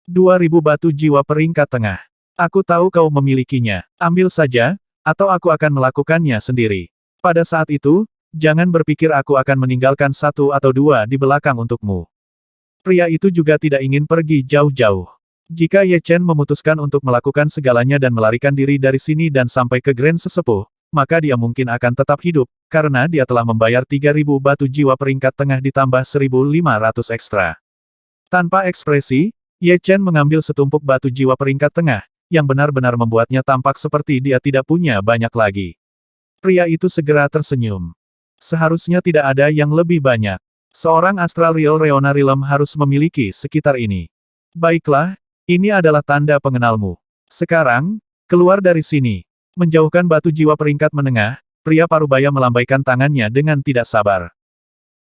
2.000 batu jiwa peringkat tengah. Aku tahu kau memilikinya. Ambil saja, atau aku akan melakukannya sendiri. Pada saat itu, jangan berpikir aku akan meninggalkan satu atau dua di belakang untukmu. Pria itu juga tidak ingin pergi jauh-jauh. Jika Ye Chen memutuskan untuk melakukan segalanya dan melarikan diri dari sini dan sampai ke Grand Sesepuh, maka dia mungkin akan tetap hidup, karena dia telah membayar 3.000 batu jiwa peringkat tengah ditambah 1.500 ekstra. Tanpa ekspresi, Ye Chen mengambil setumpuk batu jiwa peringkat tengah, yang benar-benar membuatnya tampak seperti dia tidak punya banyak lagi. Pria itu segera tersenyum. Seharusnya tidak ada yang lebih banyak. Seorang Astral Real Reona Realm harus memiliki sekitar ini. Baiklah, ini adalah tanda pengenalmu. Sekarang, keluar dari sini. Menjauhkan batu jiwa peringkat menengah, pria parubaya melambaikan tangannya dengan tidak sabar.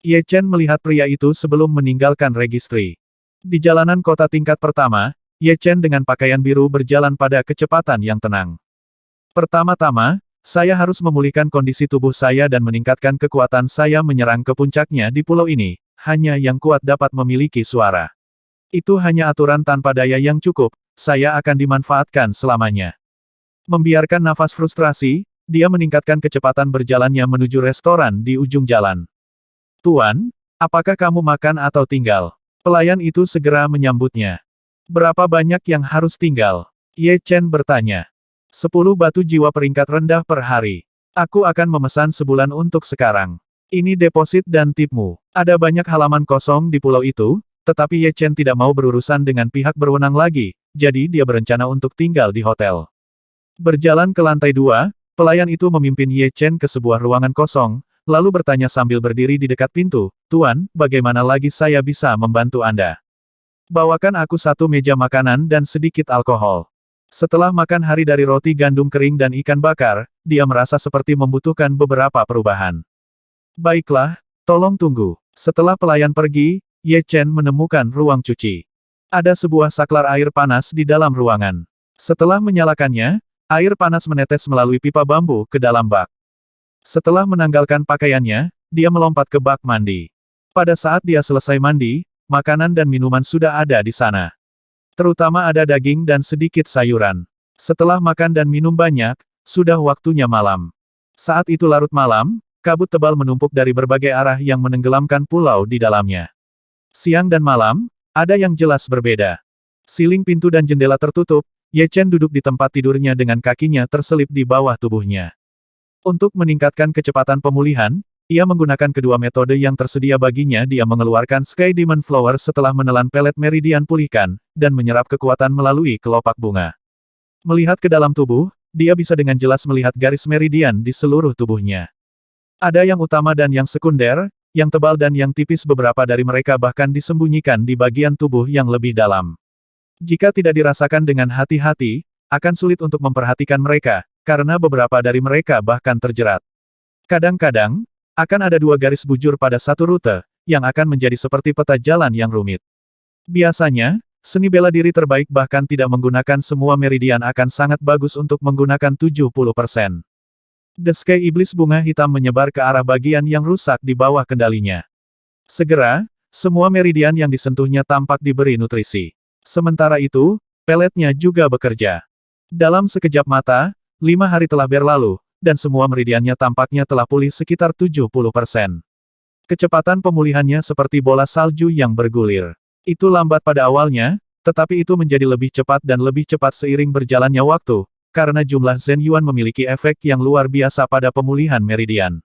Ye Chen melihat pria itu sebelum meninggalkan registri. Di jalanan kota tingkat pertama, Ye Chen dengan pakaian biru berjalan pada kecepatan yang tenang. Pertama-tama, saya harus memulihkan kondisi tubuh saya dan meningkatkan kekuatan saya menyerang ke puncaknya di pulau ini, hanya yang kuat dapat memiliki suara. Itu hanya aturan tanpa daya yang cukup, saya akan dimanfaatkan selamanya. Membiarkan nafas frustrasi, dia meningkatkan kecepatan berjalannya menuju restoran di ujung jalan. Tuan, apakah kamu makan atau tinggal? Pelayan itu segera menyambutnya. Berapa banyak yang harus tinggal? Ye Chen bertanya. 10 batu jiwa peringkat rendah per hari. Aku akan memesan sebulan untuk sekarang. Ini deposit dan tipmu. Ada banyak halaman kosong di pulau itu, tetapi Ye Chen tidak mau berurusan dengan pihak berwenang lagi, jadi dia berencana untuk tinggal di hotel. Berjalan ke lantai 2, pelayan itu memimpin Ye Chen ke sebuah ruangan kosong, lalu bertanya sambil berdiri di dekat pintu, "Tuan, bagaimana lagi saya bisa membantu Anda? Bawakan aku satu meja makanan dan sedikit alkohol." Setelah makan hari dari roti gandum kering dan ikan bakar, dia merasa seperti membutuhkan beberapa perubahan. Baiklah, tolong tunggu. Setelah pelayan pergi, Ye Chen menemukan ruang cuci. Ada sebuah saklar air panas di dalam ruangan. Setelah menyalakannya, air panas menetes melalui pipa bambu ke dalam bak. Setelah menanggalkan pakaiannya, dia melompat ke bak mandi. Pada saat dia selesai mandi, makanan dan minuman sudah ada di sana. Terutama ada daging dan sedikit sayuran. Setelah makan dan minum banyak, sudah waktunya malam. Saat itu larut malam, kabut tebal menumpuk dari berbagai arah yang menenggelamkan pulau di dalamnya. Siang dan malam, ada yang jelas berbeda. Siling pintu dan jendela tertutup, Ye Chen duduk di tempat tidurnya dengan kakinya terselip di bawah tubuhnya. Untuk meningkatkan kecepatan pemulihan, ia menggunakan kedua metode yang tersedia baginya. Dia mengeluarkan Sky Demon Flower setelah menelan pelet meridian pulihkan, dan menyerap kekuatan melalui kelopak bunga. Melihat ke dalam tubuh, dia bisa dengan jelas melihat garis meridian di seluruh tubuhnya. Ada yang utama dan yang sekunder, yang tebal dan yang tipis. Beberapa dari mereka bahkan disembunyikan di bagian tubuh yang lebih dalam. Jika tidak dirasakan dengan hati-hati, akan sulit untuk memperhatikan mereka, karena beberapa dari mereka bahkan terjerat. Kadang-kadang, akan ada dua garis bujur pada satu rute, yang akan menjadi seperti peta jalan yang rumit. Biasanya, seni bela diri terbaik bahkan tidak menggunakan semua meridian akan sangat bagus untuk menggunakan 70%. Deskai iblis bunga hitam menyebar ke arah bagian yang rusak di bawah kendalinya. Segera, semua meridian yang disentuhnya tampak diberi nutrisi. Sementara itu, peletnya juga bekerja. Dalam sekejap mata, 5 hari telah berlalu, dan semua meridiannya tampaknya telah pulih sekitar 70%. Kecepatan pemulihannya seperti bola salju yang bergulir. Itu lambat pada awalnya, tetapi itu menjadi lebih cepat dan lebih cepat seiring berjalannya waktu, karena jumlah Zhen Yuan memiliki efek yang luar biasa pada pemulihan meridian.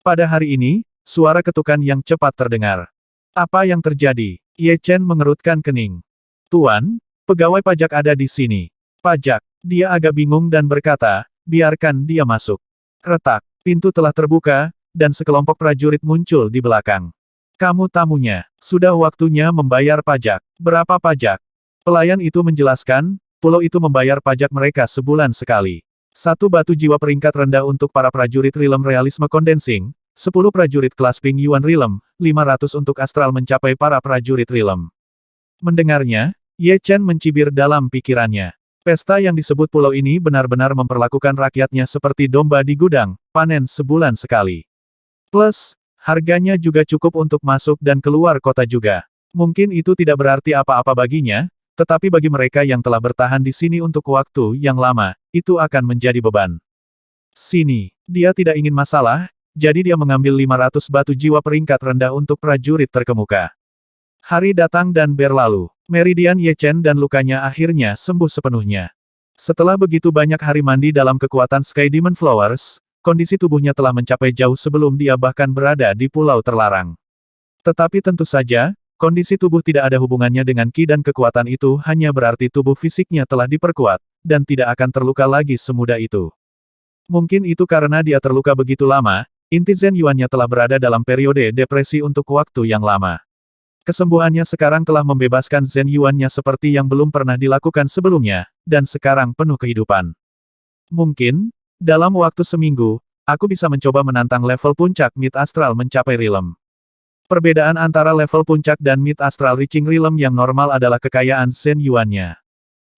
Pada hari ini, suara ketukan yang cepat terdengar. Apa yang terjadi? Ye Chen mengerutkan kening. Tuan, pegawai pajak ada di sini. Pajak. Dia agak bingung dan berkata, biarkan dia masuk. Retak. Pintu telah terbuka, dan sekelompok prajurit muncul di belakang. Kamu tamunya. Sudah waktunya membayar pajak. Berapa pajak? Pelayan itu menjelaskan, pulau itu membayar pajak mereka sebulan sekali. 1 batu jiwa peringkat rendah untuk para prajurit Realm Realisme Condensing, 10 prajurit kelas Ping Yuan Realm, 500 untuk astral mencapai para prajurit Realm. Mendengarnya, Ye Chen mencibir dalam pikirannya. Pesta yang disebut pulau ini benar-benar memperlakukan rakyatnya seperti domba di gudang, panen sebulan sekali. Plus, harganya juga cukup untuk masuk dan keluar kota juga. Mungkin itu tidak berarti apa-apa baginya, tetapi bagi mereka yang telah bertahan di sini untuk waktu yang lama, itu akan menjadi beban. Sini, dia tidak ingin masalah, jadi dia mengambil 500 batu jiwa peringkat rendah untuk prajurit terkemuka. Hari datang dan berlalu. Meridian Ye Chen dan lukanya akhirnya sembuh sepenuhnya. Setelah begitu banyak hari mandi dalam kekuatan Sky Demon Flowers, kondisi tubuhnya telah mencapai jauh sebelum dia bahkan berada di pulau terlarang. Tetapi tentu saja, kondisi tubuh tidak ada hubungannya dengan ki dan kekuatan itu hanya berarti tubuh fisiknya telah diperkuat, dan tidak akan terluka lagi semudah itu. Mungkin itu karena dia terluka begitu lama, inti Zhen Yuan-nya telah berada dalam periode depresi untuk waktu yang lama. Kesembuhannya sekarang telah membebaskan Zhen Yuan-nya seperti yang belum pernah dilakukan sebelumnya, dan sekarang penuh kehidupan. Mungkin, dalam waktu seminggu, aku bisa mencoba menantang level puncak Mid Astral mencapai Realm. Perbedaan antara level puncak dan Mid Astral Reaching Realm yang normal adalah kekayaan Zhen Yuan-nya.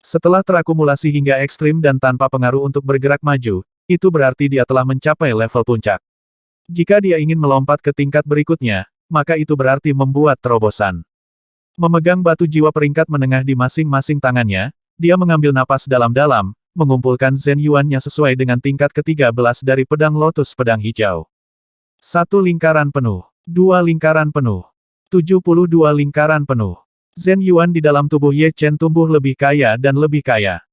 Setelah terakumulasi hingga ekstrim dan tanpa pengaruh untuk bergerak maju, itu berarti dia telah mencapai level puncak. Jika dia ingin melompat ke tingkat berikutnya, maka itu berarti membuat terobosan. Memegang batu jiwa peringkat menengah di masing-masing tangannya, dia mengambil napas dalam-dalam, mengumpulkan Zhen Yuan-nya sesuai dengan tingkat ke-13 dari pedang lotus pedang hijau. 1 lingkaran penuh, 2 lingkaran penuh, 72 lingkaran penuh. Zhen Yuan di dalam tubuh Ye Chen tumbuh lebih kaya dan lebih kaya.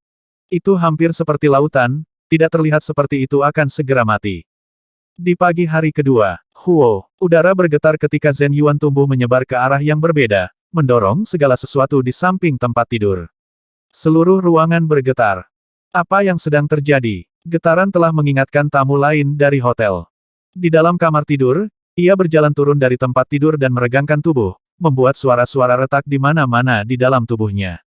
Itu hampir seperti lautan, tidak terlihat seperti itu akan segera mati. Di pagi hari kedua, udara bergetar ketika Zhen Yuan tumbuh menyebar ke arah yang berbeda, mendorong segala sesuatu di samping tempat tidur. Seluruh ruangan bergetar. Apa yang sedang terjadi? Getaran telah mengingatkan tamu lain dari hotel. Di dalam kamar tidur, ia berjalan turun dari tempat tidur dan meregangkan tubuh, membuat suara-suara retak di mana-mana di dalam tubuhnya.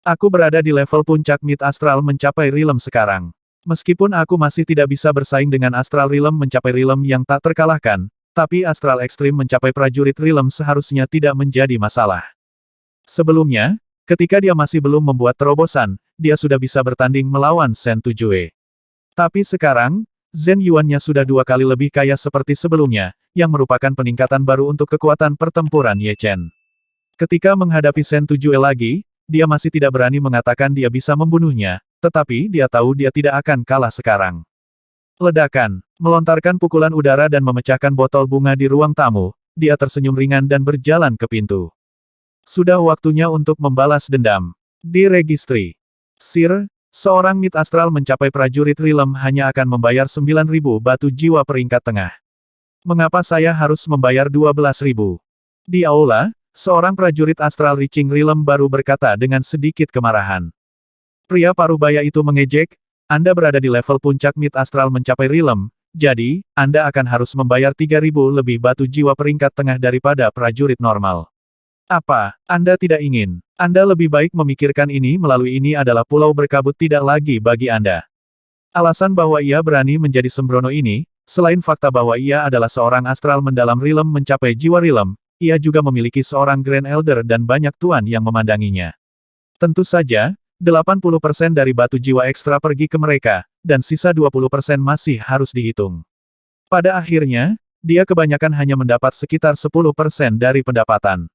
Aku berada di level puncak Mid Astral mencapai Realm sekarang. Meskipun aku masih tidak bisa bersaing dengan Astral Realm mencapai Realm yang tak terkalahkan, tapi Astral Extreme mencapai prajurit Realm seharusnya tidak menjadi masalah. Sebelumnya, ketika dia masih belum membuat terobosan, dia sudah bisa bertanding melawan Shen Tujue. Tapi sekarang, Zhen Yuan-nya sudah 2 kali lebih kaya seperti sebelumnya, yang merupakan peningkatan baru untuk kekuatan pertempuran Ye Chen. Ketika menghadapi Shen Tujue lagi, dia masih tidak berani mengatakan dia bisa membunuhnya, tetapi dia tahu dia tidak akan kalah sekarang. Ledakan, melontarkan pukulan udara dan memecahkan botol bunga di ruang tamu, dia tersenyum ringan dan berjalan ke pintu. Sudah waktunya untuk membalas dendam. Di registri. Sir, seorang Mid Astral mencapai prajurit Realm hanya akan membayar 9.000 batu jiwa peringkat tengah. Mengapa saya harus membayar 12.000? Di aula, seorang prajurit Astral Reaching Realm baru berkata dengan sedikit kemarahan. Pria parubaya itu mengejek, Anda berada di level puncak Mid Astral mencapai Realm, jadi, Anda akan harus membayar 3.000 lebih batu jiwa peringkat tengah daripada prajurit normal. Apa, Anda tidak ingin? Anda lebih baik memikirkan ini melalui ini adalah pulau berkabut tidak lagi bagi Anda. Alasan bahwa ia berani menjadi sembrono ini, selain fakta bahwa ia adalah seorang astral mendalam Realm mencapai jiwa Realm, ia juga memiliki seorang Grand Elder dan banyak tuan yang memandanginya. Tentu saja, 80% dari batu jiwa ekstra pergi ke mereka, dan sisa 20% masih harus dihitung. Pada akhirnya, dia kebanyakan hanya mendapat sekitar 10% dari pendapatan.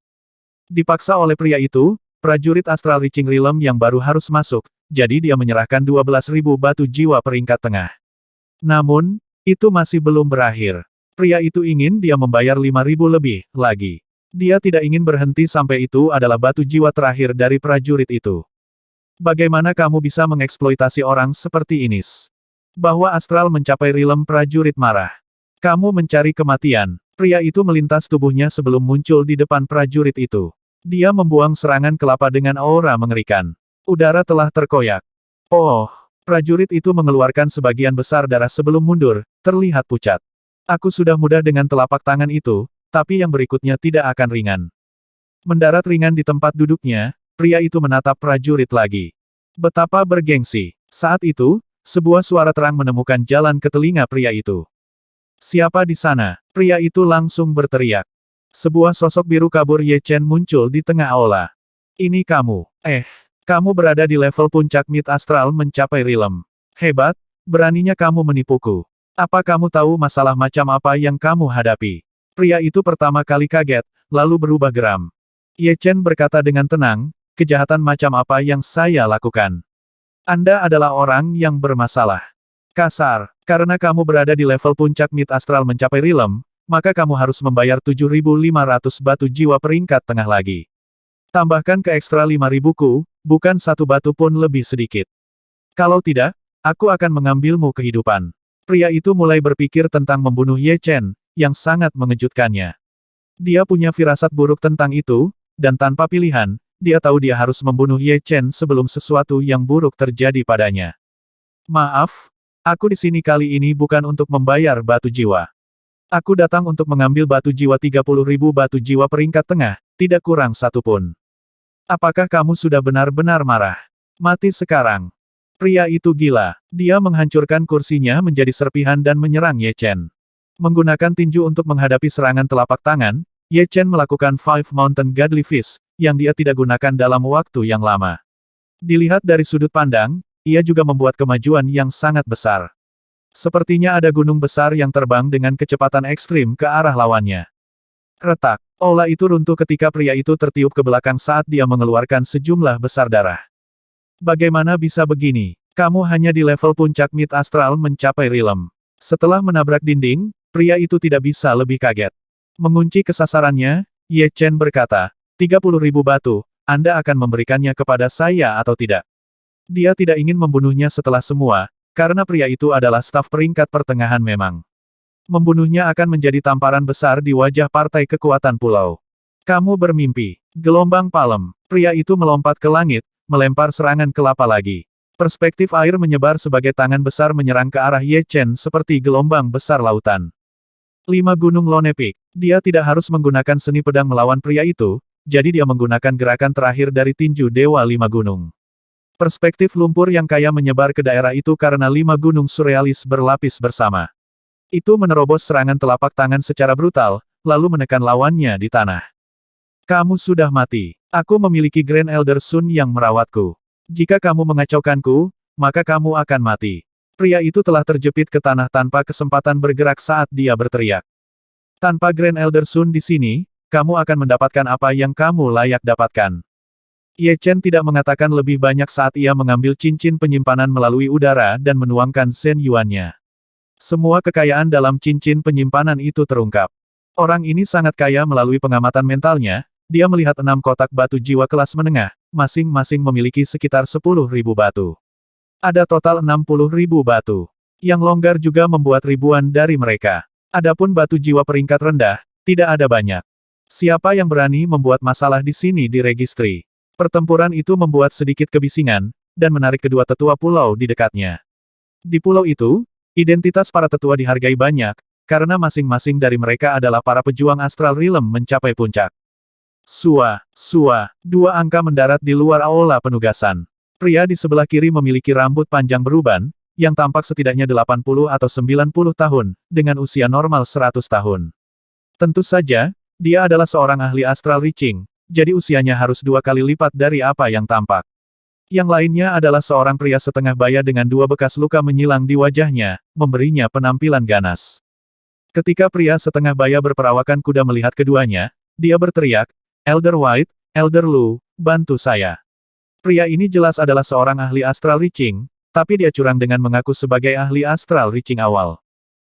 Dipaksa oleh pria itu, prajurit Astral Reaching Realm yang baru harus masuk, jadi dia menyerahkan 12.000 batu jiwa peringkat tengah. Namun, itu masih belum berakhir. Pria itu ingin dia membayar 5.000 lebih, lagi. Dia tidak ingin berhenti sampai itu adalah batu jiwa terakhir dari prajurit itu. Bagaimana kamu bisa mengeksploitasi orang seperti ini? Bahwa Astral mencapai Realm prajurit marah. Kamu mencari kematian. Pria itu melintas tubuhnya sebelum muncul di depan prajurit itu. Dia membuang serangan kelapa dengan aura mengerikan. Udara telah terkoyak. Oh, prajurit itu mengeluarkan sebagian besar darah sebelum mundur, terlihat pucat. Aku sudah mudah dengan telapak tangan itu, tapi yang berikutnya tidak akan ringan. Mendarat ringan di tempat duduknya, pria itu menatap prajurit lagi. Betapa bergengsi. Saat itu, sebuah suara terang menemukan jalan ke telinga pria itu. Siapa di sana? Pria itu langsung berteriak. Sebuah sosok biru kabur Ye Chen muncul di tengah aula. Ini kamu. Kamu berada di level puncak Mid Astral mencapai Realm. Hebat, beraninya kamu menipuku. Apa kamu tahu masalah macam apa yang kamu hadapi? Pria itu pertama kali kaget, lalu berubah geram. Ye Chen berkata dengan tenang, kejahatan macam apa yang saya lakukan? Anda adalah orang yang bermasalah. Kasar, karena kamu berada di level puncak mid astral mencapai Realm, maka kamu harus membayar 7.500 batu jiwa peringkat tengah lagi. Tambahkan ke ekstra 5.000 ku, bukan satu batu pun lebih sedikit. Kalau tidak, aku akan mengambilmu kehidupan. Pria itu mulai berpikir tentang membunuh Ye Chen, yang sangat mengejutkannya. Dia punya firasat buruk tentang itu, dan tanpa pilihan, dia tahu dia harus membunuh Ye Chen sebelum sesuatu yang buruk terjadi padanya. Maaf, aku di sini kali ini bukan untuk membayar batu jiwa. Aku datang untuk mengambil batu jiwa 30.000 batu jiwa peringkat tengah, tidak kurang satu pun. Apakah kamu sudah benar-benar marah? Mati sekarang. Pria itu gila. Dia menghancurkan kursinya menjadi serpihan dan menyerang Ye Chen. Menggunakan tinju untuk menghadapi serangan telapak tangan, Ye Chen melakukan Five Mountain Godly Fist, yang dia tidak gunakan dalam waktu yang lama. Dilihat dari sudut pandang, ia juga membuat kemajuan yang sangat besar. Sepertinya ada gunung besar yang terbang dengan kecepatan ekstrim ke arah lawannya. Retak. Aula itu runtuh ketika pria itu tertiup ke belakang saat dia mengeluarkan sejumlah besar darah. Bagaimana bisa begini? Kamu hanya di level puncak mid astral mencapai Realm. Setelah menabrak dinding, pria itu tidak bisa lebih kaget. Mengunci kesasarannya, Ye Chen berkata, 30.000 batu, Anda akan memberikannya kepada saya atau tidak? Dia tidak ingin membunuhnya setelah semua, karena pria itu adalah staf peringkat pertengahan memang. Membunuhnya akan menjadi tamparan besar di wajah partai kekuatan pulau. Kamu bermimpi. Gelombang palem. Pria itu melompat ke langit, melempar serangan kelapa lagi. Perspektif air menyebar sebagai tangan besar menyerang ke arah Ye Chen seperti gelombang besar lautan. 5 gunung Lone Peak. Dia tidak harus menggunakan seni pedang melawan pria itu, jadi dia menggunakan gerakan terakhir dari tinju Dewa 5 gunung. Perspektif lumpur yang kaya menyebar ke daerah itu karena 5 gunung surrealis berlapis bersama. Itu menerobos serangan telapak tangan secara brutal, lalu menekan lawannya di tanah. Kamu sudah mati. Aku memiliki Grand Elder Sun yang merawatku. Jika kamu mengacaukanku, maka kamu akan mati. Pria itu telah terjepit ke tanah tanpa kesempatan bergerak saat dia berteriak. Tanpa Grand Elder Sun di sini, kamu akan mendapatkan apa yang kamu layak dapatkan. Ye Chen tidak mengatakan lebih banyak saat ia mengambil cincin penyimpanan melalui udara dan menuangkan Zhen Yuan-nya. Semua kekayaan dalam cincin penyimpanan itu terungkap. Orang ini sangat kaya melalui pengamatan mentalnya, dia melihat 6 kotak batu jiwa kelas menengah, masing-masing memiliki sekitar 10.000 batu. Ada total 60.000 batu. Yang longgar juga membuat ribuan dari mereka. Adapun batu jiwa peringkat rendah, tidak ada banyak. Siapa yang berani membuat masalah di sini di registri? Pertempuran itu membuat sedikit kebisingan, dan menarik kedua tetua pulau di dekatnya. Di pulau itu, identitas para tetua dihargai banyak, karena masing-masing dari mereka adalah para pejuang astral realm mencapai puncak. Sua, 2 angka mendarat di luar aula penugasan. Pria di sebelah kiri memiliki rambut panjang beruban, yang tampak setidaknya 80 atau 90 tahun, dengan usia normal 100 tahun. Tentu saja, dia adalah seorang ahli astral reaching, jadi usianya harus 2 kali lipat dari apa yang tampak. Yang lainnya adalah seorang pria setengah baya dengan 2 bekas luka menyilang di wajahnya, memberinya penampilan ganas. Ketika pria setengah baya berperawakan kuda melihat keduanya, dia berteriak, Elder White, Elder Lu, bantu saya. Pria ini jelas adalah seorang ahli astral reaching, tapi dia curang dengan mengaku sebagai ahli astral reaching awal.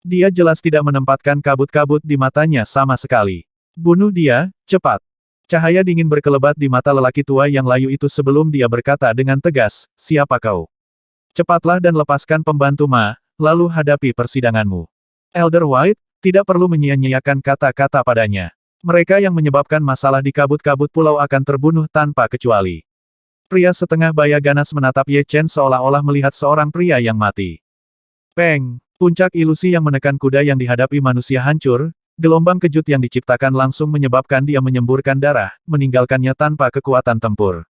Dia jelas tidak menempatkan kabut-kabut di matanya sama sekali. Bunuh dia, cepat. Cahaya dingin berkelebat di mata lelaki tua yang layu itu sebelum dia berkata dengan tegas, siapa kau? Cepatlah dan lepaskan pembantu Ma, lalu hadapi persidanganmu. Elder White, tidak perlu menyia-nyiakan kata-kata padanya. Mereka yang menyebabkan masalah di kabut-kabut pulau akan terbunuh tanpa kecuali. Pria setengah baya ganas menatap Ye Chen seolah-olah melihat seorang pria yang mati. Peng! Puncak ilusi yang menekan kuda yang dihadapi manusia hancur, gelombang kejut yang diciptakan langsung menyebabkan dia menyemburkan darah, meninggalkannya tanpa kekuatan tempur.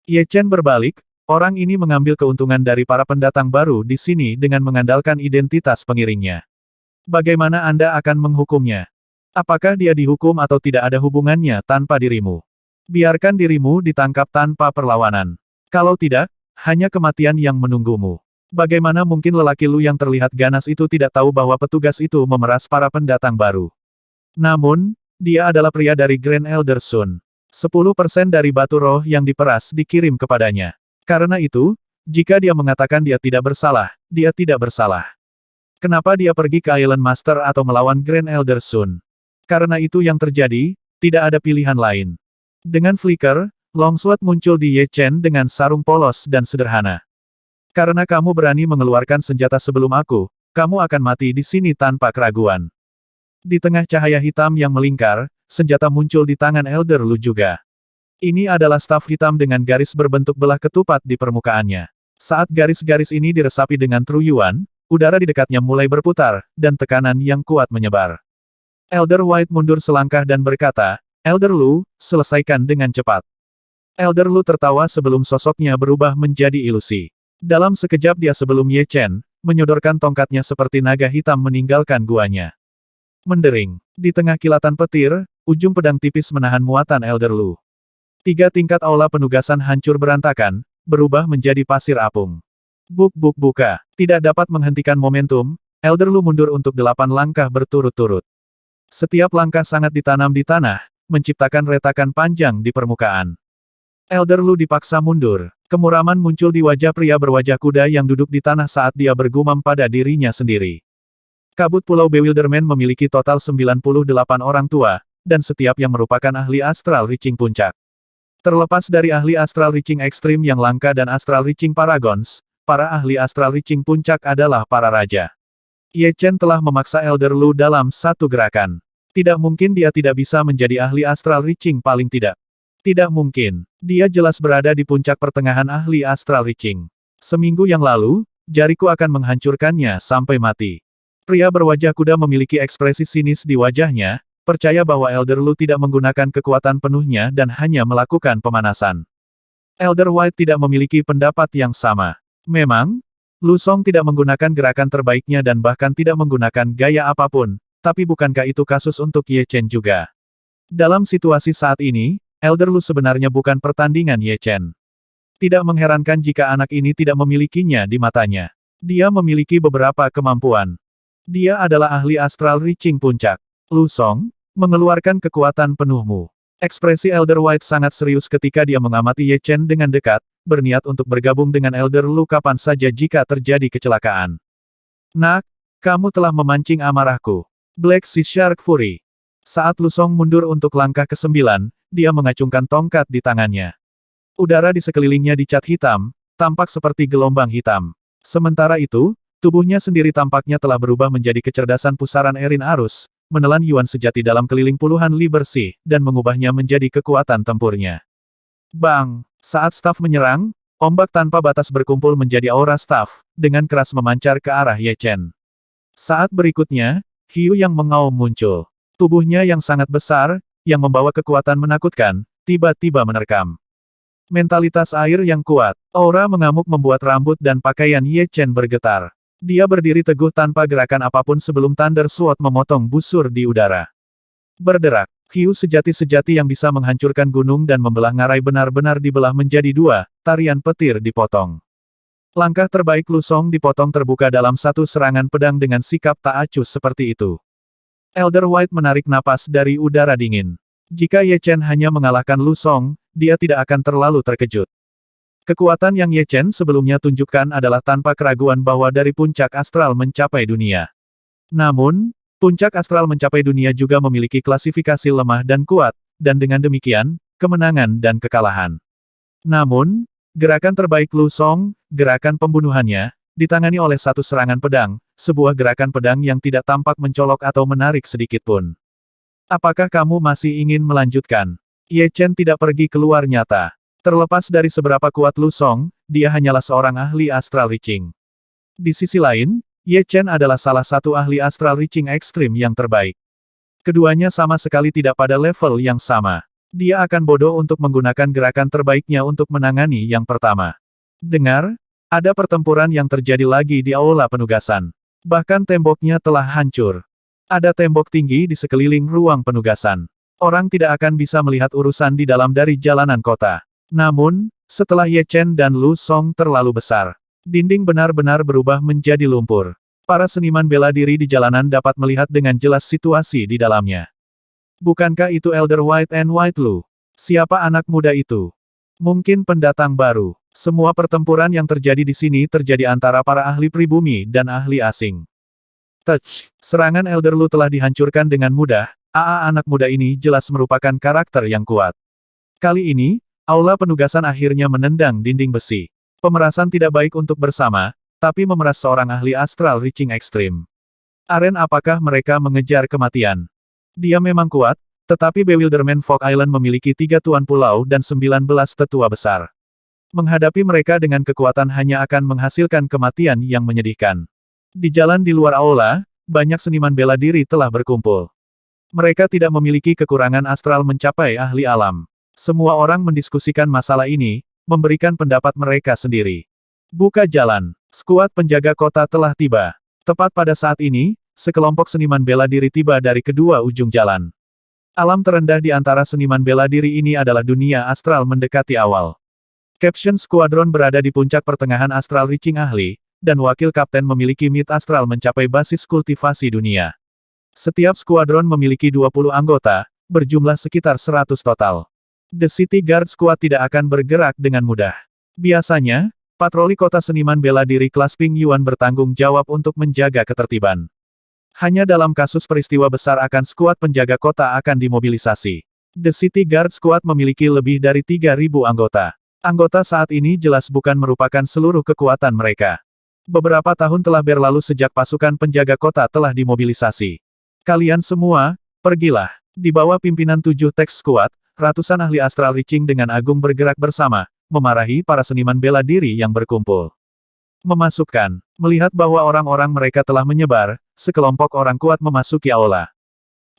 Ye Chen berbalik, orang ini mengambil keuntungan dari para pendatang baru di sini dengan mengandalkan identitas pengiringnya. Bagaimana Anda akan menghukumnya? Apakah dia dihukum atau tidak ada hubungannya tanpa dirimu? Biarkan dirimu ditangkap tanpa perlawanan. Kalau tidak, hanya kematian yang menunggumu. Bagaimana mungkin lelaki Lu yang terlihat ganas itu tidak tahu bahwa petugas itu memeras para pendatang baru? Namun, dia adalah pria dari Grand Elder Sun. 10% dari batu roh yang diperas dikirim kepadanya. Karena itu, jika dia mengatakan dia tidak bersalah, dia tidak bersalah. Kenapa dia pergi ke Island Master atau melawan Grand Elder Sun? Karena itu yang terjadi, tidak ada pilihan lain. Dengan flicker, Longsword muncul di Ye Chen dengan sarung polos dan sederhana. Karena kamu berani mengeluarkan senjata sebelum aku, kamu akan mati di sini tanpa keraguan. Di tengah cahaya hitam yang melingkar, senjata muncul di tangan Elder Lu juga. Ini adalah staf hitam dengan garis berbentuk belah ketupat di permukaannya. Saat garis-garis ini diresapi dengan truyuan, udara di dekatnya mulai berputar, dan tekanan yang kuat menyebar. Elder White mundur selangkah dan berkata, "Elder Lu, selesaikan dengan cepat." Elder Lu tertawa sebelum sosoknya berubah menjadi ilusi. Dalam sekejap dia sebelum Ye Chen, menyodorkan tongkatnya seperti naga hitam meninggalkan guanya. Mendering. Di tengah kilatan petir, ujung pedang tipis menahan muatan Elder Lu. 3 tingkat aula penugasan hancur berantakan, berubah menjadi pasir apung. Buk-buk buka. Tidak dapat menghentikan momentum, Elder Lu mundur untuk 8 langkah berturut-turut. Setiap langkah sangat ditanam di tanah, menciptakan retakan panjang di permukaan. Elder Lu dipaksa mundur. Kemuraman muncul di wajah pria berwajah kuda yang duduk di tanah saat dia bergumam pada dirinya sendiri. Kabut Pulau Bewilderment memiliki total 98 orang tua, dan setiap yang merupakan ahli Astral Reaching Puncak. Terlepas dari ahli Astral Reaching Ekstrim yang langka dan Astral Reaching Paragons, para ahli Astral Reaching Puncak adalah para raja. Ye Chen telah memaksa Elder Lu dalam satu gerakan. Tidak mungkin dia tidak bisa menjadi ahli Astral Reaching paling tidak. Tidak mungkin. Dia jelas berada di puncak pertengahan ahli Astral Reaching. Seminggu yang lalu, jariku akan menghancurkannya sampai mati. Pria berwajah kuda memiliki ekspresi sinis di wajahnya, percaya bahwa Elder Lu tidak menggunakan kekuatan penuhnya dan hanya melakukan pemanasan. Elder White tidak memiliki pendapat yang sama. Memang, Lu Song tidak menggunakan gerakan terbaiknya dan bahkan tidak menggunakan gaya apapun, tapi bukankah itu kasus untuk Ye Chen juga? Dalam situasi saat ini, Elder Lu sebenarnya bukan pertandingan Ye Chen. Tidak mengherankan jika anak ini tidak memilikinya di matanya. Dia memiliki beberapa kemampuan. Dia adalah ahli Astral Reaching Puncak. Lu Song, mengeluarkan kekuatan penuhmu. Ekspresi Elder White sangat serius ketika dia mengamati Ye Chen dengan dekat, berniat untuk bergabung dengan Elder Lu kapan saja jika terjadi kecelakaan. Nak, kamu telah memancing amarahku. Black Sea Shark Fury. Saat Lu Song mundur untuk langkah ke-9, dia mengacungkan tongkat di tangannya. Udara di sekelilingnya dicat hitam, tampak seperti gelombang hitam. Sementara itu, tubuhnya sendiri tampaknya telah berubah menjadi kecerdasan pusaran Erin Arus, menelan Yuan sejati dalam keliling puluhan li bersih, dan mengubahnya menjadi kekuatan tempurnya. Bang! Saat staf menyerang, ombak tanpa batas berkumpul menjadi aura staf, dengan keras memancar ke arah Ye Chen. Saat berikutnya, hiu yang mengaum muncul. Tubuhnya yang sangat besar, yang membawa kekuatan menakutkan, tiba-tiba menerkam. Mentalitas air yang kuat, aura mengamuk membuat rambut dan pakaian Ye Chen bergetar. Dia berdiri teguh tanpa gerakan apapun sebelum Thunder Sword memotong busur di udara. Berderak, hiu sejati-sejati yang bisa menghancurkan gunung dan membelah ngarai benar-benar dibelah menjadi 2, tarian petir dipotong. Langkah terbaik Lu Song dipotong terbuka dalam satu serangan pedang dengan sikap tak acuh seperti itu. Elder White menarik napas dari udara dingin. Jika Ye Chen hanya mengalahkan Lu Song, dia tidak akan terlalu terkejut. Kekuatan yang Ye Chen sebelumnya tunjukkan adalah tanpa keraguan bahwa dari puncak astral mencapai dunia. Namun, puncak astral mencapai dunia juga memiliki klasifikasi lemah dan kuat, dan dengan demikian, kemenangan dan kekalahan. Namun, gerakan terbaik Lu Song, gerakan pembunuhannya, ditangani oleh satu serangan pedang, sebuah gerakan pedang yang tidak tampak mencolok atau menarik sedikitpun. Apakah kamu masih ingin melanjutkan? Ye Chen tidak pergi keluar nyata. Terlepas dari seberapa kuat Lu Song, dia hanyalah seorang ahli Astral Reaching. Di sisi lain, Ye Chen adalah salah satu ahli Astral Reaching ekstrim yang terbaik. Keduanya sama sekali tidak pada level yang sama. Dia akan bodoh untuk menggunakan gerakan terbaiknya untuk menangani yang pertama. Dengar, ada pertempuran yang terjadi lagi di aula penugasan. Bahkan temboknya telah hancur. Ada tembok tinggi di sekeliling ruang penugasan. Orang tidak akan bisa melihat urusan di dalam dari jalanan kota. Namun, setelah Ye Chen dan Lu Song terlalu besar, dinding benar-benar berubah menjadi lumpur. Para seniman bela diri di jalanan dapat melihat dengan jelas situasi di dalamnya. Bukankah itu Elder White and White Lu? Siapa anak muda itu? Mungkin pendatang baru. Semua pertempuran yang terjadi di sini terjadi antara para ahli pribumi dan ahli asing. Touch. Serangan Elder Lu telah dihancurkan dengan mudah. Anak muda ini jelas merupakan karakter yang kuat. Kali ini, aula penugasan akhirnya menendang dinding besi. Pemerasan tidak baik untuk bersama, tapi memeras seorang ahli astral reaching ekstrim. Aren, apakah mereka mengejar kematian? Dia memang kuat, tetapi Bewilderment Fog Island memiliki 3 tuan pulau dan 19 tetua besar. Menghadapi mereka dengan kekuatan hanya akan menghasilkan kematian yang menyedihkan. Di jalan di luar aula, banyak seniman bela diri telah berkumpul. Mereka tidak memiliki kekurangan astral mencapai ahli alam. Semua orang mendiskusikan masalah ini, memberikan pendapat mereka sendiri. Buka jalan. Skuad penjaga kota telah tiba. Tepat pada saat ini, sekelompok seniman bela diri tiba dari kedua ujung jalan. Alam terendah di antara seniman bela diri ini adalah dunia astral mendekati awal. Caption Squadron berada di puncak pertengahan astral reaching ahli, dan wakil kapten memiliki mid astral mencapai basis kultivasi dunia. Setiap skuadron memiliki 20 anggota, berjumlah sekitar 100 total. The City Guard Squad tidak akan bergerak dengan mudah. Biasanya, patroli kota seniman bela diri kelas Ping Yuan bertanggung jawab untuk menjaga ketertiban. Hanya dalam kasus peristiwa besar akan skuad penjaga kota akan dimobilisasi. The City Guard Squad memiliki lebih dari 3.000 anggota. Anggota saat ini jelas bukan merupakan seluruh kekuatan mereka. Beberapa tahun telah berlalu sejak pasukan penjaga kota telah dimobilisasi. Kalian semua, pergilah. Di bawah pimpinan 7 Tech Squad, ratusan ahli astral reaching dengan agung bergerak bersama, memarahi para seniman bela diri yang berkumpul. Memasukkan. Melihat bahwa orang-orang mereka telah menyebar, sekelompok orang kuat memasuki aula.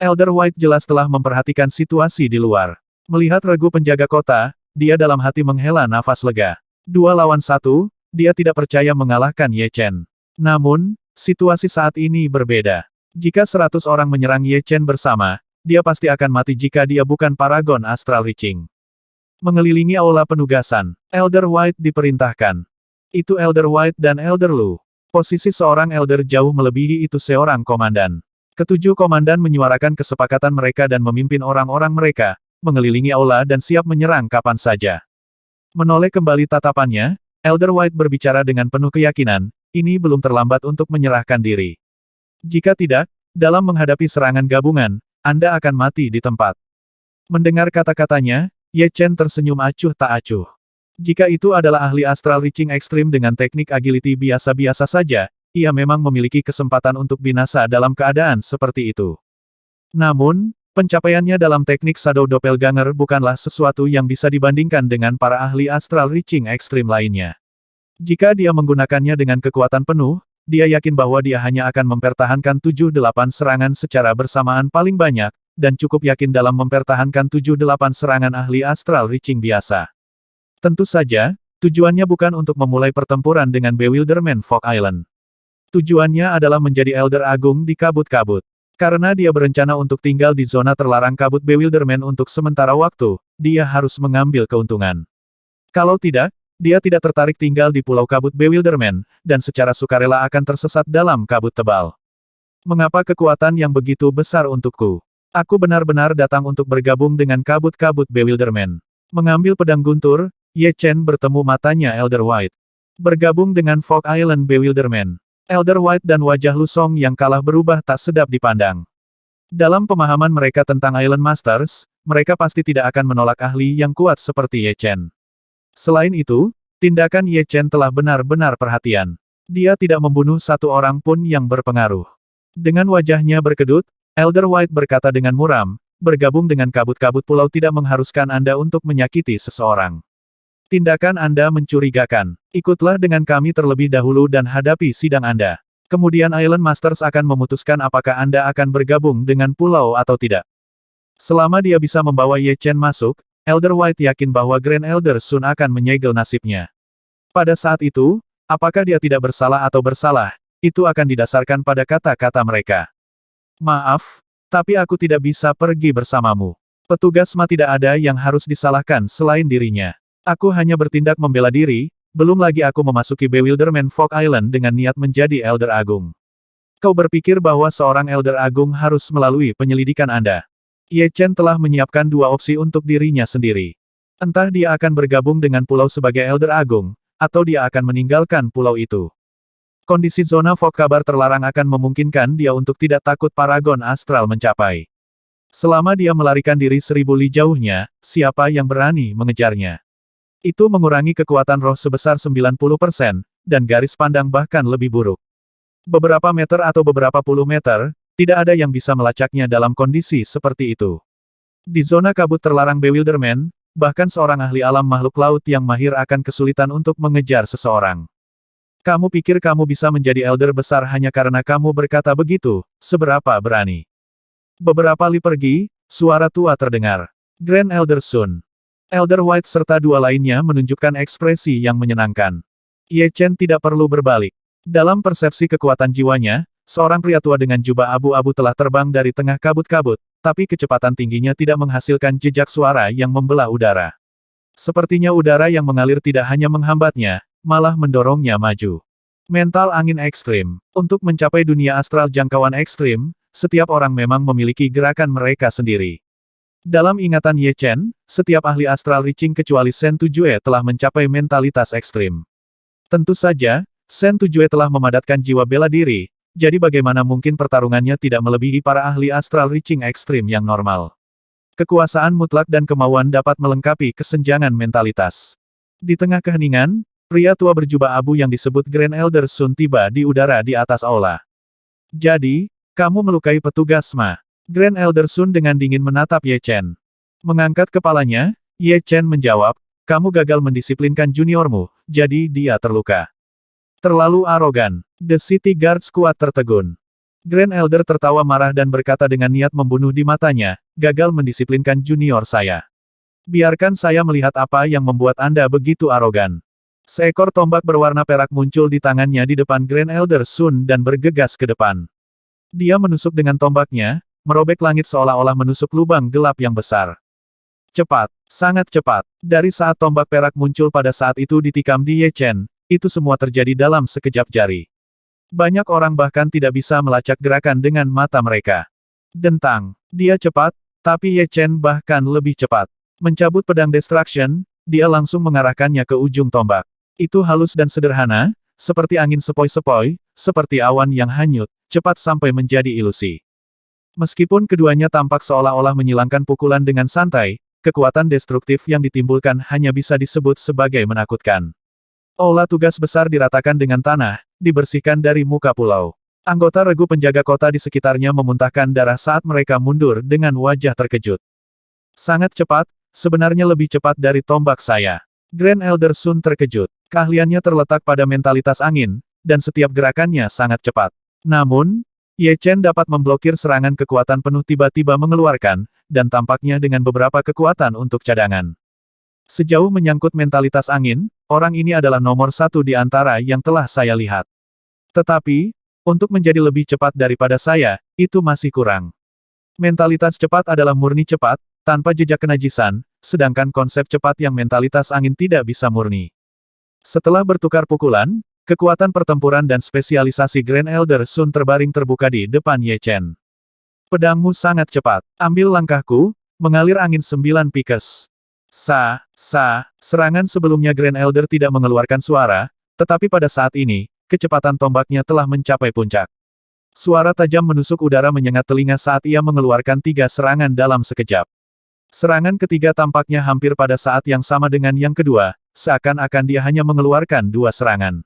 Elder White jelas telah memperhatikan situasi di luar. Melihat regu penjaga kota, dia dalam hati menghela nafas lega. 2 lawan 1, dia tidak percaya mengalahkan Ye Chen. Namun, situasi saat ini berbeda. Jika 100 orang menyerang Ye Chen bersama, dia pasti akan mati jika dia bukan paragon astral reaching. Mengelilingi aula penugasan, Elder White diperintahkan. Itu Elder White dan Elder Lu. Posisi seorang Elder jauh melebihi itu seorang komandan. Ketujuh komandan menyuarakan kesepakatan mereka dan memimpin orang-orang mereka, mengelilingi aula dan siap menyerang kapan saja. Menoleh kembali tatapannya, Elder White berbicara dengan penuh keyakinan, ini belum terlambat untuk menyerahkan diri. Jika tidak, dalam menghadapi serangan gabungan, Anda akan mati di tempat. Mendengar kata-katanya, Ye Chen tersenyum acuh tak acuh. Jika itu adalah ahli astral reaching ekstrim dengan teknik agility biasa-biasa saja, ia memang memiliki kesempatan untuk binasa dalam keadaan seperti itu. Namun, pencapaiannya dalam teknik Shadow Doppelganger bukanlah sesuatu yang bisa dibandingkan dengan para ahli astral reaching ekstrim lainnya. Jika dia menggunakannya dengan kekuatan penuh, dia yakin bahwa dia hanya akan mempertahankan 7-8 serangan secara bersamaan paling banyak, dan cukup yakin dalam mempertahankan 7-8 serangan ahli astral reaching biasa. Tentu saja, tujuannya bukan untuk memulai pertempuran dengan Bewilderment Fog Island. Tujuannya adalah menjadi Elder Agung di kabut-kabut. Karena dia berencana untuk tinggal di zona terlarang kabut Bewilderment untuk sementara waktu, dia harus mengambil keuntungan. Kalau tidak, dia tidak tertarik tinggal di Pulau Kabut Bewilderment, dan secara sukarela akan tersesat dalam kabut tebal. Mengapa kekuatan yang begitu besar untukku? Aku benar-benar datang untuk bergabung dengan kabut-kabut Bewilderment. Mengambil pedang guntur, Ye Chen bertemu matanya Elder White. Bergabung dengan Fog Island Bewilderment. Elder White dan wajah Lu Song yang kalah berubah tak sedap dipandang. Dalam pemahaman mereka tentang Island Masters, mereka pasti tidak akan menolak ahli yang kuat seperti Ye Chen. Selain itu, tindakan Ye Chen telah benar-benar perhatian. Dia tidak membunuh satu orang pun yang berpengaruh. Dengan wajahnya berkedut, Elder White berkata dengan muram, bergabung dengan kabut-kabut pulau tidak mengharuskan Anda untuk menyakiti seseorang. Tindakan Anda mencurigakan. Ikutlah dengan kami terlebih dahulu dan hadapi sidang Anda. Kemudian Island Masters akan memutuskan apakah Anda akan bergabung dengan pulau atau tidak. Selama dia bisa membawa Ye Chen masuk, Elder White yakin bahwa Grand Elder Sun akan menyegel nasibnya. Pada saat itu, apakah dia tidak bersalah atau bersalah, itu akan didasarkan pada kata-kata mereka. Maaf, tapi aku tidak bisa pergi bersamamu. Petugas Ma tidak ada yang harus disalahkan selain dirinya. Aku hanya bertindak membela diri, belum lagi aku memasuki Bewilderment Fog Island dengan niat menjadi Elder Agung. Kau berpikir bahwa seorang Elder Agung harus melalui penyelidikan Anda. Ye Chen telah menyiapkan dua opsi untuk dirinya sendiri. Entah dia akan bergabung dengan pulau sebagai Elder Agung, atau dia akan meninggalkan pulau itu. Kondisi zona fog kabar terlarang akan memungkinkan dia untuk tidak takut paragon astral mencapai. Selama dia melarikan diri 1000 li jauhnya, siapa yang berani mengejarnya? Itu mengurangi kekuatan roh sebesar 90%, dan garis pandang bahkan lebih buruk. Beberapa meter atau beberapa puluh meter, tidak ada yang bisa melacaknya dalam kondisi seperti itu. Di zona kabut terlarang Bewilderment, bahkan seorang ahli alam makhluk laut yang mahir akan kesulitan untuk mengejar seseorang. Kamu pikir kamu bisa menjadi elder besar hanya karena kamu berkata begitu, seberapa berani? Beberapa li pergi, suara tua terdengar. Grand Elder Sun. Elder White serta dua lainnya menunjukkan ekspresi yang menyenangkan. Ye Chen tidak perlu berbalik. Dalam persepsi kekuatan jiwanya, seorang pria tua dengan jubah abu-abu telah terbang dari tengah kabut-kabut, tapi kecepatan tingginya tidak menghasilkan jejak suara yang membelah udara. Sepertinya udara yang mengalir tidak hanya menghambatnya, malah mendorongnya maju. Mental angin ekstrim. Untuk mencapai dunia astral jangkauan ekstrim, setiap orang memang memiliki gerakan mereka sendiri. Dalam ingatan Ye Chen, setiap ahli astral reaching kecuali Shen Tujue telah mencapai mentalitas ekstrim. Tentu saja, Shen Tujue telah memadatkan jiwa bela diri, jadi bagaimana mungkin pertarungannya tidak melebihi para ahli astral reaching ekstrim yang normal. Kekuasaan mutlak dan kemauan dapat melengkapi kesenjangan mentalitas. Di tengah keheningan, pria tua berjubah abu yang disebut Grand Elder Sun tiba di udara di atas aula. Jadi, kamu melukai petugas Ma. Grand Elder Sun dengan dingin menatap Ye Chen. Mengangkat kepalanya, Ye Chen menjawab, kamu gagal mendisiplinkan juniormu, jadi dia terluka. Terlalu arogan. The City Guard Squad tertegun. Grand Elder tertawa marah dan berkata dengan niat membunuh di matanya, gagal mendisiplinkan junior saya. Biarkan saya melihat apa yang membuat Anda begitu arogan. Seekor tombak berwarna perak muncul di tangannya di depan Grand Elder Sun dan bergegas ke depan. Dia menusuk dengan tombaknya, merobek langit seolah-olah menusuk lubang gelap yang besar. Cepat, sangat cepat. Dari saat tombak perak muncul pada saat itu ditikam di Ye Chen, itu semua terjadi dalam sekejap jari. Banyak orang bahkan tidak bisa melacak gerakan dengan mata mereka. Dentang. Dia cepat, tapi Ye Chen bahkan lebih cepat. Mencabut pedang Destruction, dia langsung mengarahkannya ke ujung tombak. Itu halus dan sederhana, seperti angin sepoi-sepoi, seperti awan yang hanyut, cepat sampai menjadi ilusi. Meskipun keduanya tampak seolah-olah menyilangkan pukulan dengan santai, kekuatan destruktif yang ditimbulkan hanya bisa disebut sebagai menakutkan. Aula tugas besar diratakan dengan tanah, dibersihkan dari muka pulau. Anggota regu penjaga kota di sekitarnya memuntahkan darah saat mereka mundur dengan wajah terkejut. Sangat cepat, sebenarnya lebih cepat dari tombak saya. Grand Elder Sun terkejut. Keahliannya terletak pada mentalitas angin, dan setiap gerakannya sangat cepat. Namun, Ye Chen dapat memblokir serangan kekuatan penuh tiba-tiba mengeluarkan, dan tampaknya dengan beberapa kekuatan untuk cadangan. Sejauh menyangkut mentalitas angin, orang ini adalah nomor satu di antara yang telah saya lihat. Tetapi, untuk menjadi lebih cepat daripada saya, itu masih kurang. Mentalitas cepat adalah murni cepat, tanpa jejak kenajisan, sedangkan konsep cepat yang mentalitas angin tidak bisa murni. Setelah bertukar pukulan, kekuatan pertempuran dan spesialisasi Grand Elder Sun terbaring terbuka di depan Ye Chen. Pedangmu sangat cepat. Ambil langkahku, mengalir angin 9 pikes. Serangan sebelumnya Grand Elder tidak mengeluarkan suara, tetapi pada saat ini, kecepatan tombaknya telah mencapai puncak. Suara tajam menusuk udara menyengat telinga saat ia mengeluarkan 3 serangan dalam sekejap. Serangan ketiga tampaknya hampir pada saat yang sama dengan yang kedua, seakan-akan dia hanya mengeluarkan 2 serangan.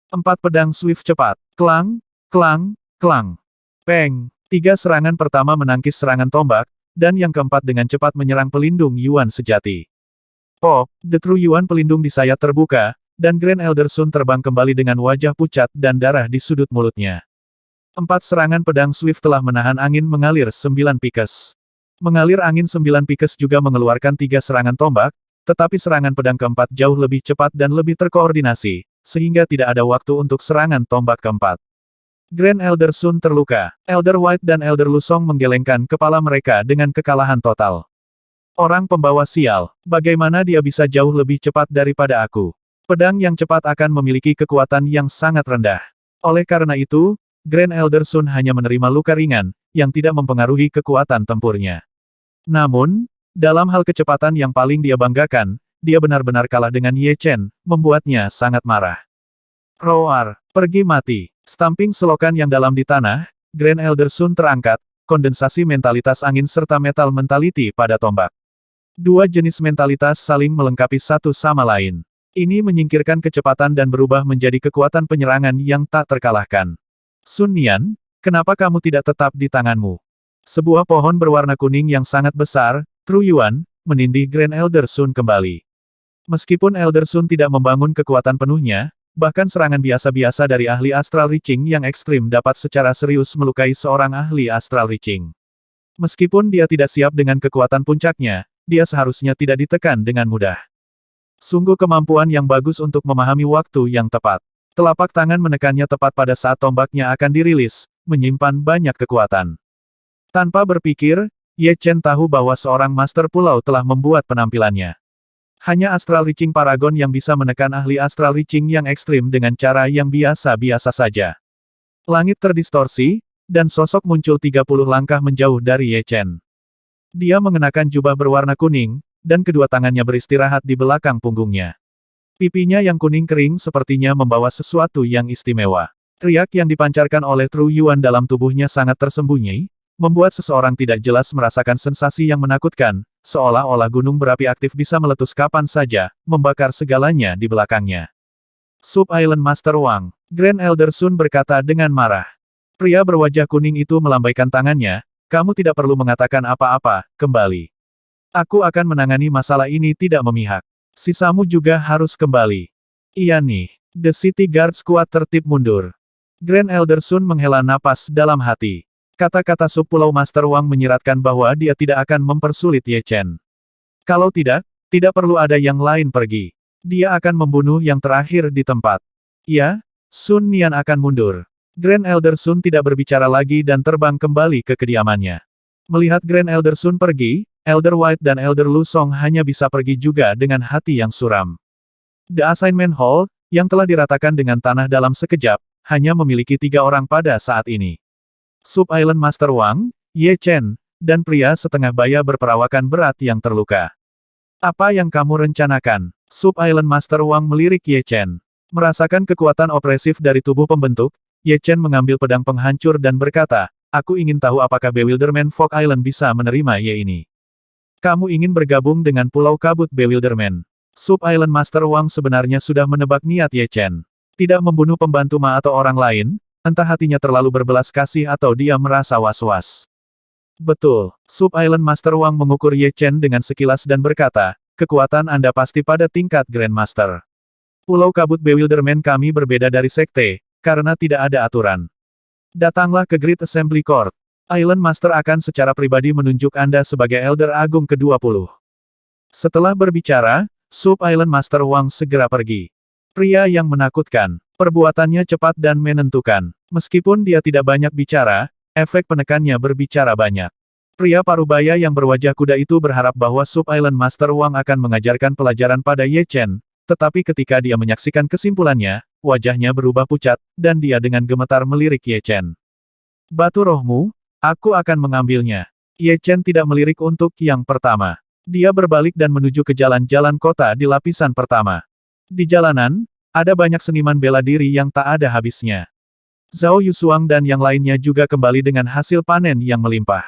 4 pedang swift cepat. Klang, klang, klang. Peng. 3 serangan pertama menangkis serangan tombak, dan yang keempat dengan cepat menyerang pelindung Yuan sejati. Pop, the true Yuan pelindung di sayap terbuka, dan Grand Elder Sun terbang kembali dengan wajah pucat dan darah di sudut mulutnya. 4 serangan pedang swift telah menahan angin mengalir 9 pikes. Mengalir angin 9 pikes juga mengeluarkan 3 serangan tombak, tetapi serangan pedang keempat jauh lebih cepat dan lebih terkoordinasi, sehingga tidak ada waktu untuk serangan tombak keempat. Grand Elder Sun terluka. Elder White dan Elder Lusong menggelengkan kepala mereka dengan kekalahan total. Orang pembawa sial, bagaimana dia bisa jauh lebih cepat daripada aku? Pedang yang cepat akan memiliki kekuatan yang sangat rendah. Oleh karena itu, Grand Elder Sun hanya menerima luka ringan, yang tidak mempengaruhi kekuatan tempurnya. Namun, dalam hal kecepatan yang paling dia banggakan, dia benar-benar kalah dengan Ye Chen, membuatnya sangat marah. Roar, pergi mati. Stamping selokan yang dalam di tanah, Grand Elder Sun terangkat, kondensasi mentalitas angin serta metal mentality pada tombak. Dua jenis mentalitas saling melengkapi satu sama lain. Ini menyingkirkan kecepatan dan berubah menjadi kekuatan penyerangan yang tak terkalahkan. Sun Nian, kenapa kamu tidak tetap di tanganmu? Sebuah pohon berwarna kuning yang sangat besar, Tru Yuan, menindih Grand Elder Sun kembali. Meskipun Elder Sun tidak membangun kekuatan penuhnya, bahkan serangan biasa-biasa dari ahli Astral Reaching yang ekstrim dapat secara serius melukai seorang ahli Astral Reaching. Meskipun dia tidak siap dengan kekuatan puncaknya, dia seharusnya tidak ditekan dengan mudah. Sungguh kemampuan yang bagus untuk memahami waktu yang tepat. Telapak tangan menekannya tepat pada saat tombaknya akan dirilis, menyimpan banyak kekuatan. Tanpa berpikir, Ye Chen tahu bahwa seorang master pulau telah membuat penampilannya. Hanya Astral Reaching Paragon yang bisa menekan ahli Astral Reaching yang ekstrim dengan cara yang biasa-biasa saja. Langit terdistorsi, dan sosok muncul 30 langkah menjauh dari Ye Chen. Dia mengenakan jubah berwarna kuning, dan kedua tangannya beristirahat di belakang punggungnya. Pipinya yang kuning kering sepertinya membawa sesuatu yang istimewa. Riak yang dipancarkan oleh Tru Yuan dalam tubuhnya sangat tersembunyi, membuat seseorang tidak jelas merasakan sensasi yang menakutkan, seolah-olah gunung berapi aktif bisa meletus kapan saja, membakar segalanya di belakangnya. Sub Island Master Wang, Grand Elder Sun berkata dengan marah. Pria berwajah kuning itu melambaikan tangannya, kamu tidak perlu mengatakan apa-apa, kembali. Aku akan menangani masalah ini tidak memihak. Sisamu juga harus kembali. Iya nih, The City Guards kuat tertib mundur. Grand Elder Sun menghela napas dalam hati. Kata-kata Subpulau Master Wang menyiratkan bahwa dia tidak akan mempersulit Ye Chen. Kalau tidak, tidak perlu ada yang lain pergi. Dia akan membunuh yang terakhir di tempat. Ya, Sun Nian akan mundur. Grand Elder Sun tidak berbicara lagi dan terbang kembali ke kediamannya. Melihat Grand Elder Sun pergi, Elder White dan Elder Lu Song hanya bisa pergi juga dengan hati yang suram. The Assignment Hall, yang telah diratakan dengan tanah dalam sekejap, hanya memiliki 3 orang pada saat ini. Sub Island Master Wang, Ye Chen, dan pria setengah baya berperawakan berat yang terluka. Apa yang kamu rencanakan? Sub Island Master Wang melirik Ye Chen. Merasakan kekuatan opresif dari tubuh pembentuk, Ye Chen mengambil pedang penghancur dan berkata, aku ingin tahu apakah Bewilderment Fog Island bisa menerima Ye ini. Kamu ingin bergabung dengan Pulau Kabut Bewilderment. Sub Island Master Wang sebenarnya sudah menebak niat Ye Chen. Tidak membunuh pembantu Ma atau orang lain, entah hatinya terlalu berbelas kasih atau dia merasa was-was. Betul, Sub Island Master Wang mengukur Ye Chen dengan sekilas dan berkata, kekuatan Anda pasti pada tingkat Grandmaster. Pulau Kabut Bewilderment kami berbeda dari sekte, karena tidak ada aturan. Datanglah ke Great Assembly Court. Island Master akan secara pribadi menunjuk Anda sebagai Elder Agung ke-20. Setelah berbicara, Sub Island Master Wang segera pergi. Pria yang menakutkan. Perbuatannya cepat dan menentukan. Meskipun dia tidak banyak bicara, efek penekannya berbicara banyak. Pria parubaya yang berwajah kuda itu berharap bahwa Sub Island Master Wang akan mengajarkan pelajaran pada Ye Chen, tetapi ketika dia menyaksikan kesimpulannya, wajahnya berubah pucat, dan dia dengan gemetar melirik Ye Chen. Batu rohmu, aku akan mengambilnya. Ye Chen tidak melirik untuk yang pertama. Dia berbalik dan menuju ke jalan-jalan kota di lapisan pertama. Di jalanan, ada banyak seniman bela diri yang tak ada habisnya. Zhao Yushuang dan yang lainnya juga kembali dengan hasil panen yang melimpah.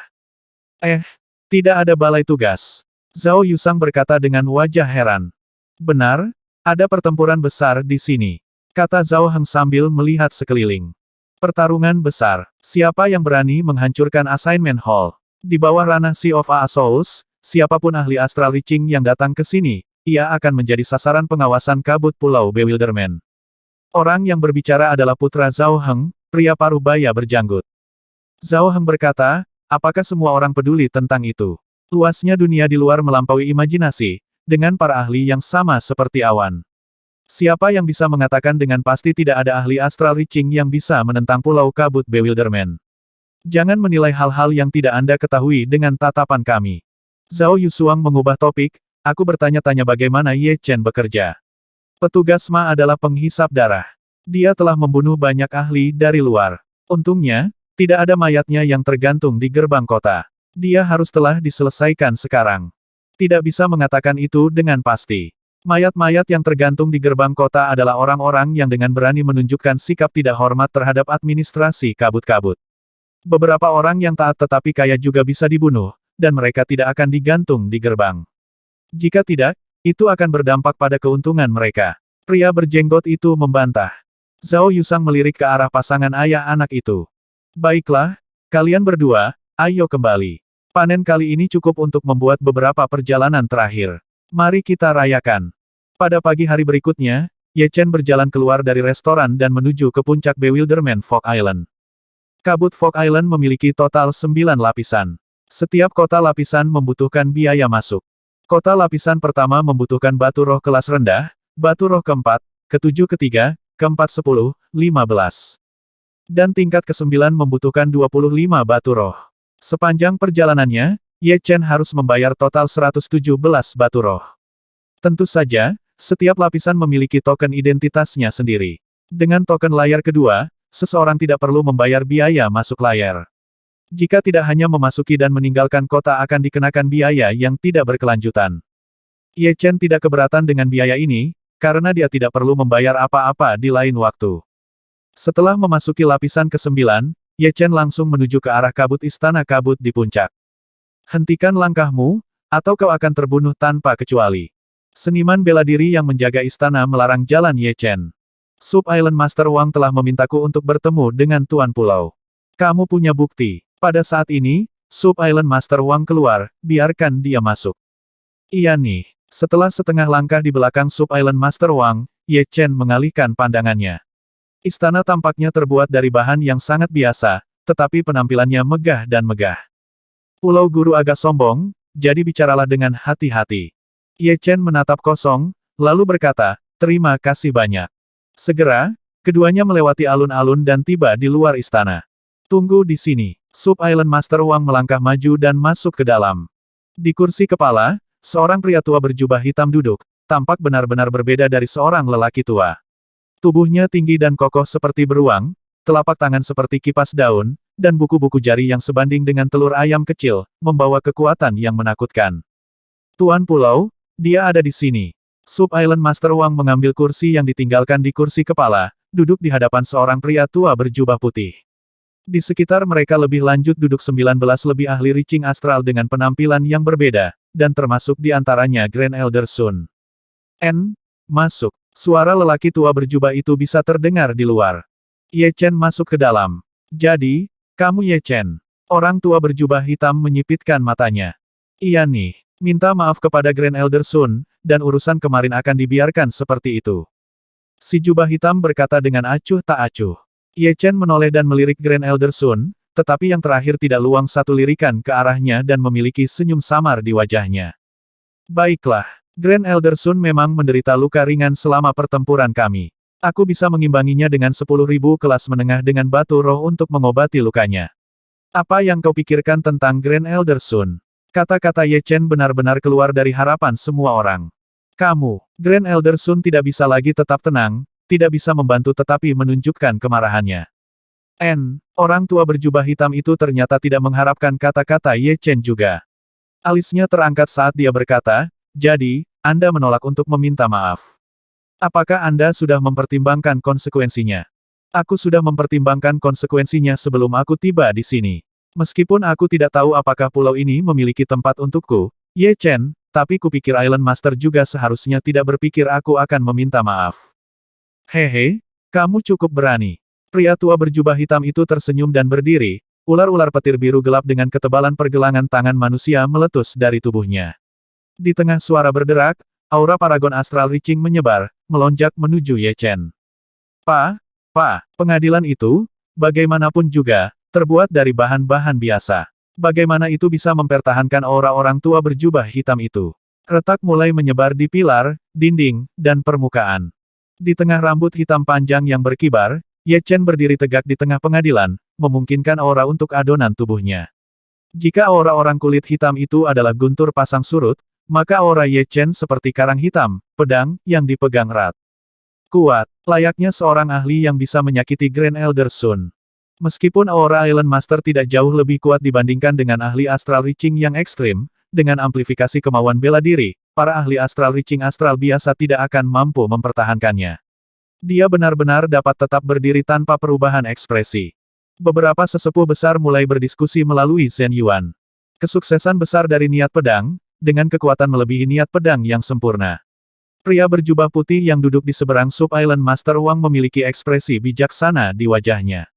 Tidak ada balai tugas. Zhao Yusang berkata dengan wajah heran. Benar, ada pertempuran besar di sini. Kata Zhao Heng sambil melihat sekeliling. Pertarungan besar. Siapa yang berani menghancurkan Assignment Hall? Di bawah ranah Sea of Souls, siapapun ahli Astral Reaching yang datang ke sini, ia akan menjadi sasaran pengawasan kabut Pulau Bewilderment. Orang yang berbicara adalah putra Zhao Heng, pria parubaya berjanggut. Zhao Heng berkata, apakah semua orang peduli tentang itu? Luasnya dunia di luar melampaui imajinasi, dengan para ahli yang sama seperti awan. Siapa yang bisa mengatakan dengan pasti tidak ada ahli Astral Reaching yang bisa menentang Pulau Kabut Bewilderment? Jangan menilai hal-hal yang tidak Anda ketahui dengan tatapan kami. Zhao Yushuang mengubah topik, aku bertanya-tanya bagaimana Ye Chen bekerja. Petugas Ma adalah penghisap darah. Dia telah membunuh banyak ahli dari luar. Untungnya, tidak ada mayatnya yang tergantung di gerbang kota. Dia harus telah diselesaikan sekarang. Tidak bisa mengatakan itu dengan pasti. Mayat-mayat yang tergantung di gerbang kota adalah orang-orang yang dengan berani menunjukkan sikap tidak hormat terhadap administrasi kabut-kabut. Beberapa orang yang taat tetapi kaya juga bisa dibunuh, dan mereka tidak akan digantung di gerbang. Jika tidak, itu akan berdampak pada keuntungan mereka. Pria berjenggot itu membantah. Zhao Yusang melirik ke arah pasangan ayah anak itu. Baiklah, kalian berdua, ayo kembali. Panen kali ini cukup untuk membuat beberapa perjalanan terakhir. Mari kita rayakan. Pada pagi hari berikutnya, Ye Chen berjalan keluar dari restoran dan menuju ke puncak Bewilderment Fog Island. Kabut Fog Island memiliki total 9 lapisan. Setiap kota lapisan membutuhkan biaya masuk. Kota lapisan pertama membutuhkan batu roh kelas rendah, batu roh keempat, ketujuh ketiga, keempat 10, 15. Dan tingkat ke-9 membutuhkan 25 batu roh. Sepanjang perjalanannya, Ye Chen harus membayar total 117 batu roh. Tentu saja, setiap lapisan memiliki token identitasnya sendiri. Dengan token layar kedua, seseorang tidak perlu membayar biaya masuk layar. Jika tidak hanya memasuki dan meninggalkan kota akan dikenakan biaya yang tidak berkelanjutan. Ye Chen tidak keberatan dengan biaya ini, karena dia tidak perlu membayar apa-apa di lain waktu. Setelah memasuki lapisan ke-9, Ye Chen langsung menuju ke arah kabut istana kabut di puncak. Hentikan langkahmu, atau kau akan terbunuh tanpa kecuali. Seniman bela diri yang menjaga istana melarang jalan Ye Chen. Sub Island Master Wang telah memintaku untuk bertemu dengan Tuan Pulau. Kamu punya bukti. Pada saat ini, Sub Island Master Wang keluar, biarkan dia masuk. Iya nih. Setelah setengah langkah di belakang Sub Island Master Wang, Ye Chen mengalihkan pandangannya. Istana tampaknya terbuat dari bahan yang sangat biasa, tetapi penampilannya megah dan megah. Pulau Guru agak sombong, jadi bicaralah dengan hati-hati. Ye Chen menatap kosong, lalu berkata, terima kasih banyak. Segera, keduanya melewati alun-alun dan tiba di luar istana. Tunggu di sini. Sub Island Master Wang melangkah maju dan masuk ke dalam. Di kursi kepala, seorang pria tua berjubah hitam duduk, tampak benar-benar berbeda dari seorang lelaki tua. Tubuhnya tinggi dan kokoh seperti beruang, telapak tangan seperti kipas daun, dan buku-buku jari yang sebanding dengan telur ayam kecil, membawa kekuatan yang menakutkan. Tuan Pulau, dia ada di sini. Sub Island Master Wang mengambil kursi yang ditinggalkan di kursi kepala, duduk di hadapan seorang pria tua berjubah putih. Di sekitar mereka lebih lanjut duduk 19 lebih ahli Reaching Astral dengan penampilan yang berbeda, dan termasuk di antaranya Grand Elder Sun. Masuk. Suara lelaki tua berjubah itu bisa terdengar di luar. Ye Chen masuk ke dalam. Jadi, kamu Ye Chen. Orang tua berjubah hitam menyipitkan matanya. Iya nih, minta maaf kepada Grand Elder Sun, dan urusan kemarin akan dibiarkan seperti itu. Si jubah hitam berkata dengan acuh tak acuh. Ye Chen menoleh dan melirik Grand Elder Sun, tetapi yang terakhir tidak luang satu lirikan ke arahnya dan memiliki senyum samar di wajahnya. Baiklah. Grand Elder Sun memang menderita luka ringan selama pertempuran kami. Aku bisa mengimbanginya dengan 10.000 kelas menengah dengan batu roh untuk mengobati lukanya. Apa yang kau pikirkan tentang Grand Elder Sun? Kata-kata Ye Chen benar-benar keluar dari harapan semua orang. Kamu, Grand Elder Sun tidak bisa lagi tetap tenang, tidak bisa membantu tetapi menunjukkan kemarahannya. Orang tua berjubah hitam itu ternyata tidak mengharapkan kata-kata Ye Chen juga. Alisnya terangkat saat dia berkata, jadi, Anda menolak untuk meminta maaf. Apakah Anda sudah mempertimbangkan konsekuensinya? Aku sudah mempertimbangkan konsekuensinya sebelum aku tiba di sini. Meskipun aku tidak tahu apakah pulau ini memiliki tempat untukku, Ye Chen, tapi kupikir Island Master juga seharusnya tidak berpikir aku akan meminta maaf. Hehe, kamu cukup berani. Pria tua berjubah hitam itu tersenyum dan berdiri, ular-ular petir biru gelap dengan ketebalan pergelangan tangan manusia meletus dari tubuhnya. Di tengah suara berderak, aura Paragon Astral Reaching menyebar, melonjak menuju Ye Chen. Pengadilan itu, bagaimanapun juga, terbuat dari bahan-bahan biasa. Bagaimana itu bisa mempertahankan aura orang tua berjubah hitam itu? Retak mulai menyebar di pilar, dinding, dan permukaan. Di tengah rambut hitam panjang yang berkibar, Ye Chen berdiri tegak di tengah pengadilan, memungkinkan aura untuk adonan tubuhnya. Jika aura orang kulit hitam itu adalah guntur pasang surut, maka aura Ye Chen seperti karang hitam, pedang, yang dipegang erat. Kuat, layaknya seorang ahli yang bisa menyakiti Grand Elder Sun. Meskipun Aura Island Master tidak jauh lebih kuat dibandingkan dengan ahli Astral Reaching yang ekstrim, dengan amplifikasi kemauan bela diri, para ahli Astral Reaching astral biasa tidak akan mampu mempertahankannya. Dia benar-benar dapat tetap berdiri tanpa perubahan ekspresi. Beberapa sesepuh besar mulai berdiskusi melalui Zhen Yuan. Kesuksesan besar dari niat pedang, dengan kekuatan melebihi niat pedang yang sempurna. Pria berjubah putih yang duduk di seberang Sub Island Master Wang memiliki ekspresi bijaksana di wajahnya.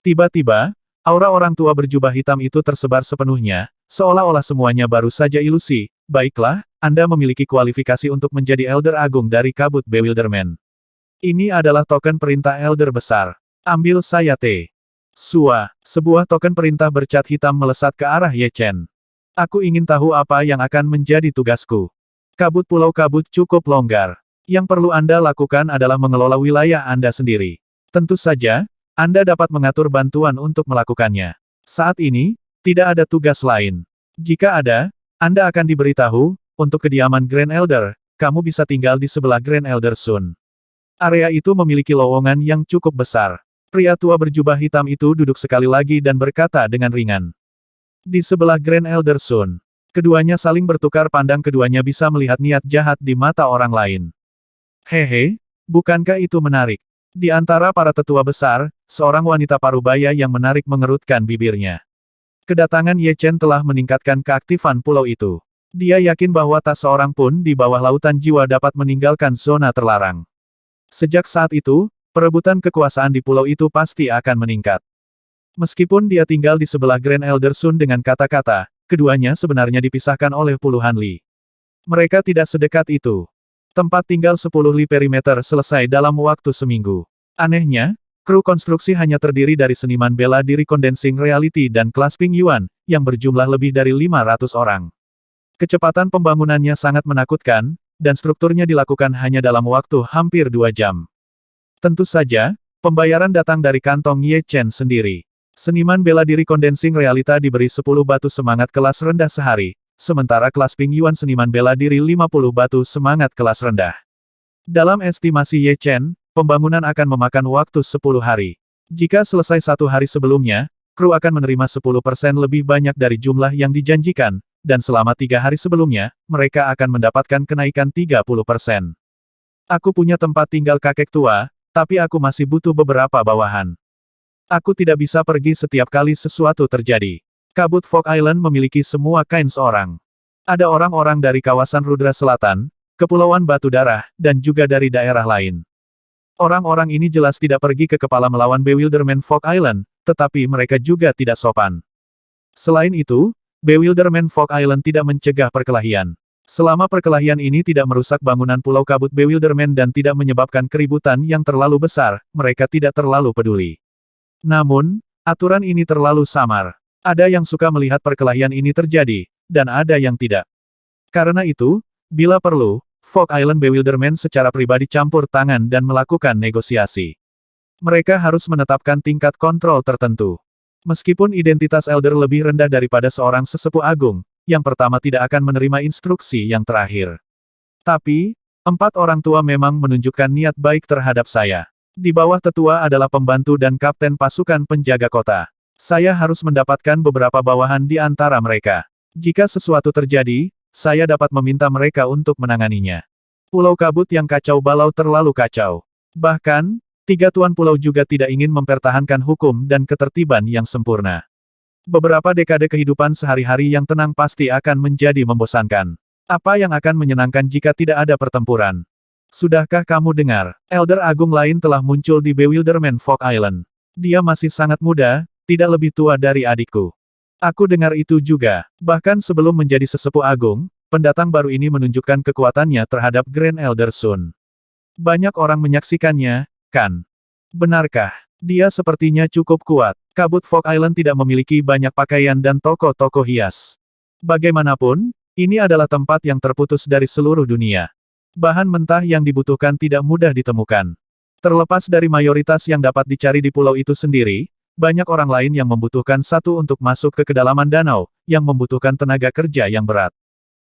Tiba-tiba, aura orang tua berjubah hitam itu tersebar sepenuhnya, seolah-olah semuanya baru saja ilusi. Baiklah, Anda memiliki kualifikasi untuk menjadi Elder Agung dari Kabut Bewilderment. Ini adalah token perintah Elder Besar. Ambil saya T. Sua, sebuah token perintah bercat hitam melesat ke arah Ye Chen. Aku ingin tahu apa yang akan menjadi tugasku. Kabut Pulau Kabut cukup longgar. Yang perlu Anda lakukan adalah mengelola wilayah Anda sendiri. Tentu saja, Anda dapat mengatur bantuan untuk melakukannya. Saat ini, tidak ada tugas lain. Jika ada, Anda akan diberitahu, untuk kediaman Grand Elder, kamu bisa tinggal di sebelah Grand Elder Sun. Area itu memiliki lowongan yang cukup besar. Pria tua berjubah hitam itu duduk sekali lagi dan berkata dengan ringan. Di sebelah Grand Elder Sun. Keduanya saling bertukar pandang, keduanya bisa melihat niat jahat di mata orang lain. Hehe, bukankah itu menarik? Di antara para tetua besar, seorang wanita parubaya yang menarik mengerutkan bibirnya. Kedatangan Ye Chen telah meningkatkan keaktifan pulau itu. Dia yakin bahwa tak seorang pun di bawah lautan jiwa dapat meninggalkan zona terlarang. Sejak saat itu, perebutan kekuasaan di pulau itu pasti akan meningkat. Meskipun dia tinggal di sebelah Grand Elder Sun dengan kata-kata, keduanya sebenarnya dipisahkan oleh puluhan li. Mereka tidak sedekat itu. Tempat tinggal 10 li perimeter selesai dalam waktu seminggu. Anehnya, kru konstruksi hanya terdiri dari seniman bela diri Condensing Reality dan kelas Ping Yuan, yang berjumlah lebih dari 500 orang. Kecepatan pembangunannya sangat menakutkan, dan strukturnya dilakukan hanya dalam waktu hampir 2 jam. Tentu saja, pembayaran datang dari kantong Ye Chen sendiri. Seniman bela diri Condensing Realita diberi 10 batu semangat kelas rendah sehari, sementara kelas Ping Yuan seniman bela diri 50 batu semangat kelas rendah. Dalam estimasi Ye Chen, pembangunan akan memakan waktu 10 hari. Jika selesai 1 hari sebelumnya, kru akan menerima 10% lebih banyak dari jumlah yang dijanjikan, dan selama 3 hari sebelumnya, mereka akan mendapatkan kenaikan 30%. Aku punya tempat tinggal kakek tua, tapi aku masih butuh beberapa bawahan. Aku tidak bisa pergi setiap kali sesuatu terjadi. Kabut Fog Island memiliki semua kain seorang. Ada orang-orang dari kawasan Rudra Selatan, Kepulauan Batu Darah, dan juga dari daerah lain. Orang-orang ini jelas tidak pergi ke kepala melawan Bewilderment Fog Island, tetapi mereka juga tidak sopan. Selain itu, Bewilderment Fog Island tidak mencegah perkelahian. Selama perkelahian ini tidak merusak bangunan Pulau Kabut Bewilderment dan tidak menyebabkan keributan yang terlalu besar, mereka tidak terlalu peduli. Namun, aturan ini terlalu samar. Ada yang suka melihat perkelahian ini terjadi, dan ada yang tidak. Karena itu, bila perlu, Fog Island Bewilderment secara pribadi campur tangan dan melakukan negosiasi. Mereka harus menetapkan tingkat kontrol tertentu. Meskipun identitas Elder lebih rendah daripada seorang sesepuh agung, yang pertama tidak akan menerima instruksi yang terakhir. Tapi, 4 orang tua memang menunjukkan niat baik terhadap saya. Di bawah tetua adalah pembantu dan kapten pasukan penjaga kota. Saya harus mendapatkan beberapa bawahan di antara mereka. Jika sesuatu terjadi, saya dapat meminta mereka untuk menanganinya. Pulau Kabut yang kacau balau terlalu kacau. Bahkan, 3 tuan pulau juga tidak ingin mempertahankan hukum dan ketertiban yang sempurna. Beberapa dekade kehidupan sehari-hari yang tenang pasti akan menjadi membosankan. Apa yang akan menyenangkan jika tidak ada pertempuran? Sudahkah kamu dengar? Elder Agung lain telah muncul di Bewilderment Fog Island. Dia masih sangat muda, tidak lebih tua dari adikku. Aku dengar itu juga. Bahkan sebelum menjadi sesepuh agung, pendatang baru ini menunjukkan kekuatannya terhadap Grand Elder Sun. Banyak orang menyaksikannya, kan? Benarkah? Dia sepertinya cukup kuat. Kabut Fog Island tidak memiliki banyak pakaian dan toko-toko hias. Bagaimanapun, ini adalah tempat yang terputus dari seluruh dunia. Bahan mentah yang dibutuhkan tidak mudah ditemukan. Terlepas dari mayoritas yang dapat dicari di pulau itu sendiri, banyak orang lain yang membutuhkan satu untuk masuk ke kedalaman danau, yang membutuhkan tenaga kerja yang berat.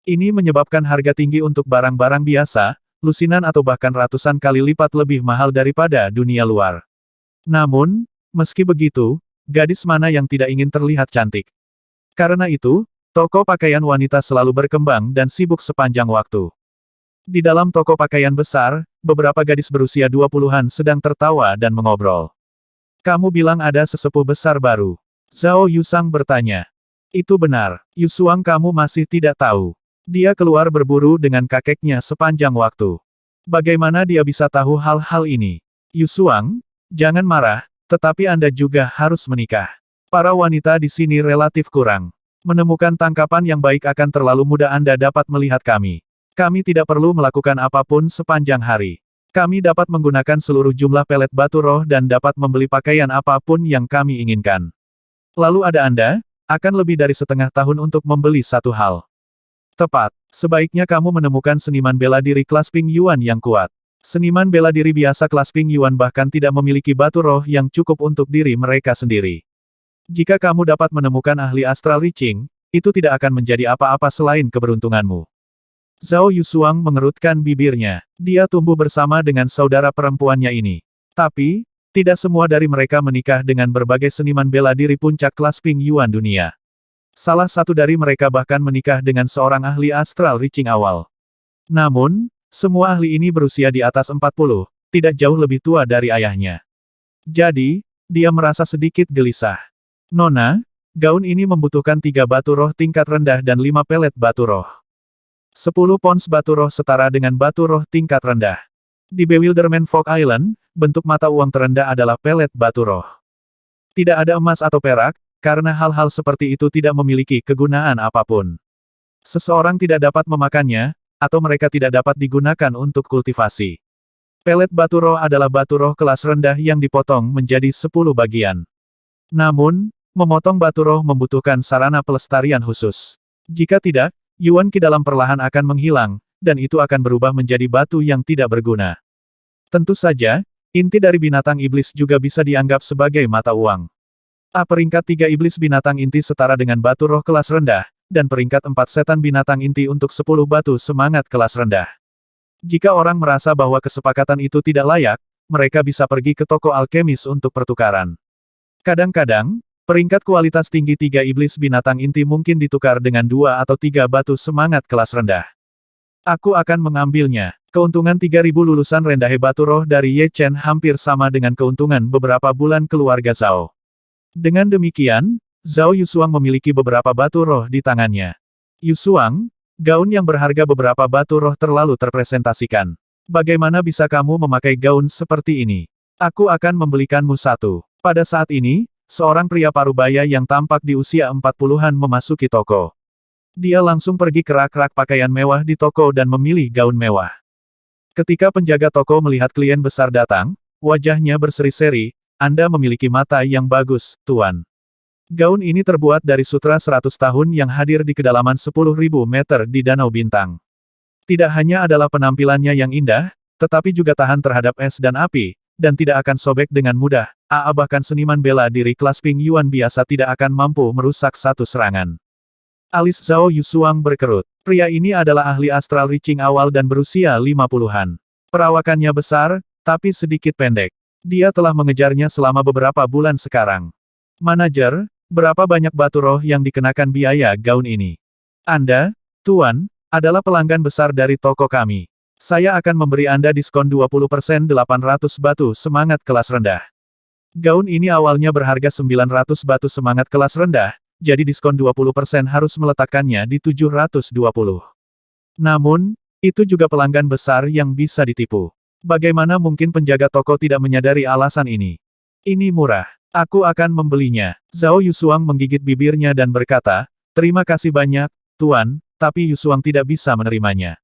Ini menyebabkan harga tinggi untuk barang-barang biasa, lusinan atau bahkan ratusan kali lipat lebih mahal daripada dunia luar. Namun, Meski begitu, gadis mana yang tidak ingin terlihat cantik? Karena itu, toko pakaian wanita selalu berkembang dan sibuk sepanjang waktu. Di dalam toko pakaian besar, beberapa gadis berusia 20-an sedang tertawa dan mengobrol. Kamu bilang ada sesepuh besar baru. Zhao Yusang bertanya. Itu benar, Yusuang kamu masih tidak tahu. Dia keluar berburu dengan kakeknya sepanjang waktu. Bagaimana dia bisa tahu hal-hal ini? Yusuang, jangan marah, tetapi Anda juga harus menikah. Para wanita di sini relatif kurang. Menemukan tangkapan yang baik akan terlalu mudah Anda dapat melihat kami. Kami tidak perlu melakukan apapun sepanjang hari. Kami dapat menggunakan seluruh jumlah pelet batu roh dan dapat membeli pakaian apapun yang kami inginkan. Lalu ada Anda, akan lebih dari setengah tahun untuk membeli satu hal. Tepat, sebaiknya kamu menemukan seniman bela diri kelas Ping Yuan yang kuat. Seniman bela diri biasa kelas Ping Yuan bahkan tidak memiliki batu roh yang cukup untuk diri mereka sendiri. Jika kamu dapat menemukan ahli astral reaching, itu tidak akan menjadi apa-apa selain keberuntunganmu. Zhao Yushuang mengerutkan bibirnya. Dia tumbuh bersama dengan saudara perempuannya ini. Tapi, tidak semua dari mereka menikah dengan berbagai seniman bela diri puncak kelas Ping Yuan dunia. Salah satu dari mereka bahkan menikah dengan seorang ahli astral reaching awal. Namun, semua ahli ini berusia di atas 40, tidak jauh lebih tua dari ayahnya. Jadi, dia merasa sedikit gelisah. Nona, gaun ini membutuhkan 3 batu roh tingkat rendah dan 5 pelet batu roh. 10 pons batu roh setara dengan batu roh tingkat rendah. Di Bewilderment Fog Island, bentuk mata uang terendah adalah pelet batu roh. Tidak ada emas atau perak, karena hal-hal seperti itu tidak memiliki kegunaan apapun. Seseorang tidak dapat memakannya, atau mereka tidak dapat digunakan untuk kultivasi. Pelet batu roh adalah batu roh kelas rendah yang dipotong menjadi 10 bagian. Namun, memotong batu roh membutuhkan sarana pelestarian khusus. Jika tidak, Yuan Qi dalam perlahan akan menghilang, dan itu akan berubah menjadi batu yang tidak berguna. Tentu saja, inti dari binatang iblis juga bisa dianggap sebagai mata uang. Peringkat 3 iblis binatang inti setara dengan batu roh kelas rendah, dan peringkat 4 setan binatang inti untuk 10 batu semangat kelas rendah. Jika orang merasa bahwa kesepakatan itu tidak layak, mereka bisa pergi ke toko alkemis untuk pertukaran. Kadang-kadang, peringkat kualitas tinggi 3 iblis binatang inti mungkin ditukar dengan 2 atau 3 batu semangat kelas rendah. Aku akan mengambilnya. Keuntungan 3000 lulusan rendahe batu roh dari Ye Chen hampir sama dengan keuntungan beberapa bulan keluarga Zhao. Dengan demikian, Zhao Yushuang memiliki beberapa batu roh di tangannya. Yushuang, gaun yang berharga beberapa batu roh terlalu terpresentasikan. Bagaimana bisa kamu memakai gaun seperti ini? Aku akan membelikanmu satu. Pada saat ini, seorang pria parubaya yang tampak di usia 40-an memasuki toko. Dia langsung pergi ke rak-rak pakaian mewah di toko dan memilih gaun mewah. Ketika penjaga toko melihat klien besar datang, wajahnya berseri-seri, Anda memiliki mata yang bagus, Tuan. Gaun ini terbuat dari sutra 100 tahun yang hadir di kedalaman 10.000 meter di Danau Bintang. Tidak hanya adalah penampilannya yang indah, tetapi juga tahan terhadap es dan api, dan tidak akan sobek dengan mudah. Bahkan seniman bela diri kelas Ping Yuan biasa tidak akan mampu merusak satu serangan. Alis Zhao Yushuang berkerut. Pria ini adalah ahli astral reaching awal dan berusia 50-an. Perawakannya besar, tapi sedikit pendek. Dia telah mengejarnya selama beberapa bulan sekarang. Manajer, berapa banyak batu roh yang dikenakan biaya gaun ini? Anda, Tuan, adalah pelanggan besar dari toko kami. Saya akan memberi Anda diskon 20% 800 batu semangat kelas rendah. Gaun ini awalnya berharga 900 batu semangat kelas rendah, jadi diskon 20% harus meletakkannya di 720. Namun, itu juga pelanggan besar yang bisa ditipu. Bagaimana mungkin penjaga toko tidak menyadari alasan ini? Ini murah. Aku akan membelinya. Zhao Yushuang menggigit bibirnya dan berkata, terima kasih banyak, Tuan, tapi Yushuang tidak bisa menerimanya.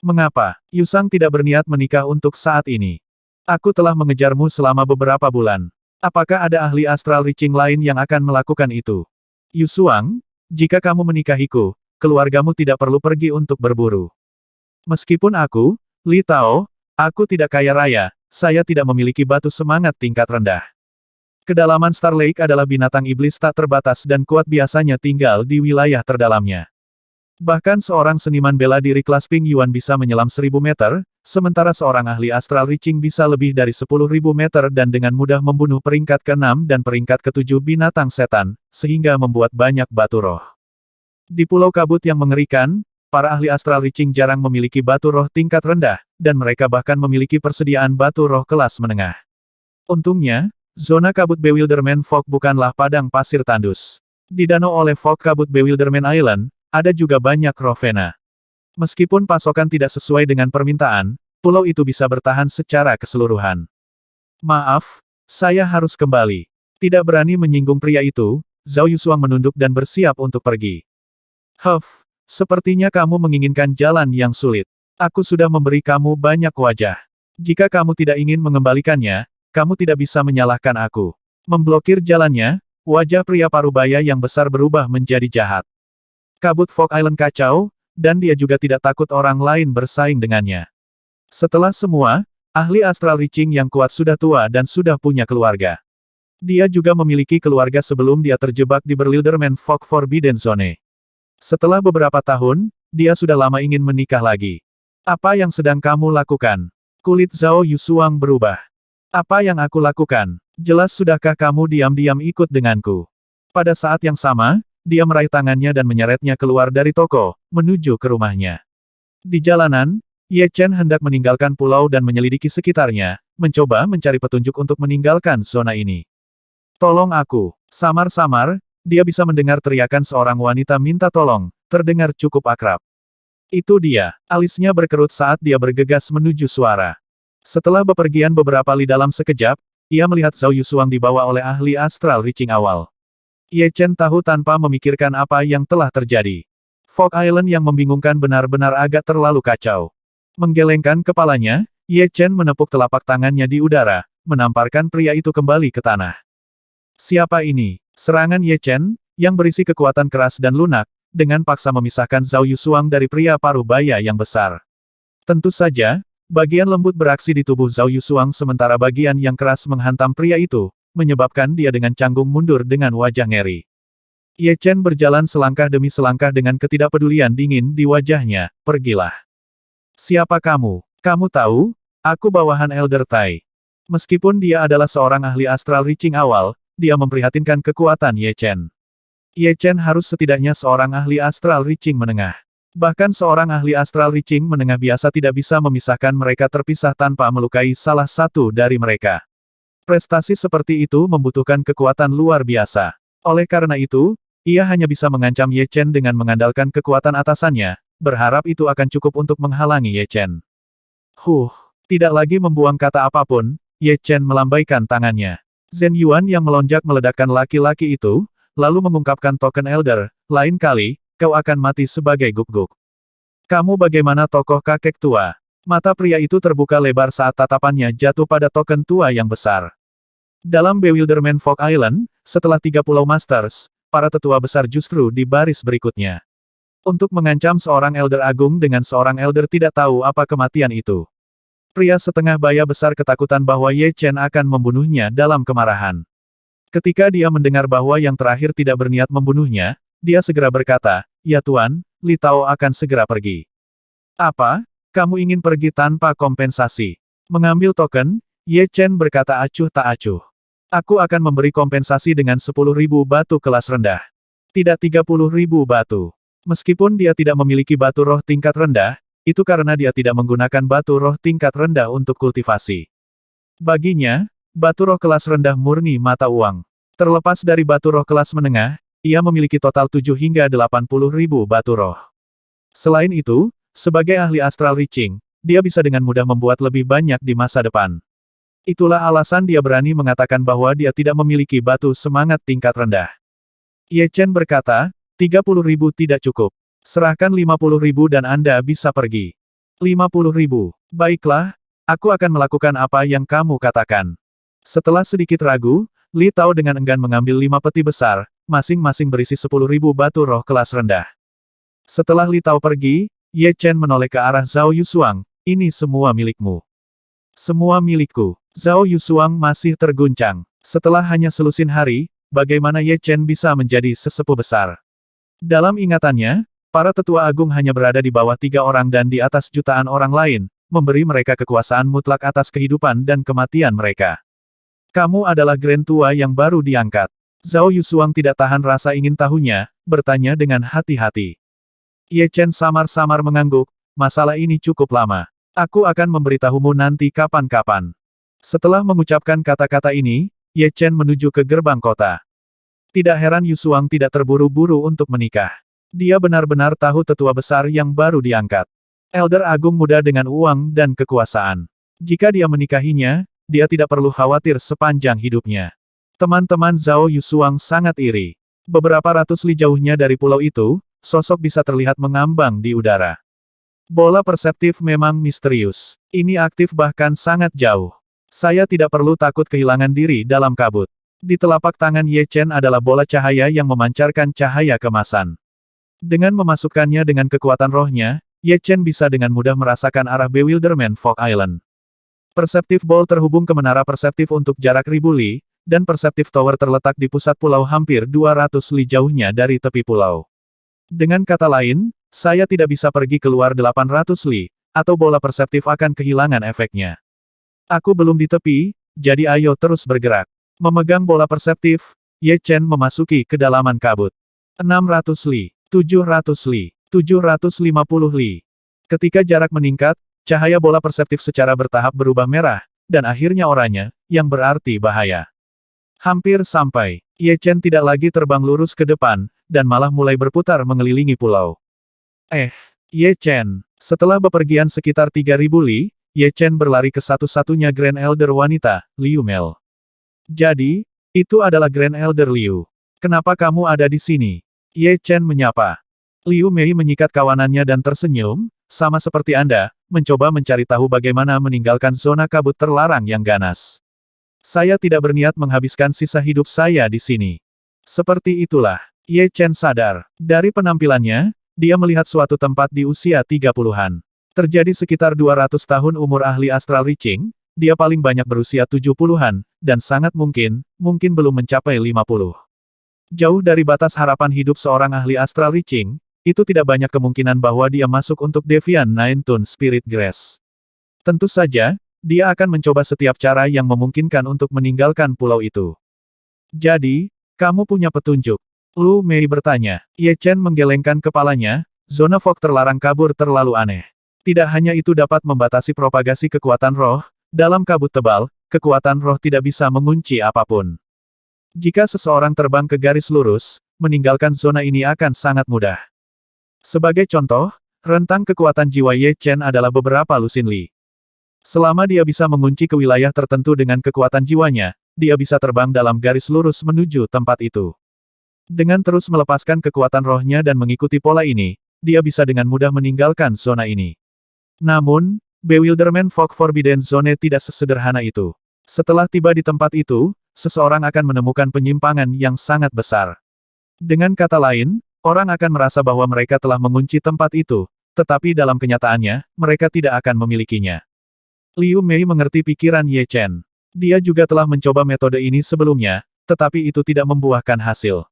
Mengapa? Yusang tidak berniat menikah untuk saat ini. Aku telah mengejarmu selama beberapa bulan. Apakah ada ahli astral reaching lain yang akan melakukan itu? Yushuang, jika kamu menikahiku, keluargamu tidak perlu pergi untuk berburu. Meskipun aku, Li Tao, aku tidak kaya raya, saya tidak memiliki batu semangat tingkat rendah. Kedalaman Star Lake adalah binatang iblis tak terbatas dan kuat biasanya tinggal di wilayah terdalamnya. Bahkan seorang seniman bela diri kelas Ping Yuan bisa menyelam 1000 meter, sementara seorang ahli astral reaching bisa lebih dari 10.000 meter dan dengan mudah membunuh peringkat ke-6 dan peringkat ke-7 binatang setan, sehingga membuat banyak batu roh. Di Pulau Kabut yang mengerikan, para ahli astral reaching jarang memiliki batu roh tingkat rendah, dan mereka bahkan memiliki persediaan batu roh kelas menengah. Untungnya, zona Kabut Bewilderment Fog bukanlah padang pasir tandus. Di danau oleh Fog Kabut Bewilderment Island, ada juga banyak roh Vena. Meskipun pasokan tidak sesuai dengan permintaan, pulau itu bisa bertahan secara keseluruhan. Maaf, saya harus kembali. Tidak berani menyinggung pria itu, Zhao Yushuang menunduk dan bersiap untuk pergi. Sepertinya kamu menginginkan jalan yang sulit. Aku sudah memberi kamu banyak wajah. Jika kamu tidak ingin mengembalikannya, kamu tidak bisa menyalahkan aku. Memblokir jalannya, wajah pria parubaya yang besar berubah menjadi jahat. Kabut Fog Island kacau, dan dia juga tidak takut orang lain bersaing dengannya. Setelah semua, ahli astral reaching yang kuat sudah tua dan sudah punya keluarga. Dia juga memiliki keluarga sebelum dia terjebak di Bewilderment Fog Forbidden Zone. Setelah beberapa tahun, dia sudah lama ingin menikah lagi. Apa yang sedang kamu lakukan? Kulit Zhao Yushuang berubah. Apa yang aku lakukan? Jelas sudahkah kamu diam-diam ikut denganku? Pada saat yang sama, dia meraih tangannya dan menyeretnya keluar dari toko, menuju ke rumahnya. Di jalanan, Ye Chen hendak meninggalkan pulau dan menyelidiki sekitarnya, mencoba mencari petunjuk untuk meninggalkan zona ini. Tolong aku. Samar-samar, dia bisa mendengar teriakan seorang wanita minta tolong, terdengar cukup akrab. Itu dia. Alisnya berkerut saat dia bergegas menuju suara. Setelah bepergian beberapa li dalam sekejap, ia melihat Zhao Yushuang dibawa oleh ahli astral reaching awal. Ye Chen tahu tanpa memikirkan apa yang telah terjadi. Fog Island yang membingungkan benar-benar agak terlalu kacau. Menggelengkan kepalanya, Ye Chen menepuk telapak tangannya di udara, menamparkan pria itu kembali ke tanah. Siapa ini? Serangan Ye Chen, yang berisi kekuatan keras dan lunak, dengan paksa memisahkan Zhao Yushuang dari pria parubaya yang besar. Tentu saja, bagian lembut beraksi di tubuh Zhao Yushuang sementara bagian yang keras menghantam pria itu, menyebabkan dia dengan canggung mundur dengan wajah ngeri. Ye Chen berjalan selangkah demi selangkah dengan ketidakpedulian dingin di wajahnya, pergilah. Siapa kamu? Kamu tahu, aku bawahan Elder Tai. Meskipun dia adalah seorang ahli astral reaching awal, dia memprihatinkan kekuatan Ye Chen. Ye Chen harus setidaknya seorang ahli astral reaching menengah. Bahkan seorang ahli astral reaching menengah biasa tidak bisa memisahkan mereka terpisah tanpa melukai salah satu dari mereka. Prestasi seperti itu membutuhkan kekuatan luar biasa. Oleh karena itu, ia hanya bisa mengancam Ye Chen dengan mengandalkan kekuatan atasannya, berharap itu akan cukup untuk menghalangi Ye Chen. Tidak lagi membuang kata apapun, Ye Chen melambaikan tangannya. Zhen Yuan yang melonjak meledakkan laki-laki itu, lalu mengungkapkan token Elder, lain kali, kau akan mati sebagai guk-guk. Kamu bagaimana tokoh kakek tua? Mata pria itu terbuka lebar saat tatapannya jatuh pada token tua yang besar. Dalam Bewilderment Fog Island, setelah 3 Pulau Masters, para tetua besar justru di baris berikutnya. Untuk mengancam seorang Elder Agung dengan seorang Elder tidak tahu apa kematian itu. Pria setengah baya besar ketakutan bahwa Ye Chen akan membunuhnya dalam kemarahan. Ketika dia mendengar bahwa yang terakhir tidak berniat membunuhnya, dia segera berkata, "Ya Tuan, Li Tao akan segera pergi." Apa? Kamu ingin pergi tanpa kompensasi? Mengambil token, Ye Chen berkata acuh tak acuh. Aku akan memberi kompensasi dengan 10.000 batu kelas rendah. Tidak 30.000 batu. Meskipun dia tidak memiliki batu roh tingkat rendah, itu karena dia tidak menggunakan batu roh tingkat rendah untuk kultivasi. Baginya, batu roh kelas rendah murni mata uang. Terlepas dari batu roh kelas menengah, ia memiliki total 7 hingga 80.000 batu roh. Selain itu, sebagai ahli astral reaching, dia bisa dengan mudah membuat lebih banyak di masa depan. Itulah alasan dia berani mengatakan bahwa dia tidak memiliki batu semangat tingkat rendah. Ye Chen berkata, 30.000 tidak cukup. Serahkan 50.000 dan Anda bisa pergi. 50.000. Baiklah, aku akan melakukan apa yang kamu katakan. Setelah sedikit ragu, Li Tao dengan enggan mengambil 5 peti besar, masing-masing berisi 10.000 batu roh kelas rendah. Setelah Li Tao pergi, Ye Chen menoleh ke arah Zhao Yushuang, ini semua milikmu. Semua milikku. Zhao Yushuang masih terguncang. Setelah hanya selusin hari, bagaimana Ye Chen bisa menjadi sesepuh besar? Dalam ingatannya, Para tetua agung hanya berada di bawah 3 orang dan di atas jutaan orang lain, memberi mereka kekuasaan mutlak atas kehidupan dan kematian mereka. Kamu adalah Grand Tua yang baru diangkat. Zhao Yushuang tidak tahan rasa ingin tahunya, bertanya dengan hati-hati. Ye Chen samar-samar mengangguk, masalah ini cukup lama. Aku akan memberitahumu nanti kapan-kapan. Setelah mengucapkan kata-kata ini, Ye Chen menuju ke gerbang kota. Tidak heran Yushuang tidak terburu-buru untuk menikah. Dia benar-benar tahu tetua besar yang baru diangkat. Elder Agung muda dengan uang dan kekuasaan. Jika dia menikahinya, dia tidak perlu khawatir sepanjang hidupnya. Teman-teman Zhao Yushuang sangat iri. Beberapa ratus li jauhnya dari pulau itu, sosok bisa terlihat mengambang di udara. Bola perseptif memang misterius. Ini aktif bahkan sangat jauh. Saya tidak perlu takut kehilangan diri dalam kabut. Di telapak tangan Ye Chen adalah bola cahaya yang memancarkan cahaya kemasan. Dengan memasukkannya dengan kekuatan rohnya, Ye Chen bisa dengan mudah merasakan arah Bewilderment Fog Island. Perceptive Ball terhubung ke menara perseptif untuk jarak ribu li, dan Perceptive Tower terletak di pusat pulau hampir 200 li jauhnya dari tepi pulau. Dengan kata lain, saya tidak bisa pergi keluar 800 li, atau bola perseptif akan kehilangan efeknya. Aku belum di tepi, jadi ayo terus bergerak. Memegang bola perseptif, Ye Chen memasuki kedalaman kabut. 600 li. 700 li, 750 li. Ketika jarak meningkat, cahaya bola perseptif secara bertahap berubah merah, dan akhirnya oranye, yang berarti bahaya. Hampir sampai, Ye Chen tidak lagi terbang lurus ke depan, dan malah mulai berputar mengelilingi pulau. Ye Chen. Setelah bepergian sekitar 3000 li, Ye Chen berlari ke satu-satunya Grand Elder wanita, Liu Mel. Jadi, itu adalah Grand Elder Liu. Kenapa kamu ada di sini? Ye Chen menyapa. Liu Mei menyikat kawanannya dan tersenyum, sama seperti Anda, mencoba mencari tahu bagaimana meninggalkan zona kabut terlarang yang ganas. Saya tidak berniat menghabiskan sisa hidup saya di sini. Seperti itulah, Ye Chen sadar. Dari penampilannya, dia melihat suatu tempat di usia 30-an. Terjadi sekitar 200 tahun umur ahli astral reaching, dia paling banyak berusia 70-an, dan sangat mungkin belum mencapai 50. Jauh dari batas harapan hidup seorang ahli astral reaching, itu tidak banyak kemungkinan bahwa dia masuk untuk Deviant Nine Tune Spirit Grace. Tentu saja, dia akan mencoba setiap cara yang memungkinkan untuk meninggalkan pulau itu. Jadi, kamu punya petunjuk? Lu Mei bertanya. Ye Chen menggelengkan kepalanya, zona fog terlarang kabur terlalu aneh. Tidak hanya itu dapat membatasi propagasi kekuatan roh, dalam kabut tebal, kekuatan roh tidak bisa mengunci apapun. Jika seseorang terbang ke garis lurus, meninggalkan zona ini akan sangat mudah. Sebagai contoh, rentang kekuatan jiwa Ye Chen adalah beberapa lusin li. Selama dia bisa mengunci ke wilayah tertentu dengan kekuatan jiwanya, dia bisa terbang dalam garis lurus menuju tempat itu. Dengan terus melepaskan kekuatan rohnya dan mengikuti pola ini, dia bisa dengan mudah meninggalkan zona ini. Namun, Bewilderment Fog Forbidden Zone tidak sesederhana itu. Setelah tiba di tempat itu, seseorang akan menemukan penyimpangan yang sangat besar. Dengan kata lain, orang akan merasa bahwa mereka telah mengunci tempat itu, tetapi dalam kenyataannya, mereka tidak akan memilikinya. Liu Mei mengerti pikiran Ye Chen. Dia juga telah mencoba metode ini sebelumnya, tetapi itu tidak membuahkan hasil.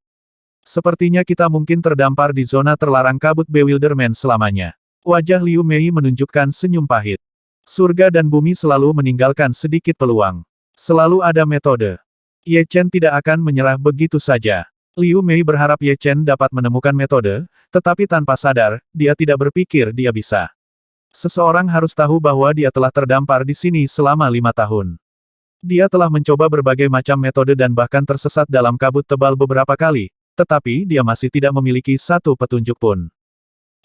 Sepertinya kita mungkin terdampar di zona terlarang kabut bewilderment selamanya. Wajah Liu Mei menunjukkan senyum pahit. Surga dan bumi selalu meninggalkan sedikit peluang. Selalu ada metode. Ye Chen tidak akan menyerah begitu saja. Liu Mei berharap Ye Chen dapat menemukan metode, tetapi tanpa sadar, dia tidak berpikir dia bisa. Seseorang harus tahu bahwa dia telah terdampar di sini selama 5 tahun. Dia telah mencoba berbagai macam metode dan bahkan tersesat dalam kabut tebal beberapa kali, tetapi dia masih tidak memiliki satu petunjuk pun.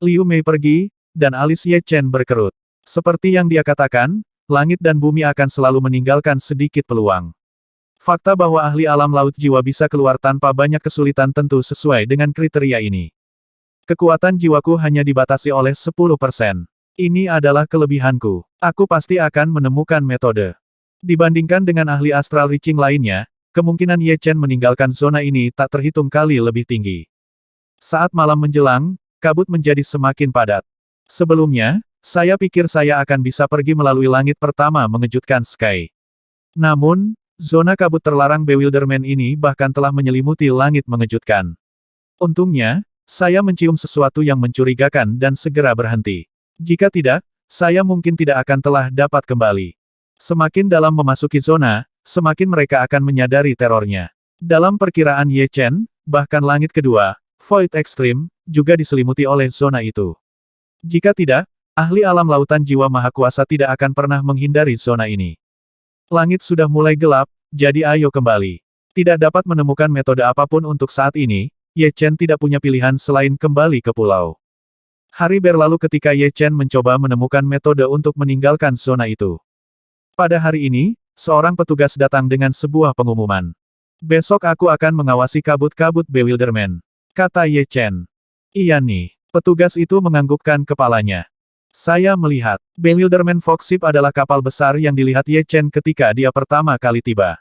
Liu Mei pergi, dan alis Ye Chen berkerut. Seperti yang dia katakan, langit dan bumi akan selalu meninggalkan sedikit peluang. Fakta bahwa ahli alam laut jiwa bisa keluar tanpa banyak kesulitan tentu sesuai dengan kriteria ini. Kekuatan jiwaku hanya dibatasi oleh 10%. Ini adalah kelebihanku. Aku pasti akan menemukan metode. Dibandingkan dengan ahli astral reaching lainnya, kemungkinan Ye Chen meninggalkan zona ini tak terhitung kali lebih tinggi. Saat malam menjelang, kabut menjadi semakin padat. Sebelumnya, saya pikir saya akan bisa pergi melalui langit pertama mengejutkan Sky. Namun, zona kabut terlarang bewilderment ini bahkan telah menyelimuti langit mengejutkan. Untungnya, Saya mencium sesuatu yang mencurigakan dan segera berhenti. Jika tidak, saya mungkin tidak akan telah dapat kembali. Semakin dalam memasuki zona, semakin mereka akan menyadari terornya. Dalam perkiraan Ye Chen, bahkan langit kedua, Void Extreme, juga diselimuti oleh zona itu. Jika tidak, ahli alam lautan jiwa maha kuasa tidak akan pernah menghindari zona ini. Langit sudah mulai gelap, jadi ayo kembali. Tidak dapat menemukan metode apapun untuk saat ini, Ye Chen tidak punya pilihan selain kembali ke pulau. Hari berlalu ketika Ye Chen mencoba menemukan metode untuk meninggalkan zona itu. Pada hari ini, seorang petugas datang dengan sebuah pengumuman. Besok aku akan mengawasi kabut-kabut bewilderment, kata Ye Chen. Iya nih, petugas itu menganggukkan kepalanya. Saya melihat, Bewilderment Fox Ship adalah kapal besar yang dilihat Ye Chen ketika dia pertama kali tiba.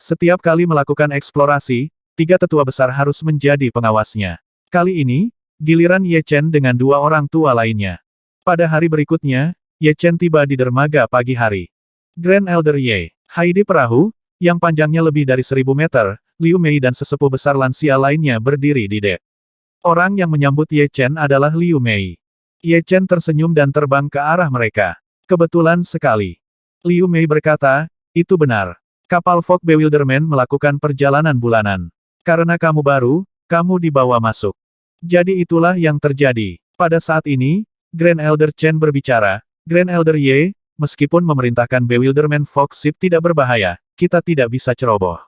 Setiap kali melakukan eksplorasi, 3 tetua besar harus menjadi pengawasnya. Kali ini, giliran Ye Chen dengan 2 orang tua lainnya. Pada hari berikutnya, Ye Chen tiba di dermaga pagi hari. Grand Elder Ye, Haidi Perahu, yang panjangnya lebih dari 1000 meter, Liu Mei dan sesepuh besar lansia lainnya berdiri di dek. Orang yang menyambut Ye Chen adalah Liu Mei. Ye Chen tersenyum dan terbang ke arah mereka. Kebetulan sekali. Liu Mei berkata, itu benar. Kapal Fog Bewilderment melakukan perjalanan bulanan. Karena kamu baru, kamu dibawa masuk. Jadi itulah yang terjadi. Pada saat ini, Grand Elder Chen berbicara, Grand Elder Ye, meskipun memerintahkan Bewilderment Fox Ship tidak berbahaya, kita tidak bisa ceroboh.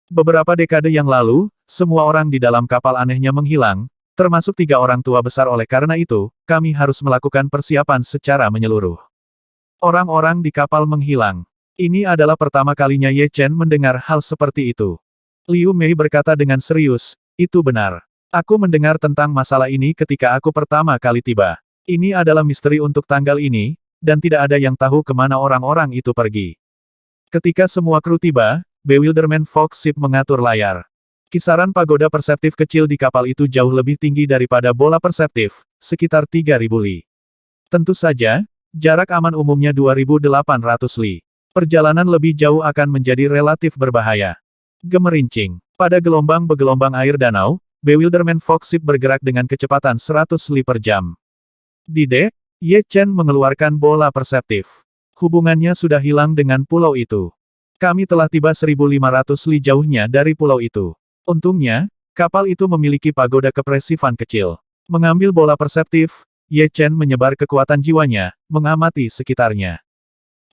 Beberapa dekade yang lalu, semua orang di dalam kapal anehnya menghilang, termasuk 3 orang tua besar. Oleh karena itu, kami harus melakukan persiapan secara menyeluruh. Orang-orang di kapal menghilang. Ini adalah pertama kalinya Ye Chen mendengar hal seperti itu. Liu Mei berkata dengan serius, itu benar. Aku mendengar tentang masalah ini ketika aku pertama kali tiba. Ini adalah misteri untuk tanggal ini, dan tidak ada yang tahu kemana orang-orang itu pergi. Ketika semua kru tiba, Bewilderment Fox Ship mengatur layar. Kisaran pagoda perseptif kecil di kapal itu jauh lebih tinggi daripada bola perseptif, sekitar 3000 li. Tentu saja, jarak aman umumnya 2800 li. Perjalanan lebih jauh akan menjadi relatif berbahaya. Gemerincing. Pada gelombang-begelombang air danau, Bewilderment Fox Ship bergerak dengan kecepatan 100 li per jam. Di dek, Ye Chen mengeluarkan bola perseptif. Hubungannya sudah hilang dengan pulau itu. Kami telah tiba 1500 li jauhnya dari pulau itu. Untungnya, kapal itu memiliki pagoda kepresifan kecil. Mengambil bola perseptif, Ye Chen menyebar kekuatan jiwanya, mengamati sekitarnya.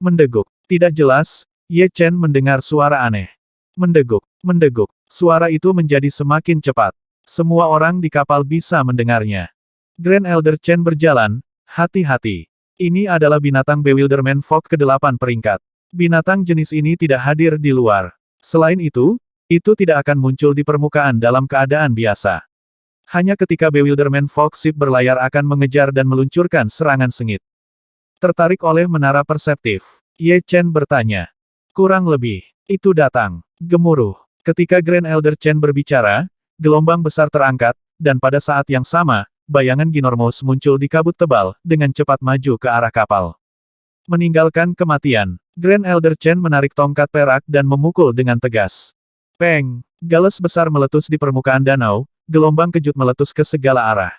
Mendeguk. Tidak jelas, Ye Chen mendengar suara aneh. Mendeguk, mendeguk. Suara itu menjadi semakin cepat. Semua orang di kapal bisa mendengarnya. Grand Elder Chen berjalan, hati-hati. Ini adalah binatang Bewilderment Fog ke-8 peringkat. Binatang jenis ini tidak hadir di luar. Selain itu tidak akan muncul di permukaan dalam keadaan biasa. Hanya ketika Bewilderment Fox Ship berlayar akan mengejar dan meluncurkan serangan sengit. Tertarik oleh menara perseptif, Ye Chen bertanya. Kurang lebih, itu datang. Gemuruh. Ketika Grand Elder Chen berbicara, gelombang besar terangkat, dan pada saat yang sama, bayangan Ginormos muncul di kabut tebal, dengan cepat maju ke arah kapal. Meninggalkan kematian, Grand Elder Chen menarik tongkat perak dan memukul dengan tegas. Peng! Gales besar meletus di permukaan danau, gelombang kejut meletus ke segala arah.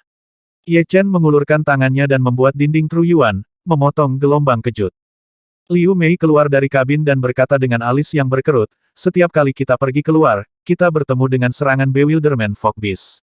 Ye Chen mengulurkan tangannya dan membuat dinding truyuan, memotong gelombang kejut. Liu Mei keluar dari kabin dan berkata dengan alis yang berkerut, setiap kali kita pergi keluar, kita bertemu dengan serangan Bewilderment Fog Beast.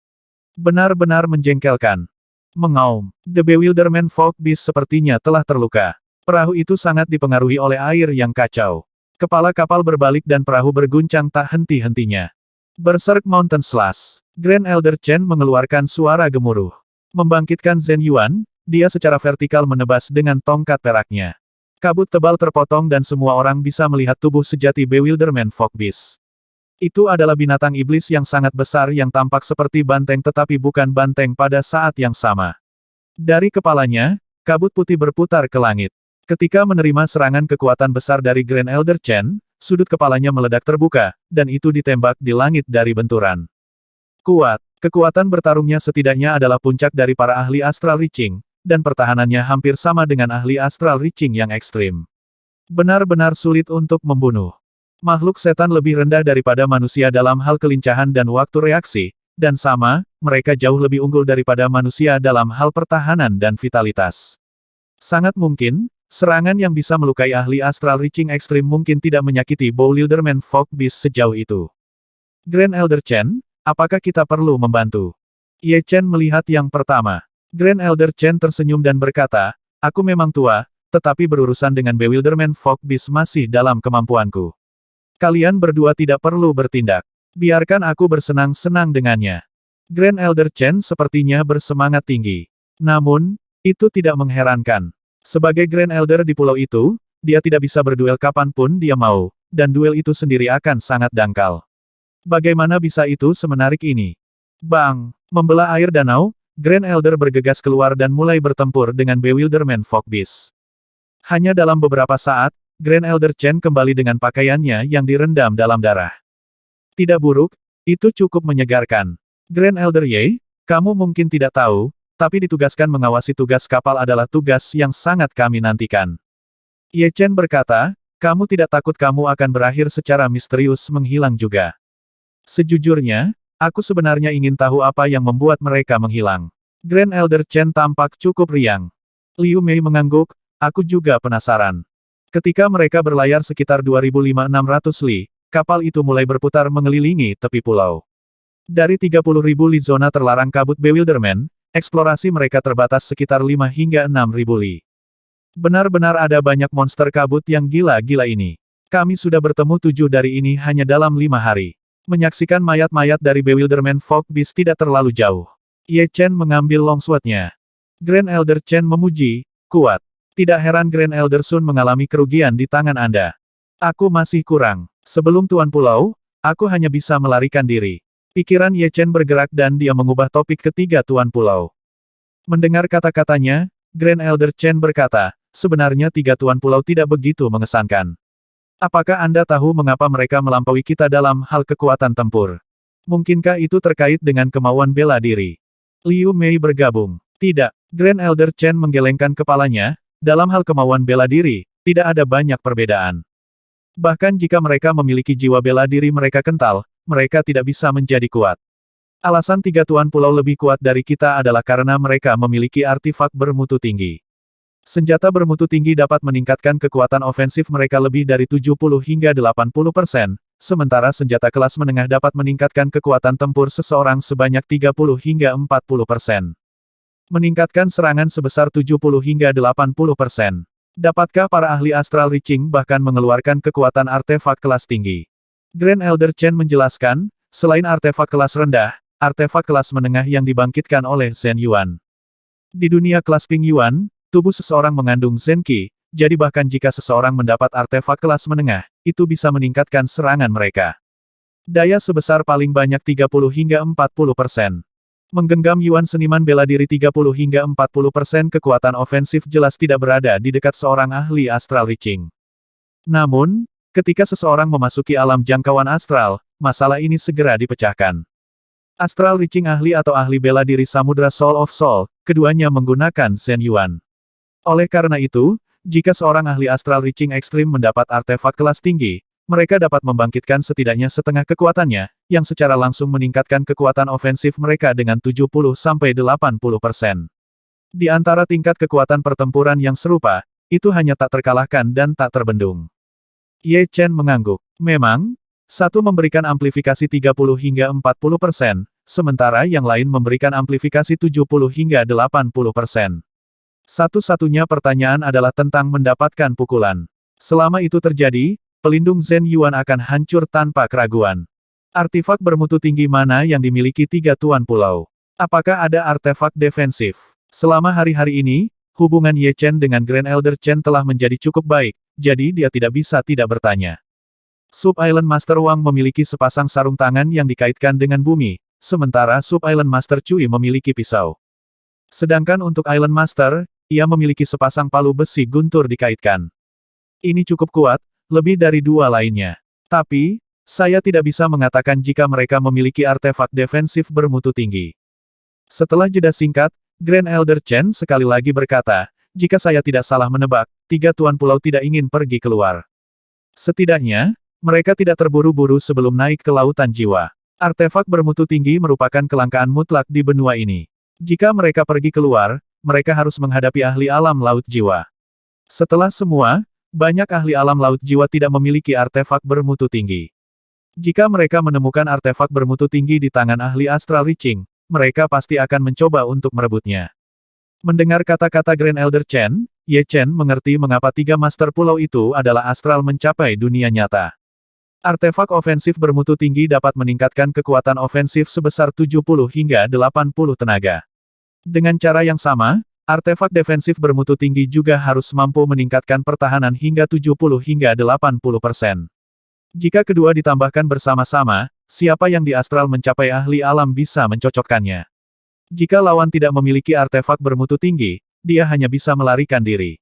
Benar-benar menjengkelkan. Mengaum. The Bewilderment Fog Beast sepertinya telah terluka. Perahu itu sangat dipengaruhi oleh air yang kacau. Kepala kapal berbalik dan perahu berguncang tak henti-hentinya. Berserk Mountain Slash. Grand Elder Chen mengeluarkan suara gemuruh. Membangkitkan Zhen Yuan, dia secara vertikal menebas dengan tongkat peraknya. Kabut tebal terpotong dan semua orang bisa melihat tubuh sejati Bewilderment Fog Beast. Itu adalah binatang iblis yang sangat besar yang tampak seperti banteng tetapi bukan banteng pada saat yang sama. Dari kepalanya, kabut putih berputar ke langit. Ketika menerima serangan kekuatan besar dari Grand Elder Chen, sudut kepalanya meledak terbuka, dan itu ditembak di langit dari benturan. Kuat. Kekuatan bertarungnya setidaknya adalah puncak dari para ahli Astral Reaching, dan pertahanannya hampir sama dengan ahli Astral Reaching yang ekstrim. Benar-benar sulit untuk membunuh. Makhluk setan lebih rendah daripada manusia dalam hal kelincahan dan waktu reaksi, Dan sama, mereka jauh lebih unggul daripada manusia dalam hal pertahanan dan vitalitas. Sangat mungkin, serangan yang bisa melukai ahli Astral Reaching Extreme mungkin tidak menyakiti Bewilderment Fog Beast sejauh itu. Grand Elder Chen, apakah kita perlu membantu? Ye Chen melihat yang pertama. Grand Elder Chen tersenyum dan berkata, aku memang tua, tetapi berurusan dengan Bewilderment Fog Beast masih dalam kemampuanku. Kalian berdua tidak perlu bertindak. Biarkan aku bersenang-senang dengannya. Grand Elder Chen sepertinya bersemangat tinggi. Namun, itu tidak mengherankan. Sebagai Grand Elder di pulau itu, dia tidak bisa berduel kapanpun dia mau, dan duel itu sendiri akan sangat dangkal. Bagaimana bisa itu semenarik ini? Bang! Membelah air danau, Grand Elder bergegas keluar dan mulai bertempur dengan Bewilderment Fog Beast. Hanya dalam beberapa saat, Grand Elder Chen kembali dengan pakaiannya yang direndam dalam darah. Tidak buruk, itu cukup menyegarkan. Grand Elder Ye, kamu mungkin tidak tahu, tapi ditugaskan mengawasi tugas kapal adalah tugas yang sangat kami nantikan. Ye Chen berkata, kamu tidak takut kamu akan berakhir secara misterius menghilang juga. Sejujurnya, aku sebenarnya ingin tahu apa yang membuat mereka menghilang. Grand Elder Chen tampak cukup riang. Liu Mei mengangguk, aku juga penasaran. Ketika mereka berlayar sekitar 2.600 li, kapal itu mulai berputar mengelilingi tepi pulau. Dari 30.000 li zona terlarang kabut Bewilderment, eksplorasi mereka terbatas sekitar 5 hingga 6.000 li. Benar-benar ada banyak monster kabut yang gila-gila ini. Kami sudah bertemu 7 dari ini hanya dalam 5 hari. Menyaksikan mayat-mayat dari Bewilderment Fog Beast tidak terlalu jauh. Ye Chen mengambil longswordnya. Grand Elder Chen memuji, kuat. Tidak heran Grand Elder Sun mengalami kerugian di tangan Anda. Aku masih kurang. Sebelum Tuan Pulau, aku hanya bisa melarikan diri. Pikiran Ye Chen bergerak dan dia mengubah topik ketiga Tuan Pulau. Mendengar kata-katanya, Grand Elder Chen berkata, sebenarnya 3 Tuan Pulau tidak begitu mengesankan. Apakah Anda tahu mengapa mereka melampaui kita dalam hal kekuatan tempur? Mungkinkah itu terkait dengan kemauan bela diri? Liu Mei bergabung. Tidak. Grand Elder Chen menggelengkan kepalanya, dalam hal kemauan bela diri, tidak ada banyak perbedaan. Bahkan jika mereka memiliki jiwa bela diri mereka kental, mereka tidak bisa menjadi kuat. Alasan 3 Tuan Pulau lebih kuat dari kita adalah karena mereka memiliki artifak bermutu tinggi. Senjata bermutu tinggi dapat meningkatkan kekuatan ofensif mereka lebih dari 70 hingga 80%, sementara senjata kelas menengah dapat meningkatkan kekuatan tempur seseorang sebanyak 30 hingga 40%. Meningkatkan serangan sebesar 70 hingga 80%. Dapatkah para ahli Astral Reaching bahkan mengeluarkan kekuatan artefak kelas tinggi? Grand Elder Chen menjelaskan, selain artefak kelas rendah, artefak kelas menengah yang dibangkitkan oleh Zhen Yuan. Di dunia kelas Ping Yuan, tubuh seseorang mengandung Zen Qi, jadi bahkan jika seseorang mendapat artefak kelas menengah, itu bisa meningkatkan serangan mereka. Daya sebesar paling banyak 30 hingga 40%. Menggenggam Yuan seniman bela diri 30 hingga 40% kekuatan ofensif jelas tidak berada di dekat seorang ahli Astral Reaching. Namun, ketika seseorang memasuki alam jangkauan astral, masalah ini segera dipecahkan. Astral Reaching ahli atau ahli bela diri Samudra Soul of Soul, keduanya menggunakan Zhen Yuan. Oleh karena itu, jika seorang ahli Astral Reaching Extreme mendapat artefak kelas tinggi, mereka dapat membangkitkan setidaknya setengah kekuatannya, yang secara langsung meningkatkan kekuatan ofensif mereka dengan 70-80%. Di antara tingkat kekuatan pertempuran yang serupa, itu hanya tak terkalahkan dan tak terbendung. Ye Chen mengangguk. Memang, satu memberikan amplifikasi 30 hingga 40%, sementara yang lain memberikan amplifikasi 70 hingga 80%. Satu-satunya pertanyaan adalah tentang mendapatkan pukulan. Selama itu terjadi, pelindung Zhen Yuan akan hancur tanpa keraguan. Artefak bermutu tinggi mana yang dimiliki 3 Tuan Pulau? Apakah ada artefak defensif? Selama hari-hari ini, hubungan Ye Chen dengan Grand Elder Chen telah menjadi cukup baik, jadi dia tidak bisa tidak bertanya. Sub Island Master Wang memiliki sepasang sarung tangan yang dikaitkan dengan bumi, sementara Sub Island Master Cui memiliki pisau. Sedangkan untuk Island Master, ia memiliki sepasang palu besi guntur dikaitkan. Ini cukup kuat, lebih dari 2 lainnya. Tapi, saya tidak bisa mengatakan jika mereka memiliki artefak defensif bermutu tinggi. Setelah jeda singkat, Grand Elder Chen sekali lagi berkata, jika saya tidak salah menebak, 3 Tuan Pulau tidak ingin pergi keluar. Setidaknya, mereka tidak terburu-buru sebelum naik ke lautan jiwa. Artefak bermutu tinggi merupakan kelangkaan mutlak di benua ini. Jika mereka pergi keluar, mereka harus menghadapi ahli alam laut jiwa. Setelah semua, banyak ahli alam laut jiwa tidak memiliki artefak bermutu tinggi. Jika mereka menemukan artefak bermutu tinggi di tangan ahli astral reaching, mereka pasti akan mencoba untuk merebutnya. Mendengar kata-kata Grand Elder Chen, Ye Chen mengerti mengapa tiga master pulau itu adalah astral mencapai dunia nyata. Artefak ofensif bermutu tinggi dapat meningkatkan kekuatan ofensif sebesar 70 hingga 80 tenaga. Dengan cara yang sama, artefak defensif bermutu tinggi juga harus mampu meningkatkan pertahanan hingga 70 hingga 80%. Jika kedua ditambahkan bersama-sama, siapa yang di astral mencapai ahli alam bisa mencocokkannya. Jika lawan tidak memiliki artefak bermutu tinggi, dia hanya bisa melarikan diri.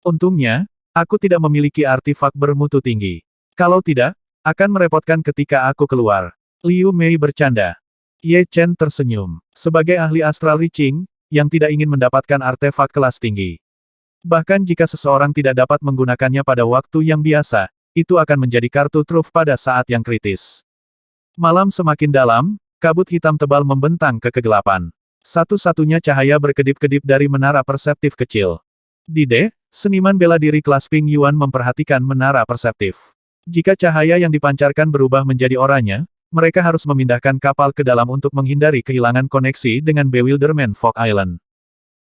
Untungnya, aku tidak memiliki artefak bermutu tinggi. Kalau tidak, akan merepotkan ketika aku keluar. Liu Mei bercanda. Ye Chen tersenyum. Sebagai ahli astral reaching, yang tidak ingin mendapatkan artefak kelas tinggi. Bahkan jika seseorang tidak dapat menggunakannya pada waktu yang biasa, itu akan menjadi kartu truf pada saat yang kritis. Malam semakin dalam, kabut hitam tebal membentang ke kegelapan. Satu-satunya cahaya berkedip-kedip dari menara perseptif kecil. Dide, seniman bela diri kelas Ping Yuan memperhatikan menara perseptif. Jika cahaya yang dipancarkan berubah menjadi oranye, mereka harus memindahkan kapal ke dalam untuk menghindari kehilangan koneksi dengan Bewilderment Fog Island.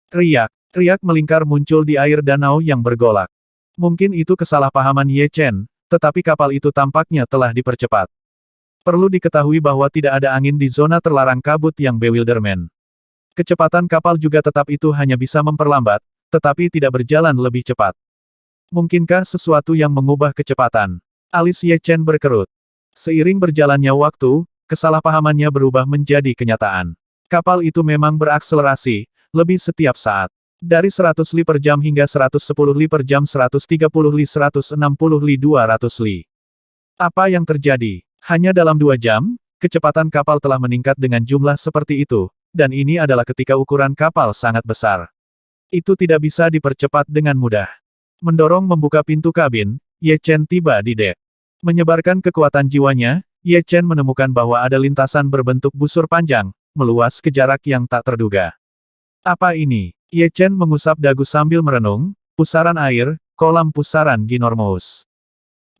Riak. Riak melingkar muncul di air danau yang bergolak. Mungkin itu kesalahpahaman Ye Chen, tetapi kapal itu tampaknya telah dipercepat. Perlu diketahui bahwa tidak ada angin di zona terlarang kabut yang Bewilderment. Kecepatan kapal juga tetap itu hanya bisa memperlambat, tetapi tidak berjalan lebih cepat. Mungkinkah sesuatu yang mengubah kecepatan? Alis Ye Chen berkerut. Seiring berjalannya waktu, kesalahpahamannya berubah menjadi kenyataan. Kapal itu memang berakselerasi, lebih setiap saat. Dari 100 li per jam hingga 110 li per jam 130 li 160 li 200 li. Apa yang terjadi? Hanya dalam 2 jam, kecepatan kapal telah meningkat dengan jumlah seperti itu, dan ini adalah ketika ukuran kapal sangat besar. Itu tidak bisa dipercepat dengan mudah. Mendorong membuka pintu kabin, Ye Chen tiba di dek. Menyebarkan kekuatan jiwanya, Ye Chen menemukan bahwa ada lintasan berbentuk busur panjang, meluas ke jarak yang tak terduga. Apa ini? Ye Chen mengusap dagu sambil merenung, pusaran air, kolam pusaran ginormous.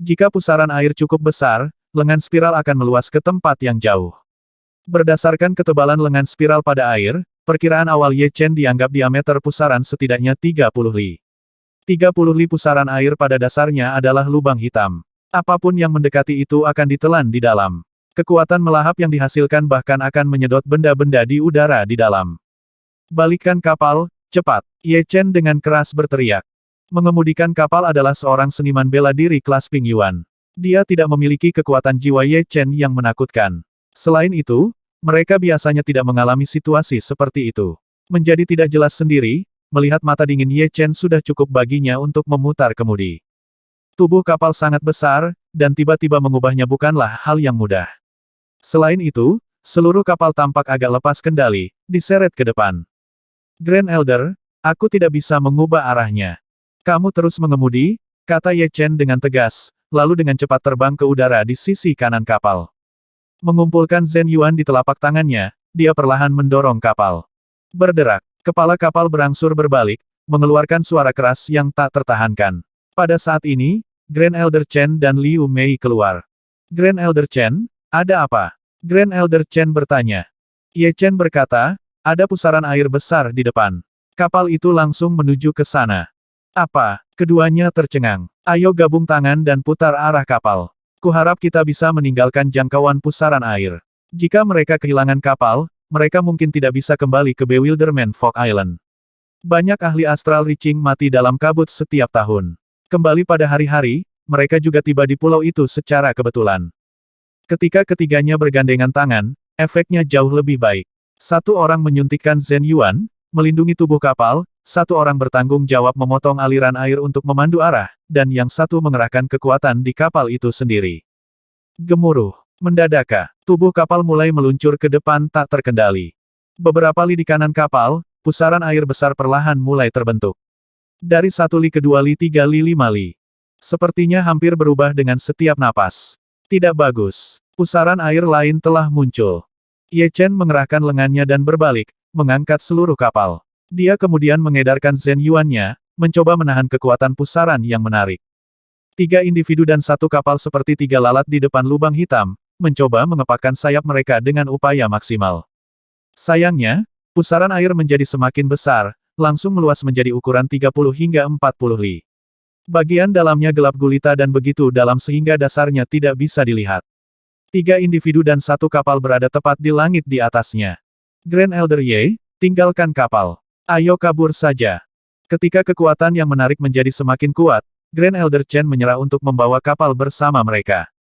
Jika pusaran air cukup besar, lengan spiral akan meluas ke tempat yang jauh. Berdasarkan ketebalan lengan spiral pada air, perkiraan awal Ye Chen dianggap diameter pusaran setidaknya 30 li. 30 li pusaran air pada dasarnya adalah lubang hitam. Apapun yang mendekati itu akan ditelan di dalam. Kekuatan melahap yang dihasilkan bahkan akan menyedot benda-benda di udara di dalam. Balikkan kapal, cepat! Ye Chen dengan keras berteriak. Mengemudikan kapal adalah seorang seniman bela diri kelas Ping Yuan. Dia tidak memiliki kekuatan jiwa Ye Chen yang menakutkan. Selain itu, mereka biasanya tidak mengalami situasi seperti itu. Menjadi tidak jelas sendiri, melihat mata dingin Ye Chen sudah cukup baginya untuk memutar kemudi. Tubuh kapal sangat besar, dan tiba-tiba mengubahnya bukanlah hal yang mudah. Selain itu, seluruh kapal tampak agak lepas kendali, diseret ke depan. Grand Elder, aku tidak bisa mengubah arahnya. Kamu terus mengemudi, kata Ye Chen dengan tegas, lalu dengan cepat terbang ke udara di sisi kanan kapal. Mengumpulkan Zhen Yuan di telapak tangannya, dia perlahan mendorong kapal. Berderak, kepala kapal berangsur berbalik, mengeluarkan suara keras yang tak tertahankan. Pada saat ini, Grand Elder Chen dan Liu Mei keluar. Grand Elder Chen, ada apa? Grand Elder Chen bertanya. Ye Chen berkata, ada pusaran air besar di depan. Kapal itu langsung menuju ke sana. Apa? Keduanya tercengang. Ayo gabung tangan dan putar arah kapal. Kuharap kita bisa meninggalkan jangkauan pusaran air. Jika mereka kehilangan kapal, mereka mungkin tidak bisa kembali ke Bewilderment Fog Island. Banyak ahli astral reaching mati dalam kabut setiap tahun. Kembali pada hari-hari, mereka juga tiba di pulau itu secara kebetulan. Ketika ketiganya bergandengan tangan, efeknya jauh lebih baik. Satu orang menyuntikkan Zhen Yuan, melindungi tubuh kapal, satu orang bertanggung jawab memotong aliran air untuk memandu arah, dan yang satu mengerahkan kekuatan di kapal itu sendiri. Gemuruh. Mendadak, tubuh kapal mulai meluncur ke depan tak terkendali. Beberapa li di kanan kapal, pusaran air besar perlahan mulai terbentuk. Dari 1 li ke 2 li 3 li 5 li. Sepertinya hampir berubah dengan setiap napas. Tidak bagus. Pusaran air lain telah muncul. Ye Chen mengerahkan lengannya dan berbalik, mengangkat seluruh kapal. Dia kemudian mengedarkan Zhen Yuan-nya, mencoba menahan kekuatan pusaran yang menarik. 3 individu dan 1 kapal seperti 3 lalat di depan lubang hitam, mencoba mengepakkan sayap mereka dengan upaya maksimal. Sayangnya, pusaran air menjadi semakin besar, langsung meluas menjadi ukuran 30 hingga 40 li. Bagian dalamnya gelap gulita dan begitu dalam sehingga dasarnya tidak bisa dilihat. 3 individu dan 1 kapal berada tepat di langit di atasnya. Grand Elder Ye, tinggalkan kapal. Ayo kabur saja. Ketika kekuatan yang menarik menjadi semakin kuat, Grand Elder Chen menyerah untuk membawa kapal bersama mereka.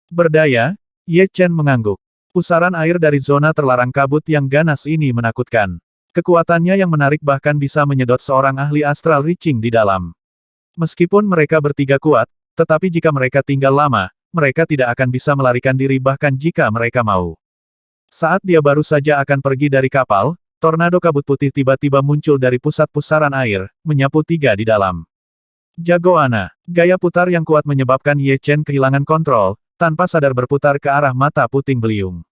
Berdaya, Ye Chen mengangguk. Pusaran air dari zona terlarang kabut yang ganas ini menakutkan. Kekuatannya yang menarik bahkan bisa menyedot seorang ahli astral reaching di dalam. Meskipun mereka bertiga kuat, tetapi jika mereka tinggal lama, mereka tidak akan bisa melarikan diri bahkan jika mereka mau. Saat dia baru saja akan pergi dari kapal, tornado kabut putih tiba-tiba muncul dari pusat pusaran air, menyapu 3 di dalam. Jagoana, gaya putar yang kuat menyebabkan Ye Chen kehilangan kontrol, tanpa sadar berputar ke arah mata puting beliung.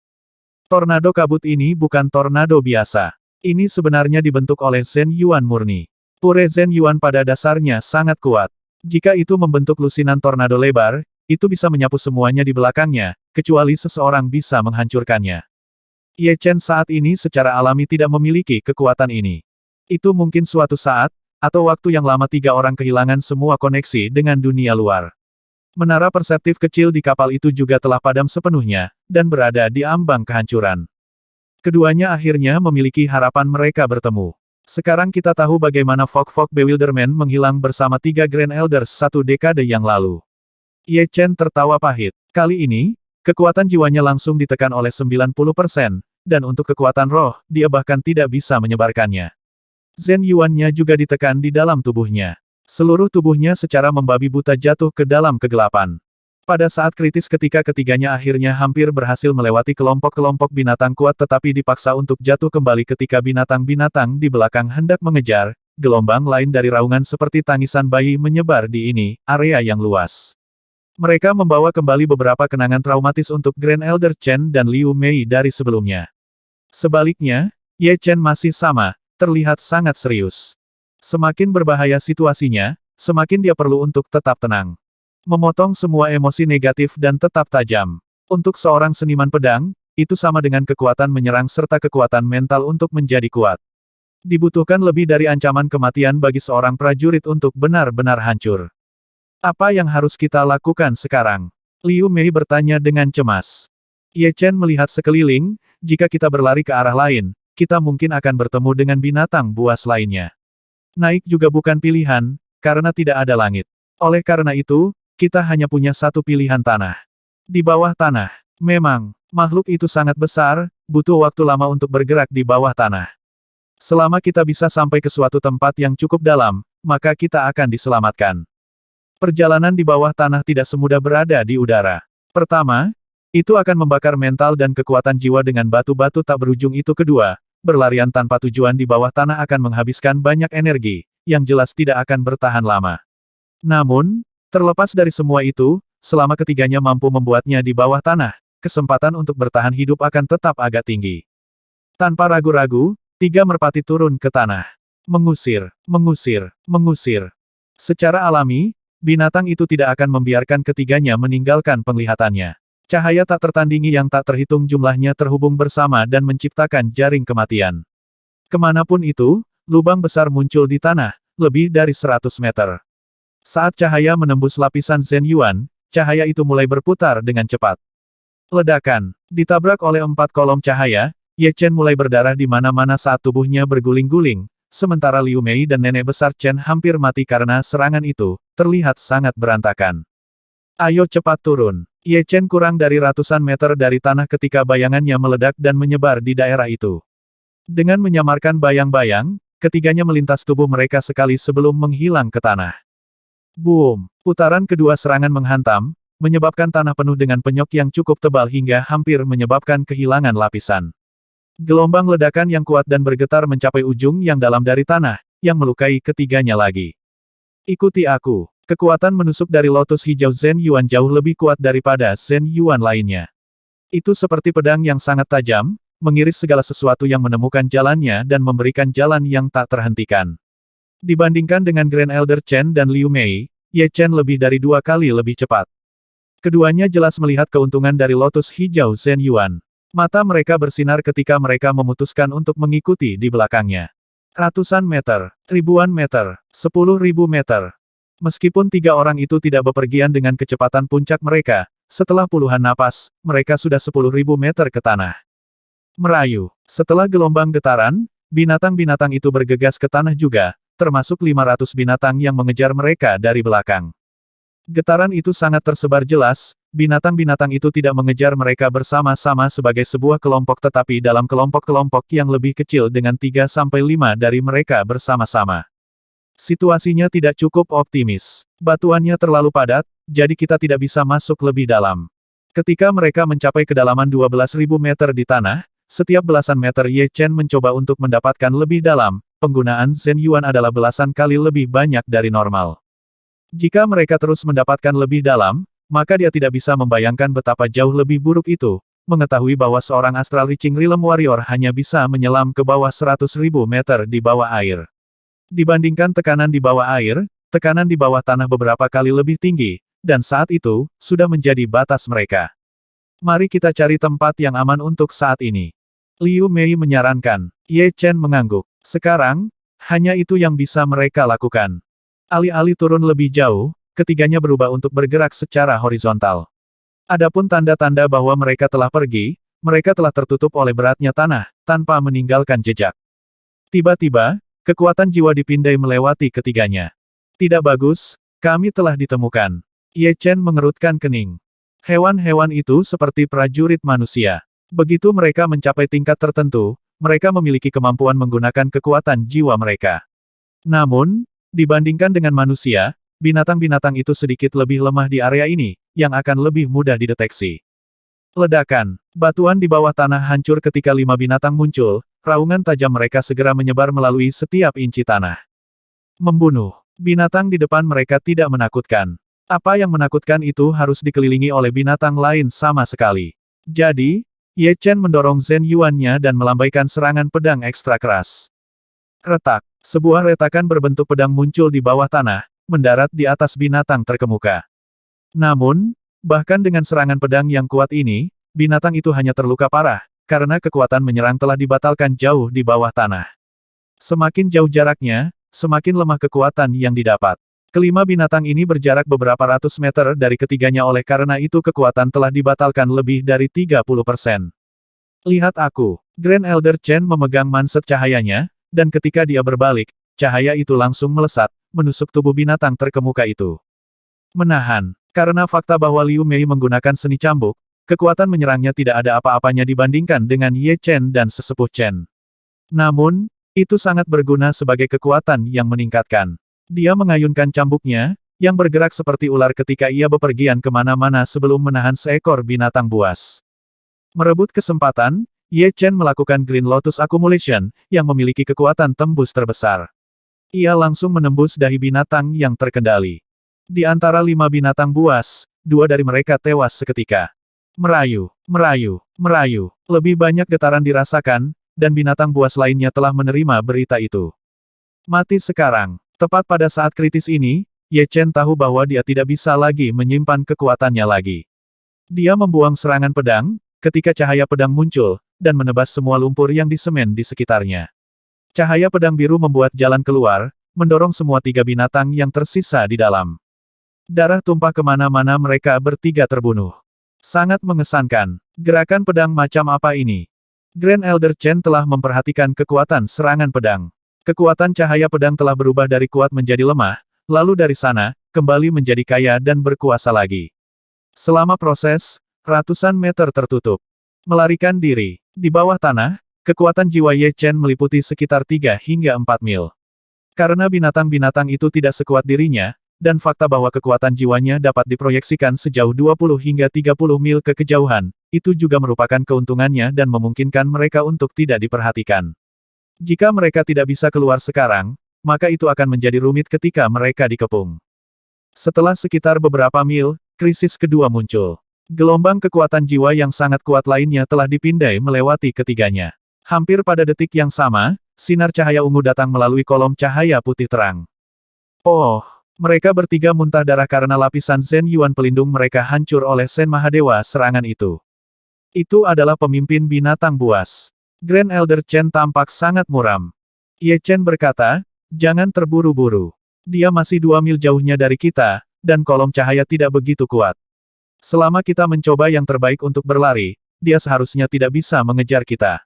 Tornado kabut ini bukan tornado biasa. Ini sebenarnya dibentuk oleh Zhen Yuan murni. Pure Zhen Yuan pada dasarnya sangat kuat. Jika itu membentuk lusinan tornado lebar, itu bisa menyapu semuanya di belakangnya, kecuali seseorang bisa menghancurkannya. Ye Chen saat ini secara alami tidak memiliki kekuatan ini. Itu mungkin suatu saat, atau waktu yang lama 3 orang kehilangan semua koneksi dengan dunia luar. Menara perseptif kecil di kapal itu juga telah padam sepenuhnya, dan berada di ambang kehancuran. Keduanya akhirnya memiliki harapan mereka bertemu. Sekarang kita tahu bagaimana Fog Bewilderment menghilang bersama 3 Grand Elders 1 dekade yang lalu. Ye Chen tertawa pahit. Kali ini, kekuatan jiwanya langsung ditekan oleh 90%, dan untuk kekuatan roh, dia bahkan tidak bisa menyebarkannya. Zhen Yuan-nya juga ditekan di dalam tubuhnya. Seluruh tubuhnya secara membabi buta jatuh ke dalam kegelapan. Pada saat kritis ketika ketiganya akhirnya hampir berhasil melewati kelompok-kelompok binatang kuat tetapi dipaksa untuk jatuh kembali ketika binatang-binatang di belakang hendak mengejar, gelombang lain dari raungan seperti tangisan bayi menyebar di ini, area yang luas. Mereka membawa kembali beberapa kenangan traumatis untuk Grand Elder Chen dan Liu Mei dari sebelumnya. Sebaliknya, Ye Chen masih sama, terlihat sangat serius. Semakin berbahaya situasinya, semakin dia perlu untuk tetap tenang. Memotong semua emosi negatif dan tetap tajam. Untuk seorang seniman pedang, itu sama dengan kekuatan menyerang serta kekuatan mental untuk menjadi kuat. Dibutuhkan lebih dari ancaman kematian bagi seorang prajurit untuk benar-benar hancur. Apa yang harus kita lakukan sekarang? Liu Mei bertanya dengan cemas. Ye Chen melihat sekeliling, jika kita berlari ke arah lain, kita mungkin akan bertemu dengan binatang buas lainnya. Naik juga bukan pilihan, karena tidak ada langit. Oleh karena itu, kita hanya punya satu pilihan tanah. Di bawah tanah. Memang, makhluk itu sangat besar, butuh waktu lama untuk bergerak di bawah tanah. Selama kita bisa sampai ke suatu tempat yang cukup dalam, maka kita akan diselamatkan. Perjalanan di bawah tanah tidak semudah berada di udara. Pertama, itu akan membakar mental dan kekuatan jiwa dengan batu-batu tak berujung itu. Kedua, berlarian tanpa tujuan di bawah tanah akan menghabiskan banyak energi, yang jelas tidak akan bertahan lama. Namun, terlepas dari semua itu, selama ketiganya mampu membuatnya di bawah tanah, kesempatan untuk bertahan hidup akan tetap agak tinggi. Tanpa ragu-ragu, 3 merpati turun ke tanah. Mengusir, mengusir, mengusir. Secara alami, binatang itu tidak akan membiarkan ketiganya meninggalkan penglihatannya. Cahaya tak tertandingi yang tak terhitung jumlahnya terhubung bersama dan menciptakan jaring kematian. Kemanapun itu, lubang besar muncul di tanah, lebih dari 100 meter. Saat cahaya menembus lapisan Zhen Yuan, cahaya itu mulai berputar dengan cepat. Ledakan, ditabrak oleh 4 kolom cahaya, Ye Chen mulai berdarah di mana-mana saat tubuhnya berguling-guling, sementara Liu Mei dan nenek besar Chen hampir mati karena serangan itu, terlihat sangat berantakan. Ayo cepat turun. Ye Chen kurang dari ratusan meter dari tanah ketika bayangannya meledak dan menyebar di daerah itu. Dengan menyamarkan bayang-bayang, ketiganya melintas tubuh mereka sekali sebelum menghilang ke tanah. Boom! Putaran kedua serangan menghantam, menyebabkan tanah penuh dengan penyok yang cukup tebal hingga hampir menyebabkan kehilangan lapisan. Gelombang ledakan yang kuat dan bergetar mencapai ujung yang dalam dari tanah, yang melukai ketiganya lagi. Ikuti aku. Kekuatan menusuk dari lotus hijau Zhen Yuan jauh lebih kuat daripada Zhen Yuan lainnya. Itu seperti pedang yang sangat tajam, mengiris segala sesuatu yang menemukan jalannya dan memberikan jalan yang tak terhentikan. Dibandingkan dengan Grand Elder Chen dan Liu Mei, Ye Chen lebih dari 2 kali lebih cepat. Keduanya jelas melihat keuntungan dari lotus hijau Zhen Yuan. Mata mereka bersinar ketika mereka memutuskan untuk mengikuti di belakangnya. Ratusan meter, ribuan meter, 10.000 meter. Meskipun 3 orang itu tidak bepergian dengan kecepatan puncak mereka, setelah puluhan napas, mereka sudah 10.000 meter ke tanah. Merayu. Setelah gelombang getaran, binatang-binatang itu bergegas ke tanah juga, termasuk 500 binatang yang mengejar mereka dari belakang. Getaran itu sangat tersebar jelas, binatang-binatang itu tidak mengejar mereka bersama-sama sebagai sebuah kelompok tetapi dalam kelompok-kelompok yang lebih kecil dengan 3-5 dari mereka bersama-sama. Situasinya tidak cukup optimis. Batuannya terlalu padat, jadi kita tidak bisa masuk lebih dalam. Ketika mereka mencapai kedalaman 12.000 meter di tanah, setiap belasan meter Ye Chen mencoba untuk mendapatkan lebih dalam, penggunaan Zhen Yuan adalah belasan kali lebih banyak dari normal. Jika mereka terus mendapatkan lebih dalam, maka dia tidak bisa membayangkan betapa jauh lebih buruk itu, mengetahui bahwa seorang Astral Reaching Realm Warrior hanya bisa menyelam ke bawah 100.000 meter di bawah air. Dibandingkan tekanan di bawah air, tekanan di bawah tanah beberapa kali lebih tinggi, dan saat itu, sudah menjadi batas mereka. Mari kita cari tempat yang aman untuk saat ini. Liu Mei menyarankan. Ye Chen mengangguk. Sekarang, hanya itu yang bisa mereka lakukan. Alih-alih turun lebih jauh, ketiganya berubah untuk bergerak secara horizontal. Adapun tanda-tanda bahwa mereka telah pergi, mereka telah tertutup oleh beratnya tanah, tanpa meninggalkan jejak. Tiba-tiba, kekuatan jiwa dipindai melewati ketiganya. Tidak bagus, kami telah ditemukan. Ye Chen mengerutkan kening. Hewan-hewan itu seperti prajurit manusia. Begitu mereka mencapai tingkat tertentu, mereka memiliki kemampuan menggunakan kekuatan jiwa mereka. Namun, dibandingkan dengan manusia, binatang-binatang itu sedikit lebih lemah di area ini, yang akan lebih mudah dideteksi. Ledakan. Batuan di bawah tanah hancur ketika 5 binatang muncul, raungan tajam mereka segera menyebar melalui setiap inci tanah. Membunuh. Binatang di depan mereka tidak menakutkan. Apa yang menakutkan itu harus dikelilingi oleh binatang lain sama sekali. Jadi, Ye Chen mendorong Zhen Yuan-nya dan melambaikan serangan pedang ekstra keras. Retak. Sebuah retakan berbentuk pedang muncul di bawah tanah, mendarat di atas binatang terkemuka. Namun, bahkan dengan serangan pedang yang kuat ini, binatang itu hanya terluka parah, karena kekuatan menyerang telah dibatalkan jauh di bawah tanah. Semakin jauh jaraknya, semakin lemah kekuatan yang didapat. Kelima binatang ini berjarak beberapa ratus meter dari ketiganya oleh karena itu kekuatan telah dibatalkan lebih dari 30%. Lihat aku. Grand Elder Chen memegang manset cahayanya, dan ketika dia berbalik, cahaya itu langsung melesat, menusuk tubuh binatang terkemuka itu. Menahan. Karena fakta bahwa Liu Mei menggunakan seni cambuk, kekuatan menyerangnya tidak ada apa-apanya dibandingkan dengan Ye Chen dan sesepuh Chen. Namun, itu sangat berguna sebagai kekuatan yang meningkatkan. Dia mengayunkan cambuknya, yang bergerak seperti ular ketika ia bepergian kemana-mana sebelum menahan seekor binatang buas. Merebut kesempatan, Ye Chen melakukan Green Lotus Accumulation, yang memiliki kekuatan tembus terbesar. Ia langsung menembus dahi binatang yang terkendali. Di antara 5 binatang buas, 2 dari mereka tewas seketika. Merayu, merayu, merayu. Lebih banyak getaran dirasakan, dan binatang buas lainnya telah menerima berita itu. Mati sekarang. Tepat pada saat kritis ini, Ye Chen tahu bahwa dia tidak bisa lagi menyimpan kekuatannya lagi. Dia membuang serangan pedang, ketika cahaya pedang muncul, dan menebas semua lumpur yang disemen di sekitarnya. Cahaya pedang biru membuat jalan keluar, mendorong semua 3 binatang yang tersisa di dalam. Darah tumpah kemana-mana mereka bertiga terbunuh. Sangat mengesankan. Gerakan pedang macam apa ini? Grand Elder Chen telah memperhatikan kekuatan serangan pedang. Kekuatan cahaya pedang telah berubah dari kuat menjadi lemah, lalu dari sana, kembali menjadi kaya dan berkuasa lagi. Selama proses, ratusan meter tertutup. Melarikan diri. Di bawah tanah, kekuatan jiwa Ye Chen meliputi sekitar 3 hingga 4 mil. Karena binatang-binatang itu tidak sekuat dirinya, dan fakta bahwa kekuatan jiwanya dapat diproyeksikan sejauh 20 hingga 30 mil ke kejauhan, itu juga merupakan keuntungannya dan memungkinkan mereka untuk tidak diperhatikan. Jika mereka tidak bisa keluar sekarang, maka itu akan menjadi rumit ketika mereka dikepung. Setelah sekitar beberapa mil, krisis kedua muncul. Gelombang kekuatan jiwa yang sangat kuat lainnya telah dipindai melewati ketiganya. Hampir pada detik yang sama, sinar cahaya ungu datang melalui kolom cahaya putih terang. Oh, mereka bertiga muntah darah karena lapisan Zhen Yuan pelindung mereka hancur oleh Sen Mahadewa serangan itu. Itu adalah pemimpin binatang buas. Grand Elder Chen tampak sangat muram. Ye Chen berkata, jangan terburu-buru. Dia masih 2 mil jauhnya dari kita, dan kolom cahaya tidak begitu kuat. Selama kita mencoba yang terbaik untuk berlari, dia seharusnya tidak bisa mengejar kita.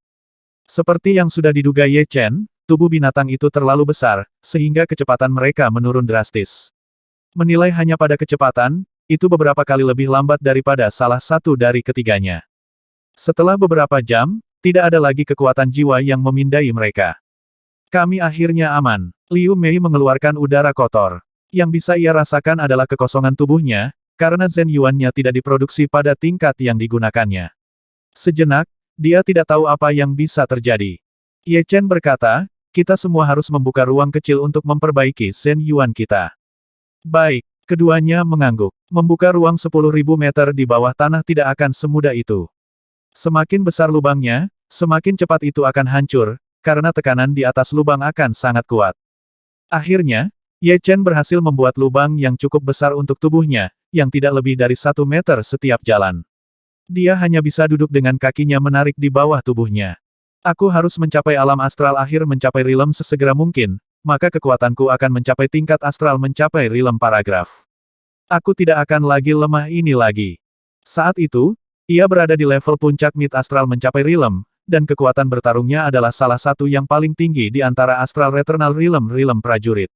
Seperti yang sudah diduga Ye Chen, tubuh binatang itu terlalu besar, sehingga kecepatan mereka menurun drastis. Menilai hanya pada kecepatan, itu beberapa kali lebih lambat daripada salah satu dari ketiganya. Setelah beberapa jam, tidak ada lagi kekuatan jiwa yang memindai mereka. Kami akhirnya aman. Liu Mei mengeluarkan udara kotor. Yang bisa ia rasakan adalah kekosongan tubuhnya, karena Zhen Yuan-nya tidak diproduksi pada tingkat yang digunakannya. Sejenak, dia tidak tahu apa yang bisa terjadi. Ye Chen berkata, kita semua harus membuka ruang kecil untuk memperbaiki Zhen Yuan kita. Baik, keduanya mengangguk. Membuka ruang 10.000 meter di bawah tanah tidak akan semudah itu. Semakin besar lubangnya, semakin cepat itu akan hancur, karena tekanan di atas lubang akan sangat kuat. Akhirnya, Ye Chen berhasil membuat lubang yang cukup besar untuk tubuhnya, yang tidak lebih dari 1 meter setiap jalan. Dia hanya bisa duduk dengan kakinya menarik di bawah tubuhnya. Aku harus mencapai alam astral akhir mencapai rilem sesegera mungkin, maka kekuatanku akan mencapai tingkat astral mencapai rilem paragraf. Aku tidak akan lagi lemah ini lagi. Saat itu, ia berada di level puncak mid astral mencapai rilem, dan kekuatan bertarungnya adalah salah satu yang paling tinggi di antara astral returnal rilem prajurit.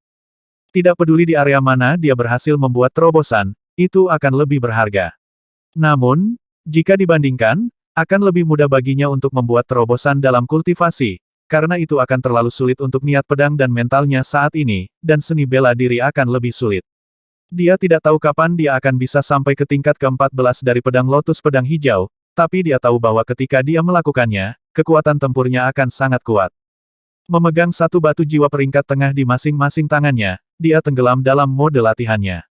Tidak peduli di area mana dia berhasil membuat terobosan, itu akan lebih berharga. Namun, jika dibandingkan, akan lebih mudah baginya untuk membuat terobosan dalam kultivasi, karena itu akan terlalu sulit untuk niat pedang dan mentalnya saat ini, dan seni bela diri akan lebih sulit. Dia tidak tahu kapan dia akan bisa sampai ke tingkat ke-14 dari pedang lotus pedang hijau, tapi dia tahu bahwa ketika dia melakukannya, kekuatan tempurnya akan sangat kuat. Memegang satu batu jiwa peringkat tengah di masing-masing tangannya, dia tenggelam dalam mode latihannya.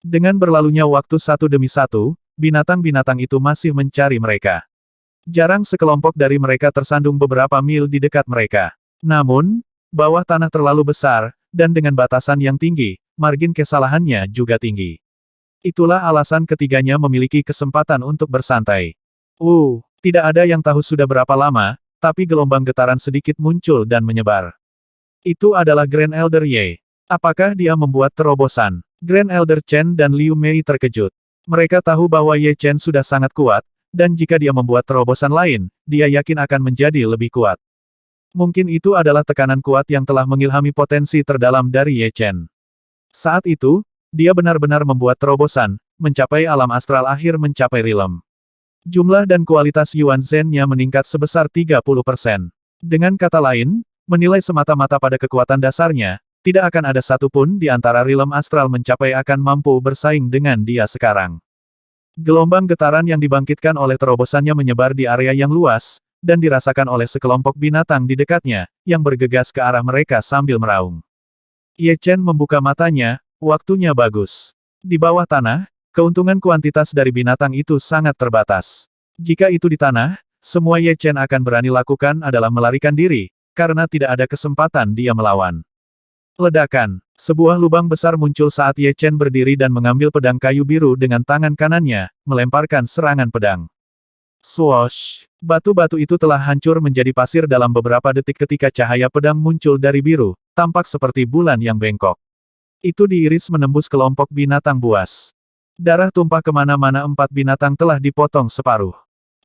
Dengan berlalunya waktu satu demi satu, binatang-binatang itu masih mencari mereka. Jarang sekelompok dari mereka tersandung beberapa mil di dekat mereka. Namun, bawah tanah terlalu besar, dan dengan batasan yang tinggi, margin kesalahannya juga tinggi. Itulah alasan ketiganya memiliki kesempatan untuk bersantai. Tidak ada yang tahu sudah berapa lama, tapi gelombang getaran sedikit muncul dan menyebar. Itu adalah Grand Elder Ye. Apakah dia membuat terobosan? Grand Elder Chen dan Liu Mei terkejut. Mereka tahu bahwa Ye Chen sudah sangat kuat, dan jika dia membuat terobosan lain, dia yakin akan menjadi lebih kuat. Mungkin itu adalah tekanan kuat yang telah mengilhami potensi terdalam dari Ye Chen. Saat itu, dia benar-benar membuat terobosan, mencapai alam astral akhir mencapai rilem. Jumlah dan kualitas Yuan Zhen-nya meningkat sebesar 30%. Dengan kata lain, menilai semata-mata pada kekuatan dasarnya, tidak akan ada satupun di antara rilem astral mencapai akan mampu bersaing dengan dia sekarang. Gelombang getaran yang dibangkitkan oleh terobosannya menyebar di area yang luas, dan dirasakan oleh sekelompok binatang di dekatnya, yang bergegas ke arah mereka sambil meraung. Ye Chen membuka matanya, waktunya bagus. Di bawah tanah, keuntungan kuantitas dari binatang itu sangat terbatas. Jika itu di tanah, semua Ye Chen akan berani lakukan adalah melarikan diri, karena tidak ada kesempatan dia melawan. Ledakan. Sebuah lubang besar muncul saat Ye Chen berdiri dan mengambil pedang kayu biru dengan tangan kanannya, melemparkan serangan pedang. Swoosh! Batu-batu itu telah hancur menjadi pasir dalam beberapa detik ketika cahaya pedang muncul dari biru, tampak seperti bulan yang bengkok. Itu diiris menembus kelompok binatang buas. Darah tumpah kemana-mana 4 binatang telah dipotong separuh.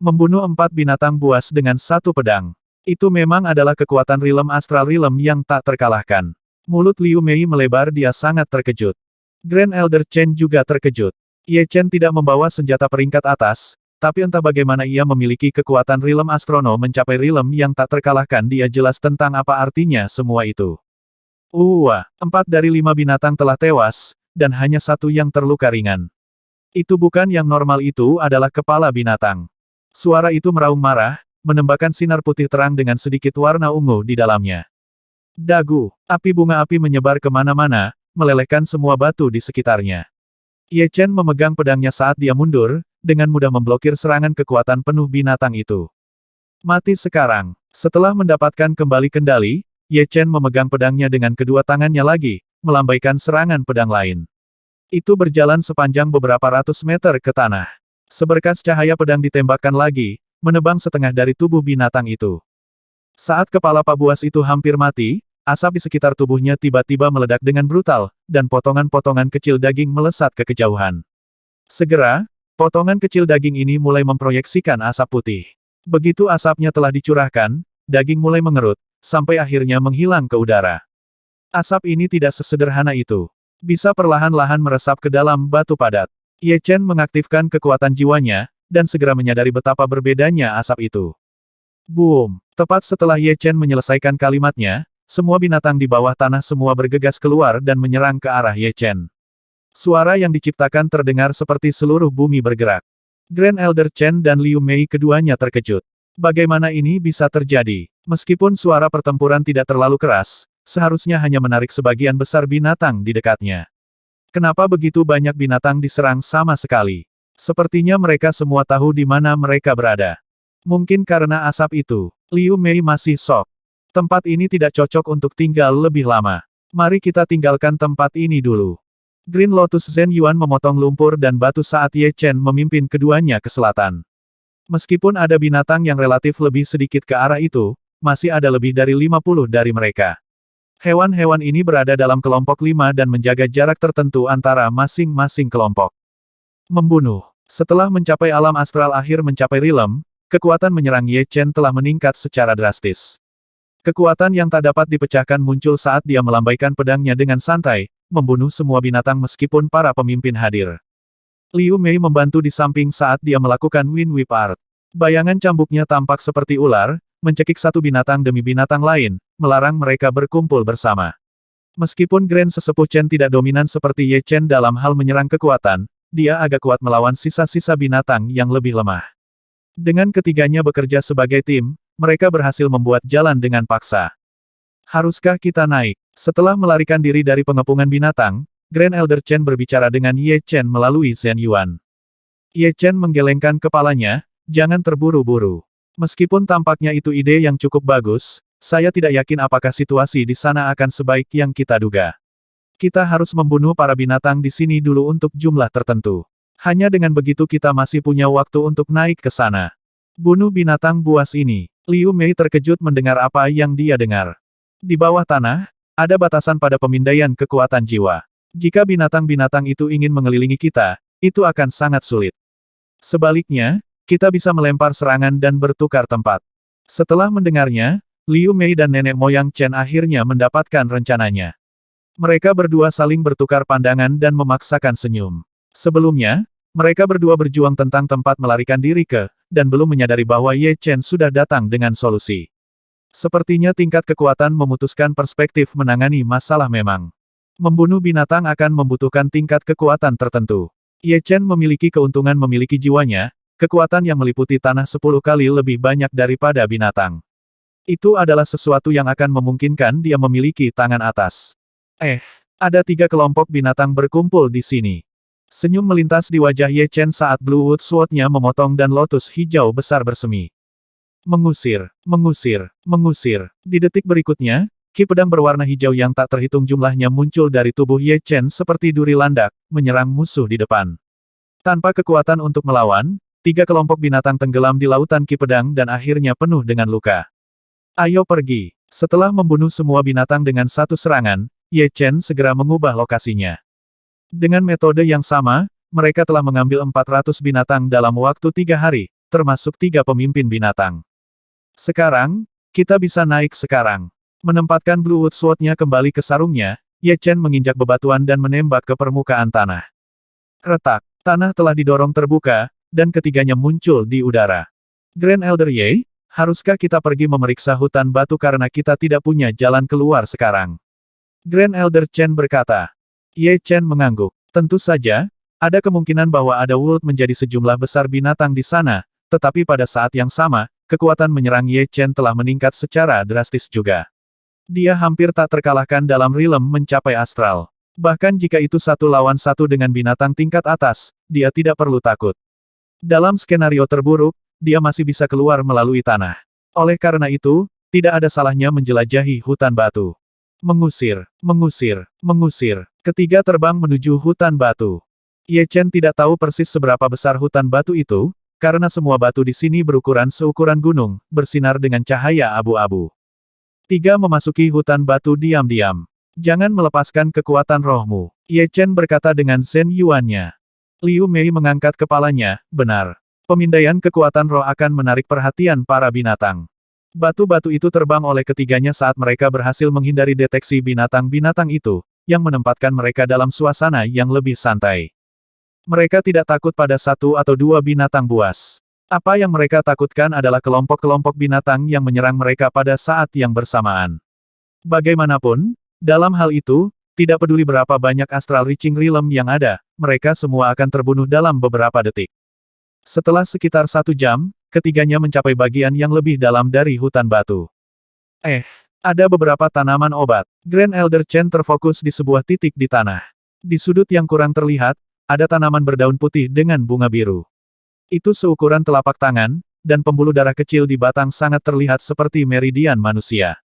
Membunuh 4 binatang buas dengan satu pedang. Itu memang adalah kekuatan rilem astral rilem yang tak terkalahkan. Mulut Liu Mei melebar dia sangat terkejut. Grand Elder Chen juga terkejut. Ye Chen tidak membawa senjata peringkat atas, tapi entah bagaimana ia memiliki kekuatan rilem astrono mencapai rilem yang tak terkalahkan dia jelas tentang apa artinya semua itu. 4 dari 5 binatang telah tewas, dan hanya satu yang terluka ringan. Itu bukan yang normal itu adalah kepala binatang. Suara itu meraung marah, menembakkan sinar putih terang dengan sedikit warna ungu di dalamnya. Dagu, api bunga api menyebar kemana-mana, melelehkan semua batu di sekitarnya. Ye Chen memegang pedangnya saat dia mundur, dengan mudah memblokir serangan kekuatan penuh binatang itu. Mati sekarang. Setelah mendapatkan kembali kendali, Ye Chen memegang pedangnya dengan kedua tangannya lagi, melambaikan serangan pedang lain. Itu berjalan sepanjang beberapa ratus meter ke tanah. Seberkas cahaya pedang ditembakkan lagi, menebang setengah dari tubuh binatang itu. Saat kepala Pak Buas itu hampir mati, asap di sekitar tubuhnya tiba-tiba meledak dengan brutal, dan potongan-potongan kecil daging melesat ke kejauhan. Segera, potongan kecil daging ini mulai memproyeksikan asap putih. Begitu asapnya telah dicurahkan, daging mulai mengerut, sampai akhirnya menghilang ke udara. Asap ini tidak sesederhana itu. Bisa perlahan-lahan meresap ke dalam batu padat. Ye Chen mengaktifkan kekuatan jiwanya, dan segera menyadari betapa berbedanya asap itu. Boom! Tepat setelah Ye Chen menyelesaikan kalimatnya, semua binatang di bawah tanah semua bergegas keluar dan menyerang ke arah Ye Chen. Suara yang diciptakan terdengar seperti seluruh bumi bergerak. Grand Elder Chen dan Liu Mei keduanya terkejut. Bagaimana ini bisa terjadi? Meskipun suara pertempuran tidak terlalu keras, seharusnya hanya menarik sebagian besar binatang di dekatnya. Kenapa begitu banyak binatang diserang sama sekali? Sepertinya mereka semua tahu di mana mereka berada. Mungkin karena asap itu. Liu Mei masih shock. Tempat ini tidak cocok untuk tinggal lebih lama. Mari kita tinggalkan tempat ini dulu. Green Lotus Zhen Yuan memotong lumpur dan batu saat Ye Chen memimpin keduanya ke selatan. Meskipun ada binatang yang relatif lebih sedikit ke arah itu, masih ada lebih dari 50 dari mereka. Hewan-hewan ini berada dalam kelompok 5 dan menjaga jarak tertentu antara masing-masing kelompok. Membunuh. Setelah mencapai alam astral akhir mencapai rilem, kekuatan menyerang Ye Chen telah meningkat secara drastis. Kekuatan yang tak dapat dipecahkan muncul saat dia melambaikan pedangnya dengan santai, membunuh semua binatang meskipun para pemimpin hadir. Liu Mei membantu di samping saat dia melakukan Wind Whip Art. Bayangan cambuknya tampak seperti ular, mencekik satu binatang demi binatang lain, melarang mereka berkumpul bersama. Meskipun Grand Sesepuh Chen tidak dominan seperti Ye Chen dalam hal menyerang kekuatan, dia agak kuat melawan sisa-sisa binatang yang lebih lemah. Dengan ketiganya bekerja sebagai tim, mereka berhasil membuat jalan dengan paksa. Haruskah kita naik? Setelah melarikan diri dari pengepungan binatang, Grand Elder Chen berbicara dengan Ye Chen melalui Zhen Yuan. Ye Chen menggelengkan kepalanya, jangan terburu-buru. Meskipun tampaknya itu ide yang cukup bagus, saya tidak yakin apakah situasi di sana akan sebaik yang kita duga. Kita harus membunuh para binatang di sini dulu untuk jumlah tertentu. Hanya dengan begitu kita masih punya waktu untuk naik ke sana. Bunuh binatang buas ini. Liu Mei terkejut mendengar apa yang dia dengar. Di bawah tanah, ada batasan pada pemindaian kekuatan jiwa. Jika binatang-binatang itu ingin mengelilingi kita, itu akan sangat sulit. Sebaliknya, kita bisa melempar serangan dan bertukar tempat. Setelah mendengarnya, Liu Mei dan nenek moyang Chen akhirnya mendapatkan rencananya. Mereka berdua saling bertukar pandangan dan memaksakan senyum. Sebelumnya, mereka berdua berjuang tentang tempat melarikan diri ke, dan belum menyadari bahwa Ye Chen sudah datang dengan solusi. Sepertinya tingkat kekuatan memutuskan perspektif menangani masalah memang. Membunuh binatang akan membutuhkan tingkat kekuatan tertentu. Ye Chen memiliki keuntungan memiliki jiwanya, kekuatan yang meliputi tanah 10 kali lebih banyak daripada binatang. Itu adalah sesuatu yang akan memungkinkan dia memiliki tangan atas. Ada 3 kelompok binatang berkumpul di sini. Senyum melintas di wajah Ye Chen saat Blue Wood Sword-nya memotong dan lotus hijau besar bersemi. Mengusir, mengusir, mengusir. Di detik berikutnya, ki pedang berwarna hijau yang tak terhitung jumlahnya muncul dari tubuh Ye Chen seperti duri landak, menyerang musuh di depan. Tanpa kekuatan untuk melawan, 3 kelompok binatang tenggelam di lautan ki pedang dan akhirnya penuh dengan luka. Ayo pergi. Setelah membunuh semua binatang dengan satu serangan, Ye Chen segera mengubah lokasinya. Dengan metode yang sama, mereka telah mengambil 400 binatang dalam waktu 3 hari, termasuk 3 pemimpin binatang. Sekarang, kita bisa naik sekarang. Menempatkan Blue Wood Sword-nya kembali ke sarungnya, Ye Chen menginjak bebatuan dan menembak ke permukaan tanah. Retak, tanah telah didorong terbuka, dan ketiganya muncul di udara. Grand Elder Ye, haruskah kita pergi memeriksa hutan batu karena kita tidak punya jalan keluar sekarang? Grand Elder Chen berkata. Ye Chen mengangguk. Tentu saja, ada kemungkinan bahwa ada Wood menjadi sejumlah besar binatang di sana, tetapi pada saat yang sama, kekuatan menyerang Ye Chen telah meningkat secara drastis juga. Dia hampir tak terkalahkan dalam rilem mencapai astral. Bahkan jika itu 1 lawan 1 dengan binatang tingkat atas, dia tidak perlu takut. Dalam skenario terburuk, dia masih bisa keluar melalui tanah. Oleh karena itu, tidak ada salahnya menjelajahi hutan batu. Mengusir, mengusir, mengusir. Ketiga terbang menuju hutan batu. Ye Chen tidak tahu persis seberapa besar hutan batu itu, karena semua batu di sini berukuran seukuran gunung, bersinar dengan cahaya abu-abu. Tiga memasuki hutan batu diam-diam. Jangan melepaskan kekuatan rohmu. Ye Chen berkata dengan Zhen Yuan-nya. Liu Mei mengangkat kepalanya, benar. Pemindaian kekuatan roh akan menarik perhatian para binatang. Batu-batu itu terbang oleh ketiganya saat mereka berhasil menghindari deteksi binatang-binatang itu, yang menempatkan mereka dalam suasana yang lebih santai. Mereka tidak takut pada satu atau dua binatang buas. Apa yang mereka takutkan adalah kelompok-kelompok binatang yang menyerang mereka pada saat yang bersamaan. Bagaimanapun, dalam hal itu, tidak peduli berapa banyak Astral Reaching Realm yang ada, mereka semua akan terbunuh dalam beberapa detik. Setelah sekitar 1 jam, ketiganya mencapai bagian yang lebih dalam dari hutan batu. Ada beberapa tanaman obat. Grand Elder Chen terfokus di sebuah titik di tanah. Di sudut yang kurang terlihat, ada tanaman berdaun putih dengan bunga biru. Itu seukuran telapak tangan, dan pembuluh darah kecil di batang sangat terlihat seperti meridian manusia.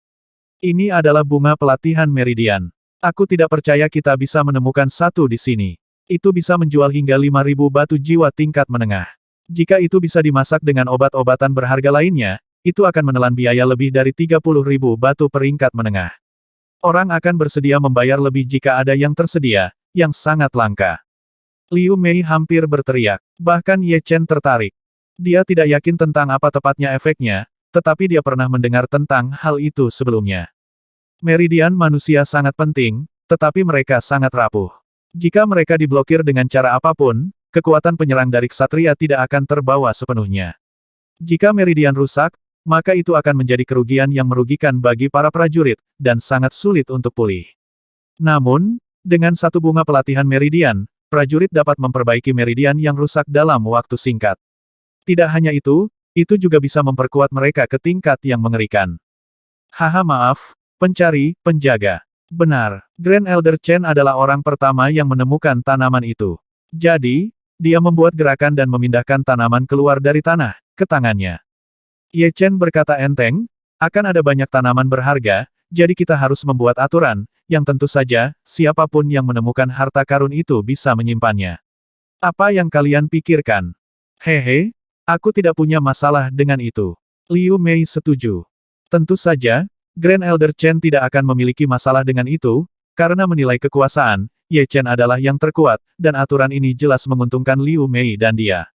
Ini adalah bunga pelatihan meridian. Aku tidak percaya kita bisa menemukan satu di sini. Itu bisa menjual hingga 5.000 batu jiwa tingkat menengah. Jika itu bisa dimasak dengan obat-obatan berharga lainnya, itu akan menelan biaya lebih dari 30.000 batu peringkat menengah. Orang akan bersedia membayar lebih jika ada yang tersedia, yang sangat langka. Liu Mei hampir berteriak. Bahkan Ye Chen tertarik. Dia tidak yakin tentang apa tepatnya efeknya, tetapi dia pernah mendengar tentang hal itu sebelumnya. Meridian manusia sangat penting, tetapi mereka sangat rapuh. Jika mereka diblokir dengan cara apapun, kekuatan penyerang dari ksatria tidak akan terbawa sepenuhnya. Jika meridian rusak, maka itu akan menjadi kerugian yang merugikan bagi para prajurit, dan sangat sulit untuk pulih. Namun, dengan satu bunga pelatihan meridian, prajurit dapat memperbaiki meridian yang rusak dalam waktu singkat. Tidak hanya itu juga bisa memperkuat mereka ke tingkat yang mengerikan. Haha maaf, pencari, penjaga. Benar, Grand Elder Chen adalah orang pertama yang menemukan tanaman itu. Jadi, dia membuat gerakan dan memindahkan tanaman keluar dari tanah, ke tangannya. Ye Chen berkata enteng, akan ada banyak tanaman berharga, jadi kita harus membuat aturan, yang tentu saja, siapapun yang menemukan harta karun itu bisa menyimpannya. Apa yang kalian pikirkan? Hehe, aku tidak punya masalah dengan itu. Liu Mei setuju. Tentu saja, Grand Elder Chen tidak akan memiliki masalah dengan itu, karena menilai kekuasaan, Ye Chen adalah yang terkuat, dan aturan ini jelas menguntungkan Liu Mei dan dia.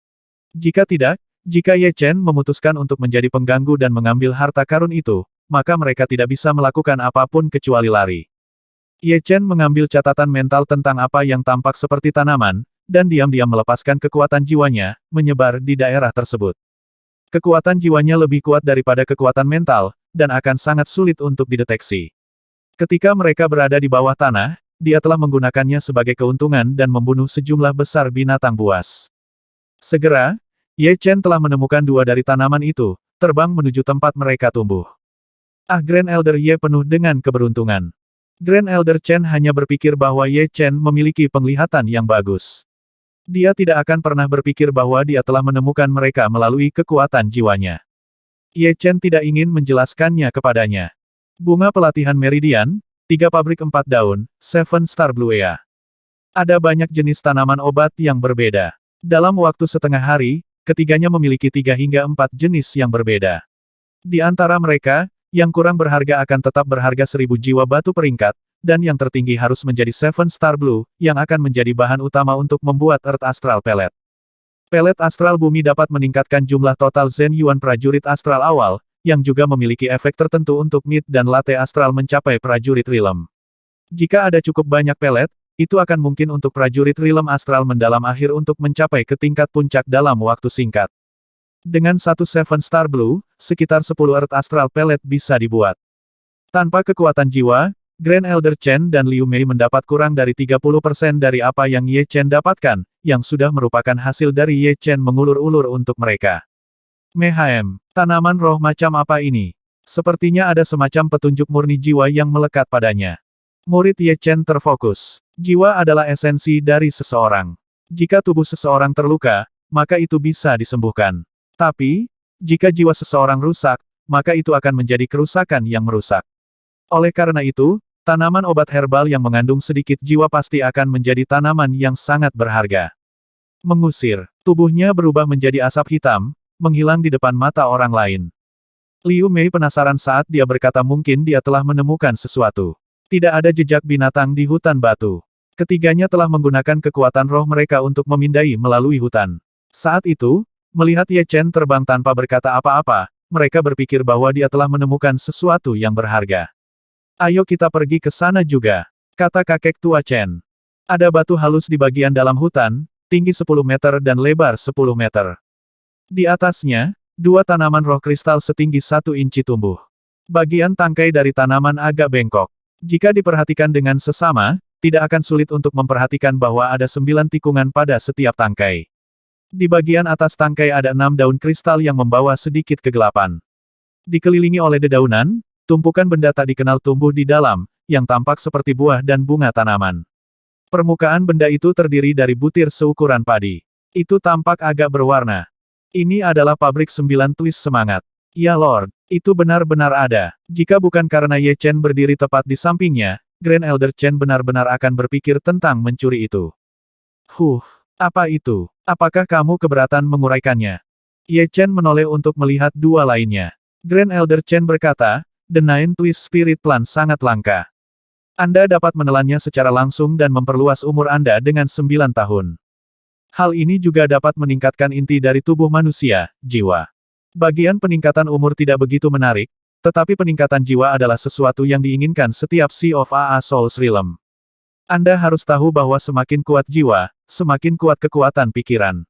Jika tidak, jika Ye Chen memutuskan untuk menjadi pengganggu dan mengambil harta karun itu, maka mereka tidak bisa melakukan apapun kecuali lari. Ye Chen mengambil catatan mental tentang apa yang tampak seperti tanaman, dan diam-diam melepaskan kekuatan jiwanya, menyebar di daerah tersebut. Kekuatan jiwanya lebih kuat daripada kekuatan mental, dan akan sangat sulit untuk dideteksi. Ketika mereka berada di bawah tanah, dia telah menggunakannya sebagai keuntungan dan membunuh sejumlah besar binatang buas. Segera, Ye Chen telah menemukan 2 dari tanaman itu, terbang menuju tempat mereka tumbuh. Grand Elder Ye penuh dengan keberuntungan. Grand Elder Chen hanya berpikir bahwa Ye Chen memiliki penglihatan yang bagus. Dia tidak akan pernah berpikir bahwa dia telah menemukan mereka melalui kekuatan jiwanya. Ye Chen tidak ingin menjelaskannya kepadanya. Bunga pelatihan meridian, 3 pabrik 4 daun, 7 Star Blue Ea. Ada banyak jenis tanaman obat yang berbeda. Dalam waktu setengah hari, ketiganya memiliki 3 hingga 4 jenis yang berbeda. Di antara mereka, yang kurang berharga akan tetap berharga 1000 jiwa batu peringkat, dan yang tertinggi harus menjadi 7 Star Blue, yang akan menjadi bahan utama untuk membuat Earth Astral Pellet. Pelet astral bumi dapat meningkatkan jumlah total Zhen Yuan prajurit astral awal, yang juga memiliki efek tertentu untuk mid dan latte astral mencapai prajurit realm. Jika ada cukup banyak pelet, itu akan mungkin untuk prajurit realm astral mendalam akhir untuk mencapai ke tingkat puncak dalam waktu singkat. Dengan satu 7 Star Blue, sekitar 10 Earth Astral Pellet bisa dibuat. Tanpa kekuatan jiwa, Grand Elder Chen dan Liu Mei mendapat kurang dari 30% dari apa yang Ye Chen dapatkan, yang sudah merupakan hasil dari Ye Chen mengulur-ulur untuk mereka. Tanaman roh macam apa ini? Sepertinya ada semacam petunjuk murni jiwa yang melekat padanya. Murid Ye Chen terfokus. Jiwa adalah esensi dari seseorang. Jika tubuh seseorang terluka, maka itu bisa disembuhkan. Tapi, jika jiwa seseorang rusak, maka itu akan menjadi kerusakan yang merusak. Oleh karena itu, tanaman obat herbal yang mengandung sedikit jiwa pasti akan menjadi tanaman yang sangat berharga. Mengusir, tubuhnya berubah menjadi asap hitam, menghilang di depan mata orang lain. Liu Mei penasaran saat dia berkata mungkin dia telah menemukan sesuatu. Tidak ada jejak binatang di hutan batu. Ketiganya telah menggunakan kekuatan roh mereka untuk memindai melalui hutan. Saat itu, melihat Ye Chen terbang tanpa berkata apa-apa, mereka berpikir bahwa dia telah menemukan sesuatu yang berharga. Ayo kita pergi ke sana juga, kata kakek tua Chen. Ada batu halus di bagian dalam hutan, tinggi 10 meter dan lebar 10 meter. Di atasnya, dua tanaman roh kristal setinggi 1 inci tumbuh. Bagian tangkai dari tanaman agak bengkok. Jika diperhatikan dengan sesama, tidak akan sulit untuk memperhatikan bahwa ada 9 tikungan pada setiap tangkai. Di bagian atas tangkai ada 6 daun kristal yang membawa sedikit kegelapan. Dikelilingi oleh dedaunan, tumpukan benda tak dikenal tumbuh di dalam, yang tampak seperti buah dan bunga tanaman. Permukaan benda itu terdiri dari butir seukuran padi. Itu tampak agak berwarna. Ini adalah pabrik 9 twist semangat. Ya Lord, itu benar-benar ada. Jika bukan karena Ye Chen berdiri tepat di sampingnya, Grand Elder Chen benar-benar akan berpikir tentang mencuri itu. Apa itu? Apakah kamu keberatan menguraikannya? Ye Chen menoleh untuk melihat dua lainnya. Grand Elder Chen berkata, The Nine Twist Spirit Plant sangat langka. Anda dapat menelannya secara langsung dan memperluas umur Anda dengan 9 tahun. Hal ini juga dapat meningkatkan inti dari tubuh manusia, jiwa. Bagian peningkatan umur tidak begitu menarik, tetapi peningkatan jiwa adalah sesuatu yang diinginkan setiap Sea of AA Souls Realm. Anda harus tahu bahwa semakin kuat jiwa, semakin kuat kekuatan pikiran.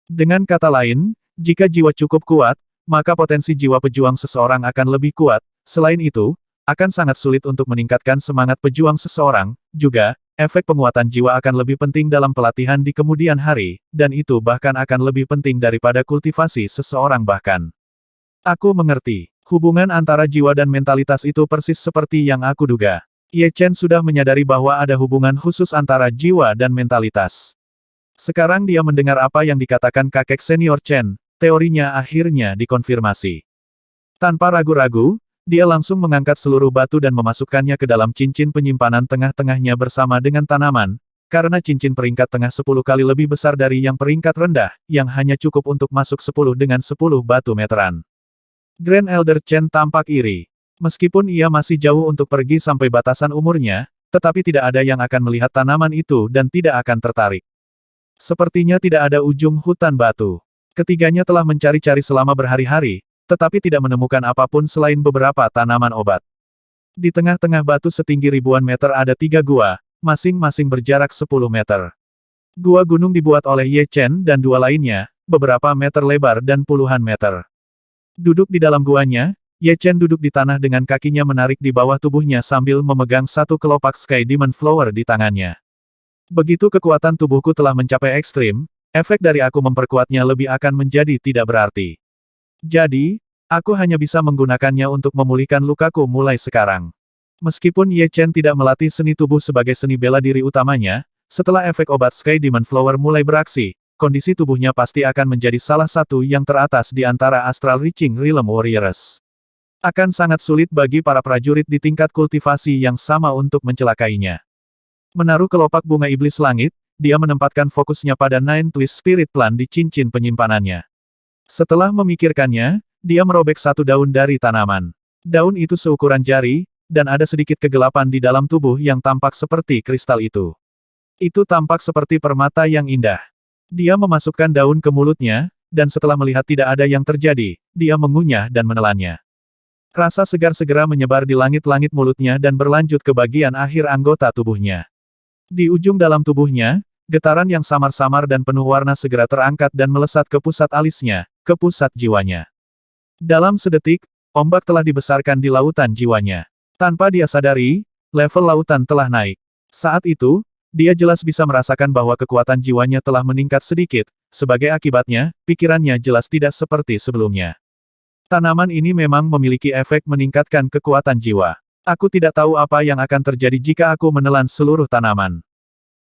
Dengan kata lain, jika jiwa cukup kuat, maka potensi jiwa pejuang seseorang akan lebih kuat. Selain itu, akan sangat sulit untuk meningkatkan semangat pejuang seseorang. Juga, efek penguatan jiwa akan lebih penting dalam pelatihan di kemudian hari, dan itu bahkan akan lebih penting daripada kultivasi seseorang bahkan. Aku mengerti. Hubungan antara jiwa dan mentalitas itu persis seperti yang aku duga. Ye Chen sudah menyadari bahwa ada hubungan khusus antara jiwa dan mentalitas. Sekarang dia mendengar apa yang dikatakan kakek senior Chen, teorinya akhirnya dikonfirmasi. Tanpa ragu-ragu, dia langsung mengangkat seluruh batu dan memasukkannya ke dalam cincin penyimpanan tengah-tengahnya bersama dengan tanaman, karena cincin peringkat tengah 10 kali lebih besar dari yang peringkat rendah, yang hanya cukup untuk masuk 10 dengan 10 batu meteran. Grand Elder Chen tampak iri. Meskipun ia masih jauh untuk pergi sampai batasan umurnya, tetapi tidak ada yang akan melihat tanaman itu dan tidak akan tertarik. Sepertinya tidak ada ujung hutan batu. Ketiganya telah mencari-cari selama berhari-hari, tetapi tidak menemukan apapun selain beberapa tanaman obat. Di tengah-tengah batu setinggi ribuan meter ada 3 gua, masing-masing berjarak 10 meter. Gua gunung dibuat oleh Ye Chen dan dua lainnya, beberapa meter lebar dan puluhan meter. Duduk di dalam guanya, Ye Chen duduk di tanah dengan kakinya menarik di bawah tubuhnya sambil memegang satu kelopak Sky Demon Flower di tangannya. Begitu kekuatan tubuhku telah mencapai ekstrim, efek dari aku memperkuatnya lebih akan menjadi tidak berarti. Jadi, aku hanya bisa menggunakannya untuk memulihkan lukaku mulai sekarang. Meskipun Ye Chen tidak melatih seni tubuh sebagai seni bela diri utamanya, setelah efek obat Sky Demon Flower mulai beraksi, kondisi tubuhnya pasti akan menjadi salah satu yang teratas di antara Astral Reaching Realm Warriors. Akan sangat sulit bagi para prajurit di tingkat kultivasi yang sama untuk mencelakainya. Menaruh kelopak bunga iblis langit, dia menempatkan fokusnya pada Nine Twist Spirit Plant di cincin penyimpanannya. Setelah memikirkannya, dia merobek satu daun dari tanaman. Daun itu seukuran jari, dan ada sedikit kegelapan di dalam tubuh yang tampak seperti kristal itu. Itu tampak seperti permata yang indah. Dia memasukkan daun ke mulutnya, dan setelah melihat tidak ada yang terjadi, dia mengunyah dan menelannya. Rasa segar segera menyebar di langit-langit mulutnya dan berlanjut ke bagian akhir anggota tubuhnya. Di ujung dalam tubuhnya, getaran yang samar-samar dan penuh warna segera terangkat dan melesat ke pusat alisnya, ke pusat jiwanya. Dalam sedetik, ombak telah dibesarkan di lautan jiwanya. Tanpa dia sadari, level lautan telah naik. Saat itu, dia jelas bisa merasakan bahwa kekuatan jiwanya telah meningkat sedikit, sebagai akibatnya, pikirannya jelas tidak seperti sebelumnya. Tanaman ini memang memiliki efek meningkatkan kekuatan jiwa. Aku tidak tahu apa yang akan terjadi jika aku menelan seluruh tanaman.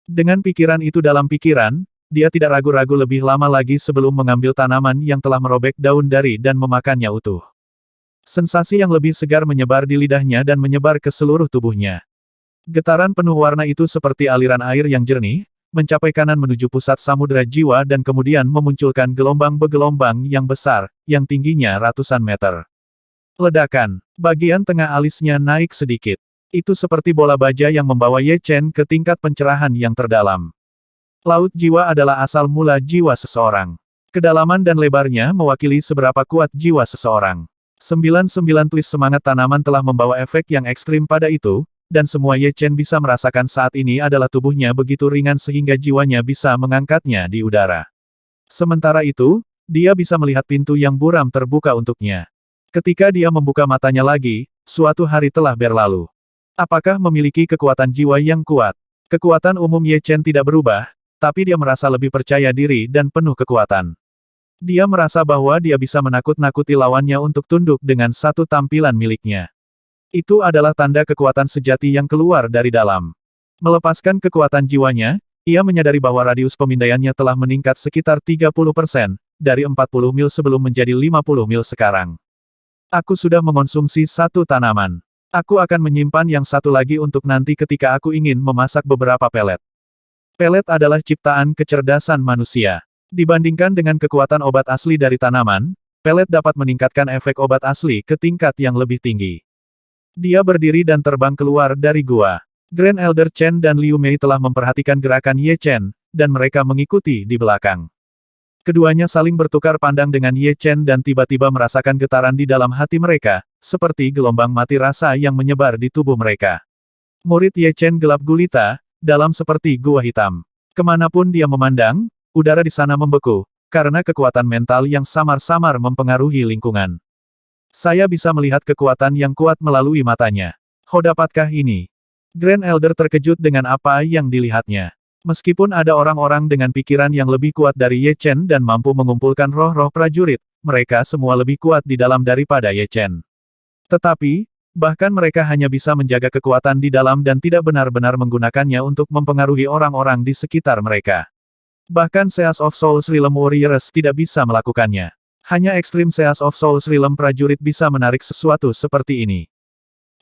Dengan pikiran itu dalam pikiran, dia tidak ragu-ragu lebih lama lagi sebelum mengambil tanaman yang telah merobek daun dari dan memakannya utuh. Sensasi yang lebih segar menyebar di lidahnya dan menyebar ke seluruh tubuhnya. Getaran penuh warna itu seperti aliran air yang jernih, mencapai kanan menuju pusat samudera jiwa dan kemudian memunculkan gelombang bergelombang yang besar, yang tingginya ratusan meter. Ledakan. Bagian tengah alisnya naik sedikit. Itu seperti bola baja yang membawa Ye Chen ke tingkat pencerahan yang terdalam. Laut jiwa adalah asal mula jiwa seseorang. Kedalaman dan lebarnya mewakili seberapa kuat jiwa seseorang. 99 twist semangat tanaman telah membawa efek yang ekstrim pada itu, dan semua Ye Chen bisa merasakan saat ini adalah tubuhnya begitu ringan sehingga jiwanya bisa mengangkatnya di udara. Sementara itu, dia bisa melihat pintu yang buram terbuka untuknya. Ketika dia membuka matanya lagi, suatu hari telah berlalu. Apakah memiliki kekuatan jiwa yang kuat? Kekuatan umum Ye Chen tidak berubah, tapi dia merasa lebih percaya diri dan penuh kekuatan. Dia merasa bahwa dia bisa menakut-nakuti lawannya untuk tunduk dengan satu tampilan miliknya. Itu adalah tanda kekuatan sejati yang keluar dari dalam. Melepaskan kekuatan jiwanya, ia menyadari bahwa radius pemindaiannya telah meningkat sekitar 30%, dari 40 mil sebelum menjadi 50 mil sekarang. Aku sudah mengonsumsi satu tanaman. Aku akan menyimpan yang satu lagi untuk nanti ketika aku ingin memasak beberapa pelet. Pelet adalah ciptaan kecerdasan manusia. Dibandingkan dengan kekuatan obat asli dari tanaman, pelet dapat meningkatkan efek obat asli ke tingkat yang lebih tinggi. Dia berdiri dan terbang keluar dari gua. Grand Elder Chen dan Liu Mei telah memperhatikan gerakan Ye Chen, dan mereka mengikuti di belakang. Keduanya saling bertukar pandang dengan Ye Chen dan tiba-tiba merasakan getaran di dalam hati mereka, seperti gelombang mati rasa yang menyebar di tubuh mereka. Murid Ye Chen gelap gulita, dalam seperti gua hitam. Kemanapun dia memandang, udara di sana membeku, karena kekuatan mental yang samar-samar mempengaruhi lingkungan. Saya bisa melihat kekuatan yang kuat melalui matanya. Ho, dapatkah ini? Grand Elder terkejut dengan apa yang dilihatnya. Meskipun ada orang-orang dengan pikiran yang lebih kuat dari Ye Chen dan mampu mengumpulkan roh-roh prajurit, mereka semua lebih kuat di dalam daripada Ye Chen. Tetapi, bahkan mereka hanya bisa menjaga kekuatan di dalam dan tidak benar-benar menggunakannya untuk mempengaruhi orang-orang di sekitar mereka. Bahkan Seas of Souls Realm Warriors tidak bisa melakukannya. Hanya Extreme Seas of Souls Realm prajurit bisa menarik sesuatu seperti ini.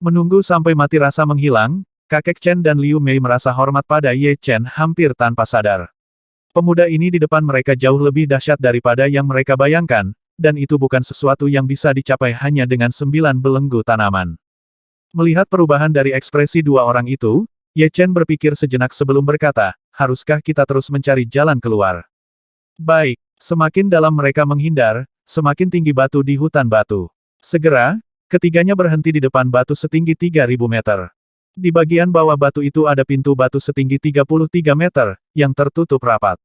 Menunggu sampai mati rasa menghilang, kakek Chen dan Liu Mei merasa hormat pada Ye Chen hampir tanpa sadar. Pemuda ini di depan mereka jauh lebih dahsyat daripada yang mereka bayangkan, dan itu bukan sesuatu yang bisa dicapai hanya dengan 9 belenggu tanaman. Melihat perubahan dari ekspresi dua orang itu, Ye Chen berpikir sejenak sebelum berkata, haruskah kita terus mencari jalan keluar? Baik, semakin dalam mereka menghindar, semakin tinggi batu di hutan batu. Segera, ketiganya berhenti di depan batu setinggi 3000 meter. Di bagian bawah batu itu ada pintu batu setinggi 33 meter, yang tertutup rapat.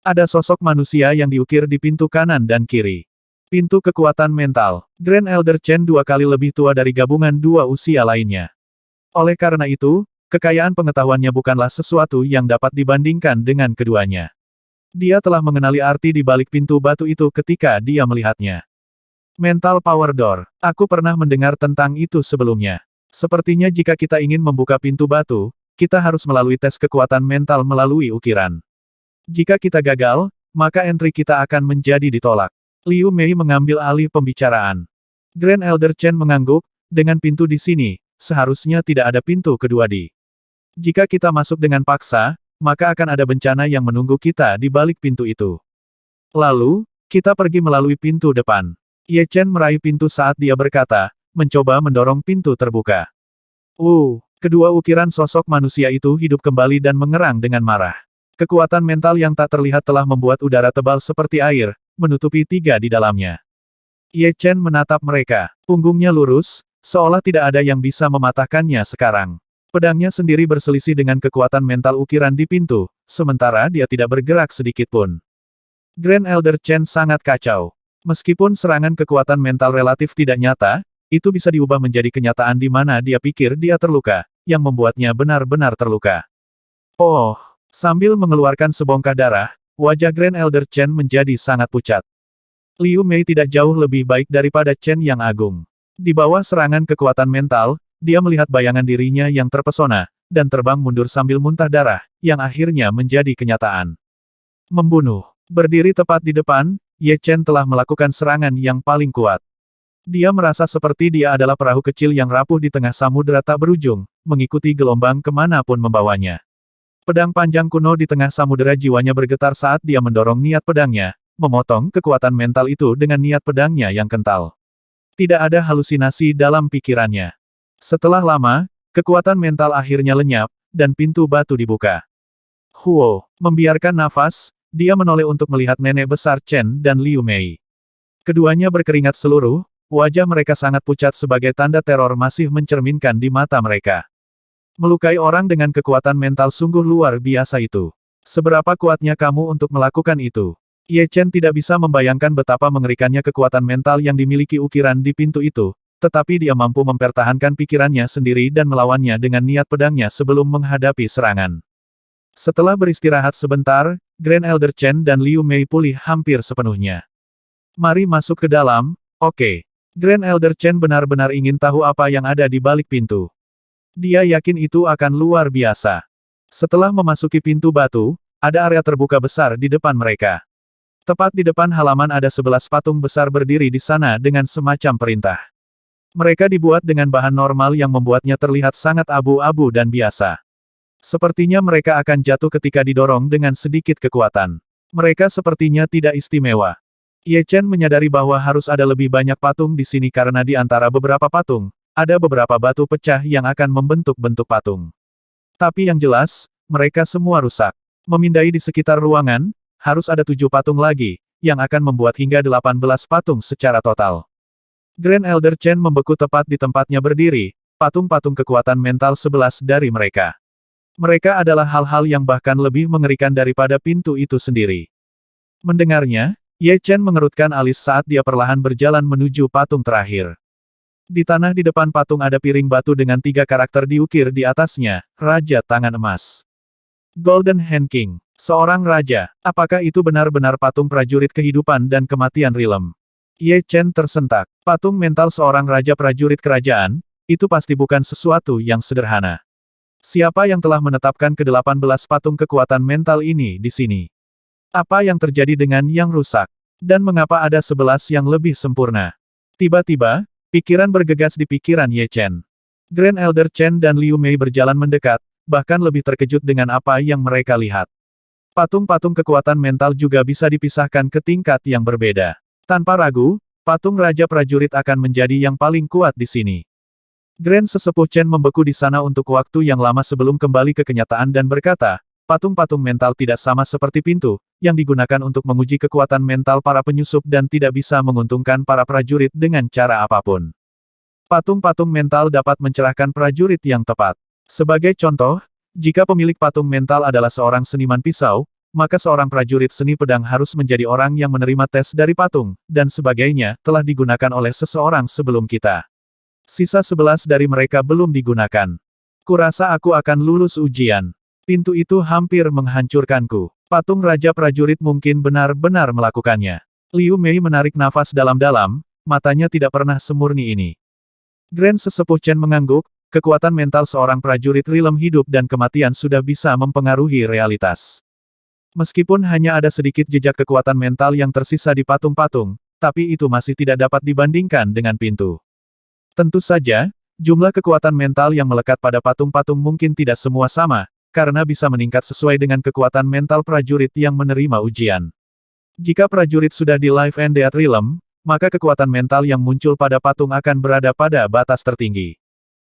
Ada sosok manusia yang diukir di pintu kanan dan kiri. Pintu kekuatan mental. Grand Elder Chen 2 kali lebih tua dari gabungan dua usia lainnya. Oleh karena itu, kekayaan pengetahuannya bukanlah sesuatu yang dapat dibandingkan dengan keduanya. Dia telah mengenali arti di balik pintu batu itu ketika dia melihatnya. Mental Power Door. Aku pernah mendengar tentang itu sebelumnya. Sepertinya jika kita ingin membuka pintu batu, kita harus melalui tes kekuatan mental melalui ukiran. Jika kita gagal, maka entry kita akan menjadi ditolak. Liu Mei mengambil alih pembicaraan. Grand Elder Chen mengangguk, dengan pintu di sini, seharusnya tidak ada pintu kedua di. Jika kita masuk dengan paksa, maka akan ada bencana yang menunggu kita di balik pintu itu. Lalu, kita pergi melalui pintu depan. Ye Chen meraih pintu saat dia berkata, mencoba mendorong pintu terbuka. Kedua ukiran sosok manusia itu hidup kembali dan mengerang dengan marah. Kekuatan mental yang tak terlihat telah membuat udara tebal seperti air, menutupi tiga di dalamnya. Ye Chen menatap mereka. Punggungnya lurus, seolah tidak ada yang bisa mematahkannya sekarang. Pedangnya sendiri berselisih dengan kekuatan mental ukiran di pintu, sementara dia tidak bergerak sedikitpun. Grand Elder Chen sangat kacau. Meskipun serangan kekuatan mental relatif tidak nyata, itu bisa diubah menjadi kenyataan di mana dia pikir dia terluka, yang membuatnya benar-benar terluka. Oh, sambil mengeluarkan sebongkah darah, wajah Grand Elder Chen menjadi sangat pucat. Liu Mei tidak jauh lebih baik daripada Chen yang agung. Di bawah serangan kekuatan mental, dia melihat bayangan dirinya yang terpesona, dan terbang mundur sambil muntah darah, yang akhirnya menjadi kenyataan. Membunuh. Berdiri tepat di depan, Ye Chen telah melakukan serangan yang paling kuat. Dia merasa seperti dia adalah perahu kecil yang rapuh di tengah samudera tak berujung, mengikuti gelombang kemanapun membawanya. Pedang panjang kuno di tengah samudera jiwanya bergetar saat dia mendorong niat pedangnya, memotong kekuatan mental itu dengan niat pedangnya yang kental. Tidak ada halusinasi dalam pikirannya. Setelah lama, kekuatan mental akhirnya lenyap, dan pintu batu dibuka. Huo, membiarkan nafas, dia menoleh untuk melihat nenek besar Chen dan Liu Mei. Keduanya berkeringat seluruh, wajah mereka sangat pucat sebagai tanda teror masih mencerminkan di mata mereka. Melukai orang dengan kekuatan mental sungguh luar biasa itu. Seberapa kuatnya kamu untuk melakukan itu? Ye Chen tidak bisa membayangkan betapa mengerikannya kekuatan mental yang dimiliki ukiran di pintu itu, tetapi dia mampu mempertahankan pikirannya sendiri dan melawannya dengan niat pedangnya sebelum menghadapi serangan. Setelah beristirahat sebentar, Grand Elder Chen dan Liu Mei pulih hampir sepenuhnya. Mari masuk ke dalam, oke. Grand Elder Chen benar-benar ingin tahu apa yang ada di balik pintu. Dia yakin itu akan luar biasa. Setelah memasuki pintu batu, ada area terbuka besar di depan mereka. Tepat di depan halaman ada 11 patung besar berdiri di sana dengan semacam perintah. Mereka dibuat dengan bahan normal yang membuatnya terlihat sangat abu-abu dan biasa. Sepertinya mereka akan jatuh ketika didorong dengan sedikit kekuatan. Mereka sepertinya tidak istimewa. Ye Chen menyadari bahwa harus ada lebih banyak patung di sini karena di antara beberapa patung, ada beberapa batu pecah yang akan membentuk bentuk patung. Tapi yang jelas, mereka semua rusak. Memindai di sekitar ruangan, harus ada 7 patung lagi, yang akan membuat hingga 18 patung secara total. Grand Elder Chen membeku tepat di tempatnya berdiri, patung-patung kekuatan mental 11 dari mereka. Mereka adalah hal-hal yang bahkan lebih mengerikan daripada pintu itu sendiri. Mendengarnya, Ye Chen mengerutkan alis saat dia perlahan berjalan menuju patung terakhir. Di tanah di depan patung ada piring batu dengan 3 karakter diukir di atasnya, Raja Tangan Emas. Golden Hand King, seorang raja, apakah itu benar-benar patung prajurit kehidupan dan kematian Rilem? Ye Chen tersentak, patung mental seorang raja prajurit kerajaan, itu pasti bukan sesuatu yang sederhana. Siapa yang telah menetapkan ke-18 patung kekuatan mental ini di sini? Apa yang terjadi dengan yang rusak? Dan mengapa ada 11 yang lebih sempurna? Tiba-tiba, pikiran bergegas di pikiran Ye Chen. Grand Elder Chen dan Liu Mei berjalan mendekat, bahkan lebih terkejut dengan apa yang mereka lihat. Patung-patung kekuatan mental juga bisa dipisahkan ke tingkat yang berbeda. Tanpa ragu, patung Raja Prajurit akan menjadi yang paling kuat di sini. Grand Sesepuh Chen membeku di sana untuk waktu yang lama sebelum kembali ke kenyataan dan berkata, patung-patung mental tidak sama seperti pintu, yang digunakan untuk menguji kekuatan mental para penyusup dan tidak bisa menguntungkan para prajurit dengan cara apapun. Patung-patung mental dapat mencerahkan prajurit yang tepat. Sebagai contoh, jika pemilik patung mental adalah seorang seniman pisau, maka seorang prajurit seni pedang harus menjadi orang yang menerima tes dari patung, dan sebagainya, telah digunakan oleh seseorang sebelum kita. Sisa 11 dari mereka belum digunakan. Kurasa aku akan lulus ujian. Pintu itu hampir menghancurkanku. Patung Raja Prajurit mungkin benar-benar melakukannya. Liu Mei menarik nafas dalam-dalam, matanya tidak pernah semurni ini. Grand Sesepuh Chen mengangguk, kekuatan mental seorang prajurit Rilem hidup dan kematian sudah bisa mempengaruhi realitas. Meskipun hanya ada sedikit jejak kekuatan mental yang tersisa di patung-patung, tapi itu masih tidak dapat dibandingkan dengan pintu. Tentu saja, jumlah kekuatan mental yang melekat pada patung-patung mungkin tidak semua sama, karena bisa meningkat sesuai dengan kekuatan mental prajurit yang menerima ujian. Jika prajurit sudah di Life and Death Realm, maka kekuatan mental yang muncul pada patung akan berada pada batas tertinggi.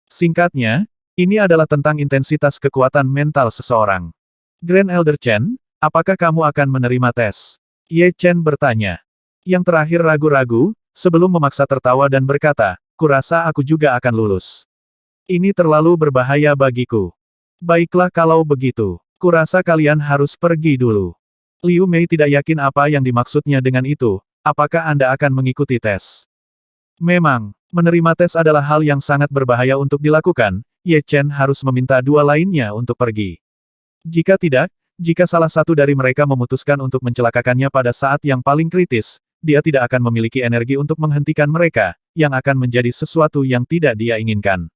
Singkatnya, ini adalah tentang intensitas kekuatan mental seseorang. Grand Elder Chen, apakah kamu akan menerima tes? Ye Chen bertanya. Yang terakhir ragu-ragu, sebelum memaksa tertawa dan berkata, kurasa aku juga akan lulus. Ini terlalu berbahaya bagiku. Baiklah kalau begitu. Kurasa kalian harus pergi dulu. Liu Mei tidak yakin apa yang dimaksudnya dengan itu, apakah Anda akan mengikuti tes? Memang, menerima tes adalah hal yang sangat berbahaya untuk dilakukan, Ye Chen harus meminta 2 lainnya untuk pergi. Jika tidak, jika salah satu dari mereka memutuskan untuk mencelakakannya pada saat yang paling kritis, dia tidak akan memiliki energi untuk menghentikan mereka, yang akan menjadi sesuatu yang tidak dia inginkan.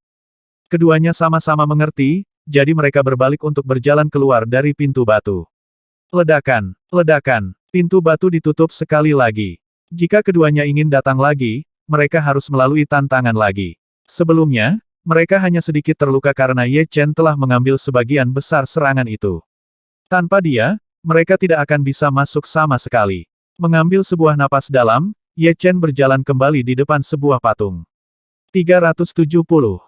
Keduanya sama-sama mengerti, jadi mereka berbalik untuk berjalan keluar dari pintu batu. Ledakan, ledakan, pintu batu ditutup sekali lagi. Jika keduanya ingin datang lagi, mereka harus melalui tantangan lagi. Sebelumnya, mereka hanya sedikit terluka karena Ye Chen telah mengambil sebagian besar serangan itu. Tanpa dia, mereka tidak akan bisa masuk sama sekali. Mengambil sebuah napas dalam, Ye Chen berjalan kembali di depan sebuah patung. 370.